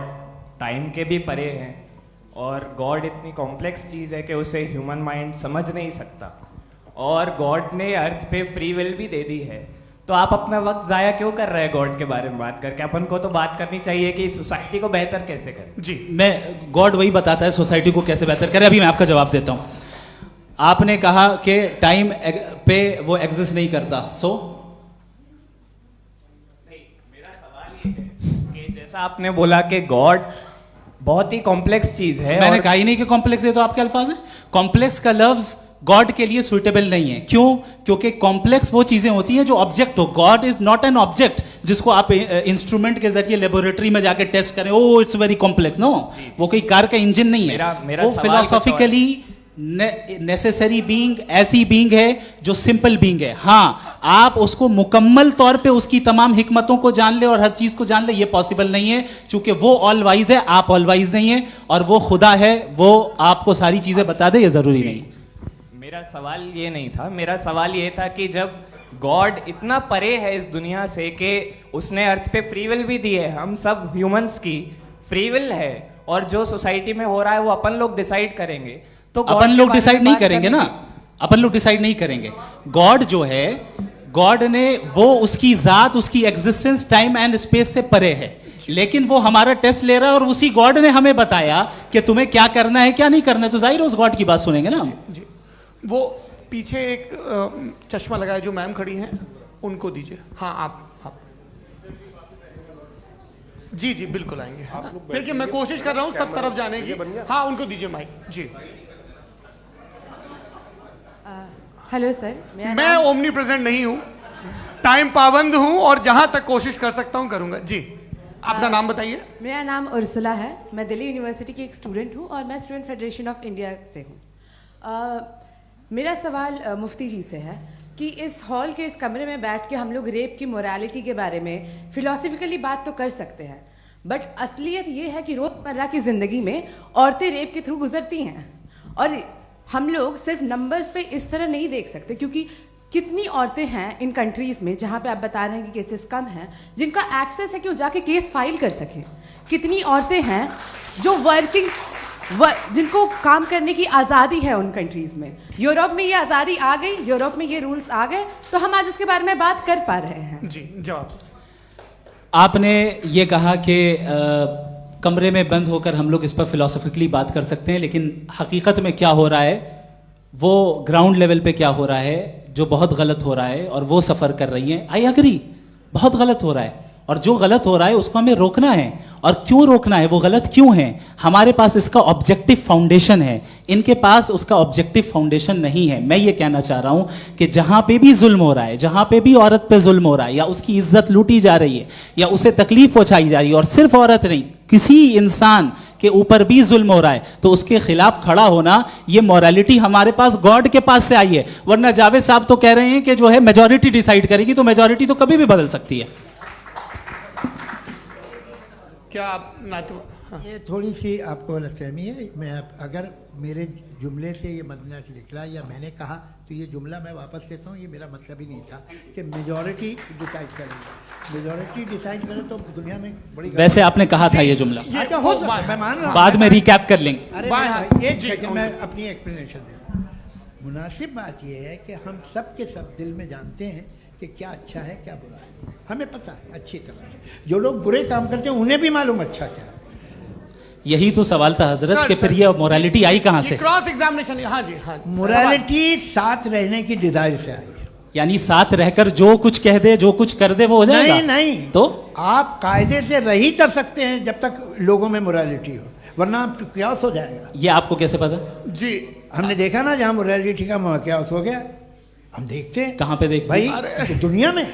टाइम के भी परे हैं और गॉड इतनी कॉम्प्लेक्स चीज़ है कि उसे ह्यूमन माइंड समझ नहीं सकता, और गॉड ने अर्थ पे फ्री विल भी दे दी है, तो आप अपना वक्त ज़ाया क्यों कर रहे हैं गॉड के बारे में बात करके? अपन को तो बात करनी चाहिए कि सोसाइटी को बेहतर कैसे करें। जी, मैं गॉड वही बताता है सोसाइटी को कैसे बेहतर करे। अभी मैं आपका जवाब देता हूँ। आपने कहा कि टाइम पे वो एग्जिस्ट नहीं करता, सो मेरा सवाल ये है कि जैसा आपने बोला कि गॉड बहुत ही कॉम्प्लेक्स चीज है, मैंने कहा ही नहीं कि कॉम्प्लेक्स है, तो आपके अल्फाज हैं। कॉम्प्लेक्स का लफ्ज गॉड के लिए सुइटेबल नहीं है। क्यों? क्योंकि कॉम्प्लेक्स वो चीजें होती हैं जो ऑब्जेक्ट हो। God is not an object जिसको आप इंस्ट्रूमेंट के जरिए लेबोरेटरी में जाके टेस्ट करें, oh it's very complex. No, वो कोई कार का इंजन नहीं है। वो फिलोसॉफिकली नेसेसरी बीइंग ऐसी बीइंग है जो सिंपल बीइंग है। हाँ, आप उसको मुकम्मल तौर पे उसकी तमाम हिकमतों को जान ले और हर चीज को जान ले, ये पॉसिबल नहीं है, क्योंकि वो ऑल वाइज है, आप ऑल वाइज नहीं है, और वो खुदा है, वो आपको सारी चीजें बता दे, ये जरूरी नहीं। मेरा सवाल ये नहीं था, मेरा सवाल ये था कि जब गॉड इतना परे है इस दुनिया से कि उसने अर्थ पे फ्री विल भी दी है, हम सब ह्यूमंस की फ्री विल है, और जो सोसाइटी में हो रहा है वो अपन लोग डिसाइड करेंगे, तो अपन लोग डिसाइड नहीं करेंगे ना, अपन लोग डिसाइड नहीं करेंगे। गॉड जो है, गॉड ने वो उसकी जात, उसकी एग्जिस्टेंस टाइम एंड स्पेस से परे है, लेकिन वो हमारा टेस्ट ले रहा है और उसी गॉड ने हमें बताया कि तुम्हें क्या करना है क्या नहीं करना है, तो जाहिर है उस गॉड की बात सुनेंगे ना हम। जी, वो पीछे एक चश्मा लगाए जो मैम खड़ी हैं, उनको दीजिए। हाँ आप जी जी बिल्कुल आएंगे। देखिए मैं कोशिश कर रहा हूँ सब तरफ जाने की। हाँ उनको दीजिए माइक। जी हेलो सर, मैं ओमनी प्रेजेंट नहीं हूँ, टाइम पाबंद हूँ और जहां तक कोशिश कर सकता हूँ करूंगा। जी अपना नाम बताइए। मेरा नाम उर्सुला है, मैं दिल्ली यूनिवर्सिटी की एक स्टूडेंट हूँ और मैं स्टूडेंट फेडरेशन ऑफ इंडिया से हूँ। मेरा सवाल मुफ्ती जी से है कि इस हॉल के इस कमरे में बैठ के हम लोग रेप की मोरालिटी के बारे में फिलोसफिकली बात तो कर सकते हैं, बट असलियत ये है कि रोज़मर्रा की ज़िंदगी में औरतें रेप के थ्रू गुजरती हैं, और हम लोग सिर्फ नंबर्स पे इस तरह नहीं देख सकते, क्योंकि कितनी औरतें हैं इन कंट्रीज़ में जहाँ पे आप बता रहे हैं कि केसेस कम हैं, जिनका एक्सेस है कि वो जाके केस फाइल कर सकें। कितनी औरतें हैं जो जिनको काम करने की आज़ादी है उन कंट्रीज़ में। यूरोप में ये आज़ादी आ गई, यूरोप में ये रूल्स आ गए, तो हम आज उसके बारे में बात कर पा रहे हैं। जी जवाब। आपने ये कहा कि कमरे में बंद होकर हम लोग इस पर फिलोसफिकली बात कर सकते हैं, लेकिन हकीकत में क्या हो रहा है, वो ग्राउंड लेवल पे क्या हो रहा है जो बहुत गलत हो रहा है, और वो सफ़र कर रही हैं। आई एग्री, बहुत गलत हो रहा है, और जो गलत हो रहा है उसको हमें रोकना है। और क्यों रोकना है, वो गलत क्यों है, हमारे पास इसका ऑब्जेक्टिव फाउंडेशन है, इनके पास उसका ऑब्जेक्टिव फाउंडेशन नहीं है। मैं ये कहना चाह रहा हूं कि जहां पे भी जुल्म हो रहा है, जहां पे भी औरत पे जुल्म हो रहा है, या उसकी इज्जत लूटी जा रही है, या उसे तकलीफ पहुंचाई जा रही है, और सिर्फ औरत नहीं, किसी इंसान के ऊपर भी जुल्म हो रहा है, तो उसके खिलाफ खड़ा होना, ये मोरालिटी हमारे पास गॉड के पास से आई है। वरना जावेद साहब तो कह रहे हैं कि जो है मेजॉरिटी डिसाइड करेगी, तो मेजॉरिटी तो कभी भी बदल सकती है। क्या आप ये थोड़ी सी आपको गलतफहमी है। मैं अगर मेरे जुमले से ये मदना निकला या मैंने कहा, तो ये जुमला मैं वापस लेता हूँ। ये मेरा मतलब ही नहीं था कि मेजॉरिटी डिसाइड करेंगे। मेजॉरिटी डिसाइड करे तो दुनिया में बड़ी, वैसे आपने कहा था ये जुमला। अच्छा हो सकता है, मैं मान रहा हूँ, बाद में रिकैप कर लेंगे। अरे एक सेकंड मैं अपनी एक्सप्लेनेशन देता हूँ। मुनासिब बात यह है कि हम सब के सब दिल में जानते हैं कि क्या अच्छा है क्या बुरा है, हमें पता है अच्छी तरह से। जो लोग बुरे काम करते हैं उन्हें भी मालूम अच्छा क्या है। यही तो सवाल था हजरत कि फिर ये मोरालिटी आई कहाँ से? Cross examination. हाँ जी हाँ। मोरालिटी साथ रहने की डिजायर से आई है। यानी साथ रहकर जो कुछ कह दे, जो कुछ कर दे, वो हो जाएगा? नहीं नहीं, तो आप कायदे से रह ही कर सकते हैं जब तक लोगों में मोरालिटी हो, वरना क्यास हो जाएगा। ये आपको कैसे पता? जी हमने देखा ना, जहाँ मोरालिटी का क्यास हो गया, हम देखते हैं। कहाँ पे देखते भाई हैं? दुनिया में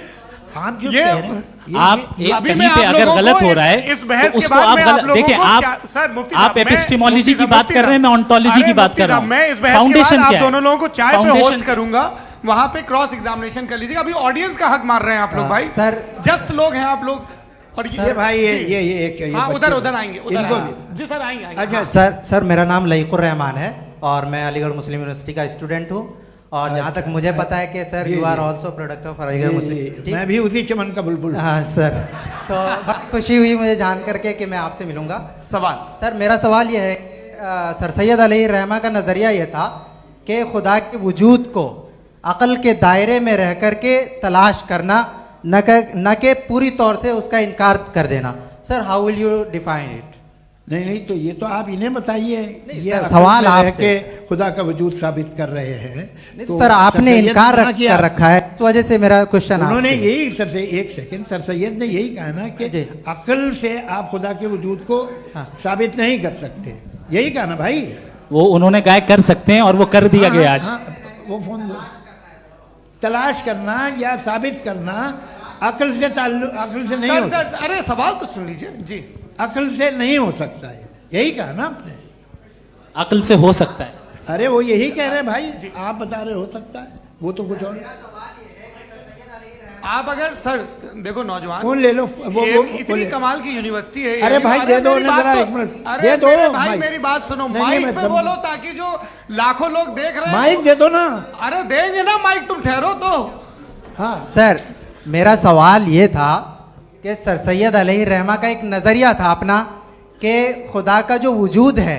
आप जो कह रहे हैं, आप कहीं पे अगर गलत हो रहा है इस बहस तो के उसको बाद आप मैं गलत देखिए। आप एपिस्टेमोलॉजी की बात कर रहे हैं, मैं ऑन्टोलॉजी की बात कर रहा हूँ। मैं इस बहस फाउंडेशन के बाद क्या आप दोनों लोगों को चाय पे फाउंडेशन होस्ट करूंगा, वहां पे क्रॉस एग्जामिनेशन कर लीजिएगा। अभी ऑडियंस का हक मार रहे हैं आप लोग भाई, सर जस्ट लोग हैं आप लोग। और ये भाई ये हाँ उधर उधर आएंगे, उधर इनको आएंगे। जी सर आएंगे। अच्छा सर मेरा नाम लईकुर रहमान है और मैं अलीगढ़ मुस्लिम यूनिवर्सिटी का स्टूडेंट हूँ। और जहाँ तक मुझे पता है कि sir you are also product of Aligarh Muslim University. मैं भी उसी चमन का बुलबुल। हाँ सर, तो बहुत खुशी हुई मुझे जान करके कि मैं आपसे मिलूंगा। सवाल सर मेरा सवाल ये है, सर सैयद अलैहि रहमा का नज़रिया ये था कि खुदा के वजूद को अक़ल के दायरे में रह कर के तलाश करना, न कि पूरी तौर से उसका इनकार कर देना। Sir how will you define it? नहीं तो ये तो आप इन्हें बताइए। ये सवाल आपसे खुदा का वजूद साबित कर रहे हैं तो सर आपने इनकार कर रखा है, इस वजह से मेरा क्वेश्चन उन्होंने यही सर से एक सेकंड, सर सैयद ने यही कहा ना कि अक्ल से आप खुदा के वजूद को साबित नहीं कर सकते, यही कहा ना भाई। वो उन्होंने कहा कर सकते हैं और वो कर दिया गया आज। वो फोन दो। तलाश करना या साबित करना अक्ल से अक्ल से नहीं हो सकता। अरे सवाल तो सुन लीजिए जी। अक्ल से नहीं हो सकता है, यही कहा ना आपने। अक्ल से हो सकता है। अरे वो यही कह रहे हैं भाई, आप बता रहे हो सकता है, वो तो कुछ और। आप अगर सर देखो नौजवान फोन ले लो, वो इतनी कमाल की यूनिवर्सिटी है। अरे भाई दे दो जरा, एक मिनट दे दो भाई, मेरी बात सुनो, माइक पे बोलो ताकि जो लाखों लोग देख रहे हैं। माइक दे दो ना। अरे देंगे ना माइक, तुम ठहरो तो। हाँ सर मेरा सवाल ये था कि सर सैयद अलैहि रहमा का एक नज़रिया था अपना कि खुदा का जो वजूद है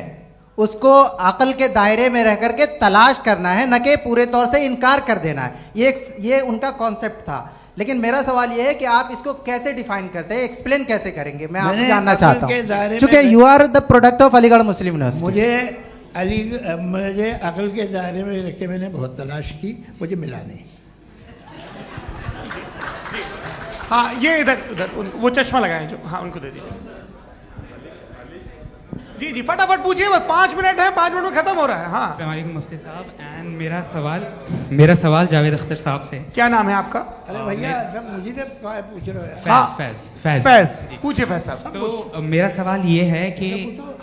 उसको अक़ल के दायरे में रह कर के तलाश करना है, न कि पूरे तौर से इनकार कर देना है। ये उनका कॉन्सेप्ट था। लेकिन मेरा सवाल ये है कि आप इसको कैसे डिफाइन करते हैं, एक्सप्लेन कैसे करेंगे, मैं आपसे जानना चाहता हूँ। चूंकि you are the product of Aligarh Muslim University. मुझे अक़ल के दायरे में रख के मैंने बहुत तलाश की, मुझे मिला नहीं। हाँ ये इधर उधर वो चश्मा लगाए जो, हाँ उनको दे दीजिए। जी जी फटाफट पूछिए, बस 5 मिनट है, 5 मिनट में खत्म हो रहा है। हाँ अस्सलाम वालेकुम मुफ्ती साहब। एंड मेरा सवाल जावेद अख्तर साहब से। क्या नाम है आपका? अरे भैया सब मुझे पूछ रहे हो। फैज पूछिए फैज साहब। तो मेरा सवाल ये है कि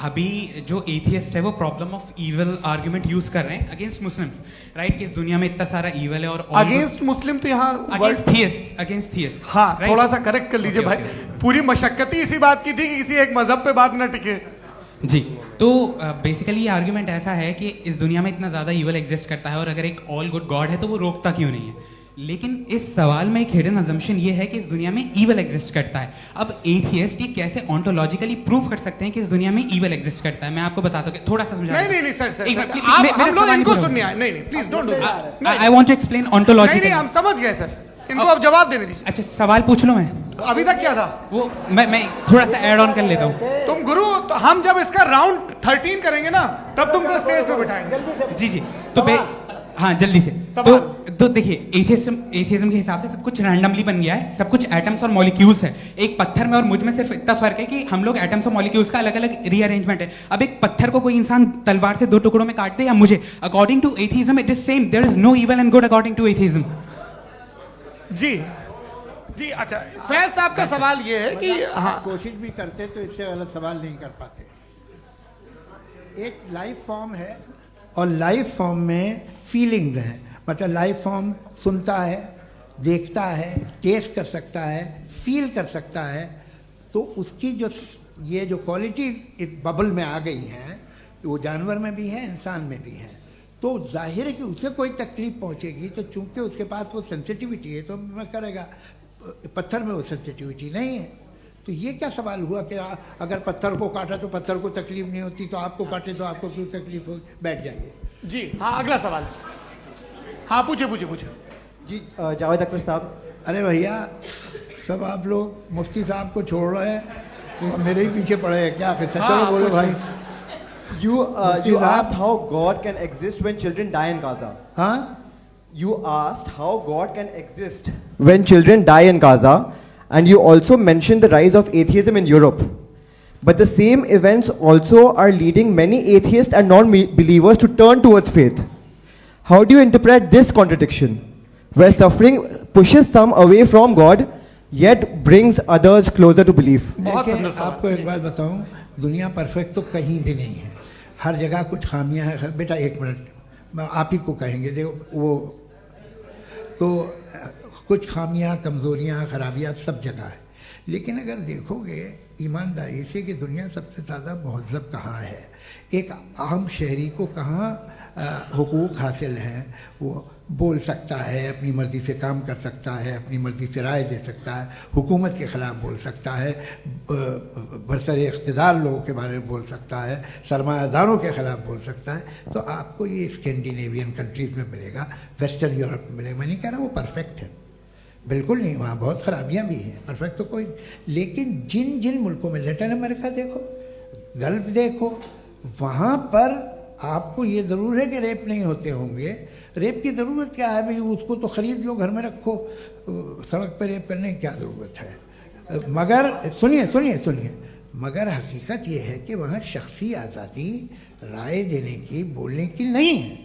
अभी जो एथियस्ट है वो problem of evil argument use कर रहे हैं अगेंस्ट मुस्लिम्स, राइट? कि इस दुनिया में इतना सारा इविल है और अगेंस्ट मुस्लिम तो यहाँ अगेंस्ट थियस्ट। हाँ थोड़ा सा करेक्ट कर लीजिए भाई। पूरी मशक्कत ही इसी बात की थी कि किसी एक मजहब पे बात ना टिके। जी तो बेसिकली ये आर्गुमेंट ऐसा है कि इस दुनिया में इतना ज़्यादा ईवल एग्जिस्ट करता है और अगर एक ऑल गुड गॉड है तो वो रोकता क्यों नहीं है? लेकिन इस सवाल में एक हिडन अजम्पशन ये है कि इस दुनिया में ईवल एग्जिस्ट करता है। अब एथियस्ट ये कैसे ऑन्टोलॉजिकली प्रूव कर सकते हैं कि इस दुनिया में ईवल एग्जिस्ट करता है? मैं आपको बताता हूँ, थोड़ा सा समझा। नहीं सर हम लोग इनको सुनने आए। नहीं please don't do that. I want to explain ontology. नहीं हम समझ गए सर, इनको अब जवाब देने दीजिए। अच्छा सवाल पूछ लो। मैं अभी तक क्या था वो मैं थोड़ा सा ऐड ऑन कर लेता हूँ। तुम गुरु, तो हम जब इसका राउंड 13 करेंगे ना तब तुमको स्टेज पे बिठाएंगे। जी तो हाँ जल्दी से। तो देखिए एथियज्म के हिसाब से सब कुछ रैंडमली बन गया है, सब कुछ एटम्स और मॉलिक्यूल्स है। एक पत्थर में और मुझ में सिर्फ इतना फर्क है कि हम लोग एटम्स और मॉलिक्यूल्स का अलग अलग रीअरेंजमेंट है। अब एक पत्थर को कोई इंसान तलवार से 2 टुकड़ों में काट दे या मुझे, according to atheism it is same. There is no evil and good according to atheism. जी अच्छा फैज साहब का सवाल ये है कि हाँ कोशिश भी करते तो इससे गलत सवाल नहीं कर पाते। एक लाइफ फॉर्म है और लाइफ फॉर्म में फीलिंग्स हैं, मतलब लाइफ फॉर्म सुनता है, देखता है, टेस्ट कर सकता है, फील कर सकता है। तो उसकी जो ये जो क्वालिटी इस बबल में आ गई है वो जानवर में भी है, इंसान में भी है। तो जाहिर है कि उसे कोई तकलीफ पहुंचेगी, तो चूंकि उसके पास वो सेंसिटिविटी है तो मैं करेगा। पत्थर में वो सेंसिटिविटी नहीं है। तो ये क्या सवाल हुआ कि अगर पत्थर को काटा तो पत्थर को तकलीफ नहीं होती, तो आपको काटे तो आपको क्यों तकलीफ हो? बैठ जाइए। जी हाँ अगला सवाल। हाँ पूछे जी जावेद अख्तर साहब। अरे भैया सब आप लोग मुफ्ती साहब को छोड़ रहे हैं, तो मेरे ही पीछे पड़े हैं क्या? फिर चलो बोलो भाई। You asked how God can exist when children die in Gaza. हाँ? you asked how God can exist when children die in Gaza, and you also mentioned the rise of atheism in Europe. But the same events also are leading many atheists and non-believers to turn towards faith. How do you interpret this contradiction, where suffering pushes some away from God, yet brings others closer to belief? देखिए, आपको एक बात बताऊं, दुनिया perfect तो कहीं भी नहीं है, हर जगह कुछ खामियां हैं। बेटा एक मिनट, मैं आप ही को कहेंगे, देखो वो तो कुछ खामियां, कमज़ोरियां, खराबियां सब जगह है। लेकिन अगर देखोगे ईमानदारी से कि दुनिया सबसे ज़्यादा महज़ब कहाँ है, एक आम शहरी को कहाँ हुकूक हासिल हैं, वो बोल सकता है, अपनी मर्ज़ी से काम कर सकता है, अपनी मर्ज़ी से राय दे सकता है, हुकूमत के ख़िलाफ़ बोल सकता है, बरसरे इक़्तिदार लोगों के बारे में बोल सकता है, सरमायादारों के ख़िलाफ़ बोल सकता है। तो आपको ये स्कैंडिनेवियन कंट्रीज़ में मिलेगा, वेस्टर्न यूरोप में मिलेगा। मैं नहीं कह रहा वो परफेक्ट है, बिल्कुल नहीं, वहाँ बहुत ख़राबियाँ भी हैं, परफेक्ट तो कोई। लेकिन जिन जिन मुल्कों में, लैटिन अमेरिका देखो, गल्फ़ देखो, वहाँ पर आपको ये ज़रूर है कि रेप नहीं होते होंगे। रेप की ज़रूरत क्या है भाई, उसको तो ख़रीद लो, घर में रखो, सड़क पर रेप करने की क्या ज़रूरत है। मगर सुनिए सुनिए सुनिए, मगर हकीकत ये है कि वहाँ शख्सी आज़ादी राय देने की, बोलने की नहीं है।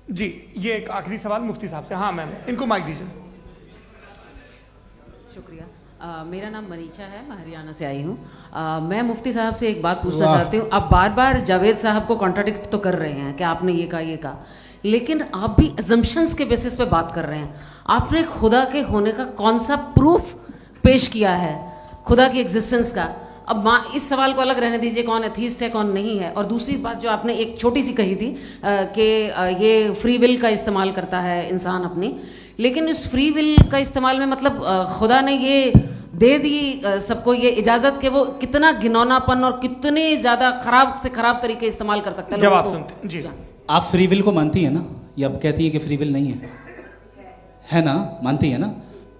जी, ये एक आखिरी सवाल मुफ्ती साहब से। हाँ मैम, इनको माइक दीजिए। शुक्रिया। मेरा नाम मनीषा है, मैं हरियाणा से आई हूँ। मैं मुफ्ती साहब से एक बात पूछना चाहती हूँ। आप बार बार जावेद साहब को कॉन्ट्राडिक्ट तो कर रहे हैं कि आपने ये कहा, लेकिन आप भी अजम्पशंस के बेसिस पे बात कर रहे हैं। आपने खुदा के होने का कौन सा प्रूफ पेश किया है, खुदा की एग्जिस्टेंस का? अब इस सवाल को अलग रहने दीजिए, कौन एथीस्ट है कौन नहीं है। और दूसरी बात जो आपने एक छोटी सी कही थी कि ये फ्री विल का इस्तेमाल करता है इंसान अपनी, लेकिन इस फ्री विल का इस्तेमाल में मतलब खुदा ने ये दे दी सबको ये इजाज़त कि वो कितना घिनौनापन और कितने ज़्यादा ख़राब से ख़राब तरीके इस्तेमाल कर सकता है। जवाब सुनते जी। आप फ्री विल को मानती है ना, या अब कहती है कि फ्री विल नहीं है ना, मानती है ना?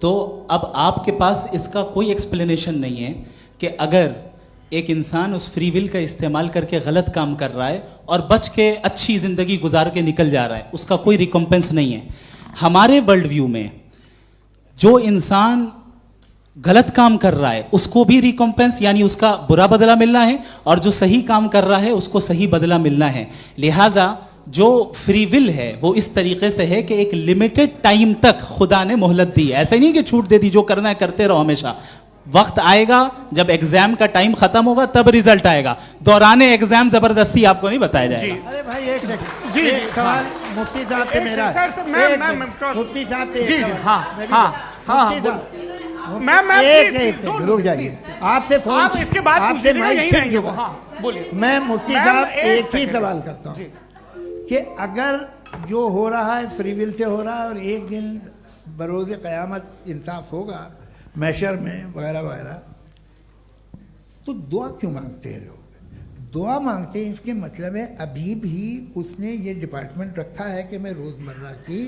तो अब आपके पास इसका कोई एक्सप्लेनेशन नहीं है कि अगर एक इंसान उस फ्री विल का इस्तेमाल करके गलत काम कर रहा है और बच के अच्छी ज़िंदगी गुजार के निकल जा रहा है, उसका कोई रिकम्पेंस नहीं है। हमारे वर्ल्ड व्यू में जो इंसान गलत काम कर रहा है उसको भी रिकम्पेंस यानी उसका बुरा बदला मिलना है, और जो सही काम कर रहा है उसको सही बदला मिलना है। लिहाजा जो फ्री विल है वो इस तरीके से है कि एक लिमिटेड टाइम तक खुदा ने मोहलत दी। ऐसा नहीं कि छूट दे दी, जो करना है करते रहो हमेशा। वक्त आएगा जब एग्जाम का टाइम खत्म होगा तब रिजल्ट आएगा, दौराने एग्जाम जबरदस्ती आपको नहीं बताया जाएगा। अरे भाई एक सेकंड, जी सवाल मुफ्ती साहब से मेरा, मुफ्ती साहब से जी, हाँ, रुक जाइए, आपसे फोन, आप इसके बाद आपसे यही रहेंगे वो। हाँ, बोलिए। मैं मुफ्ती साहब एक ही सवाल करता हूँ कि अगर जो हो रहा है फ्री विल से हो रहा है और एक दिन बरोज़ क़यामत इंसाफ होगा मैशर में वगैरह वगैरह, तो दुआ क्यों मांगते हैं लोग? दुआ मांगते हैं इसके मतलब है अभी भी उसने ये डिपार्टमेंट रखा है कि मैं रोज़मर्रा की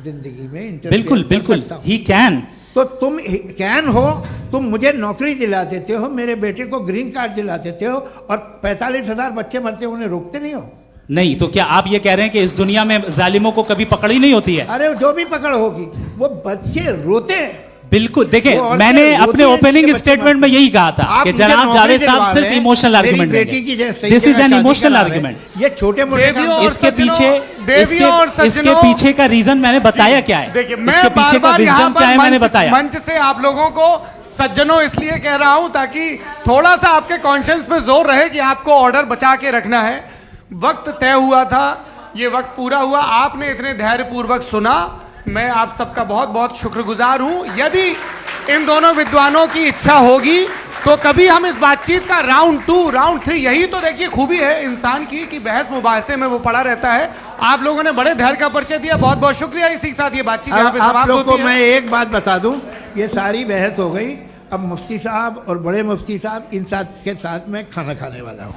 जिंदगी में बिल्कुल बिल्कुल ही कैन। तो तुम कैन हो, तुम मुझे नौकरी दिला देते हो, मेरे बेटे को ग्रीन कार्ड दिला देते हो, और 45,000 बच्चे मरते हो, उन्हें रोकते नहीं हो। नहीं तो क्या आप ये कह रहे हैं कि इस दुनिया में जालिमों को कभी पकड़ ही नहीं होती है? अरे जो भी पकड़ होगी, वो बच्चे रोते हैं। बिल्कुल, देखिए मैंने अपने ओपनिंग स्टेटमेंट में यही कहा था कि जनाब जावेद साहब सिर्फ इमोशनल आर्गुमेंट देंगे। This is an emotional argument. ये छोटे मोटे इसके पीछे का रीजन मैंने बताया क्या है, देखिए मैं इसके पीछे का रीजन क्या है मैंने बताया। मंच से आप लोगों को सज्जनों इसलिए कह रहा हूं ताकि थोड़ा सा आपके कॉन्शियंस पे जोर रहे कि आपको ऑर्डर बचा के रखना है। वक्त तय हुआ था, ये वक्त पूरा हुआ, आपने इतने धैर्यपूर्वक सुना, मैं आप सबका बहुत बहुत शुक्रगुजार हूं। यदि इन दोनों विद्वानों की इच्छा होगी तो कभी हम इस बातचीत का राउंड 2, राउंड 3, यही तो देखिए खूबी है इंसान की कि बहस मुबाहसे में वो पड़ा रहता है। आप लोगों ने बड़े धैर्य का परिचय दिया, बहुत बहुत शुक्रिया। इसी के साथ ये बातचीत यहाँ पे समाप्त होती है। आप लोग को मैं एक बात बता दूं, ये सारी बहस हो गई, अब मुफ्ती साहब और बड़े मुफ्ती साहब इन साथ के साथ मैं खाना खाने वाला हूँ।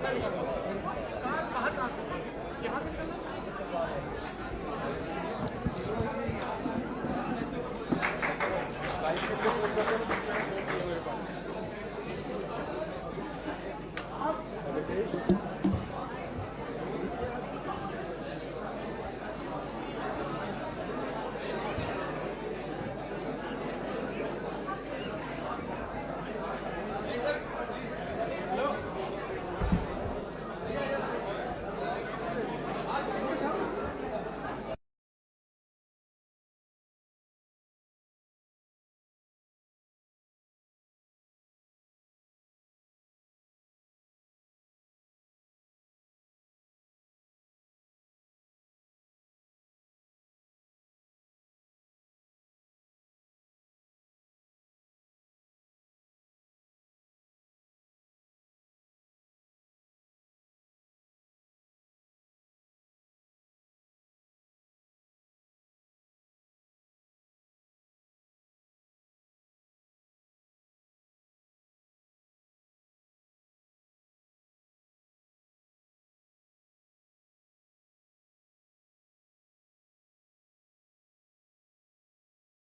आप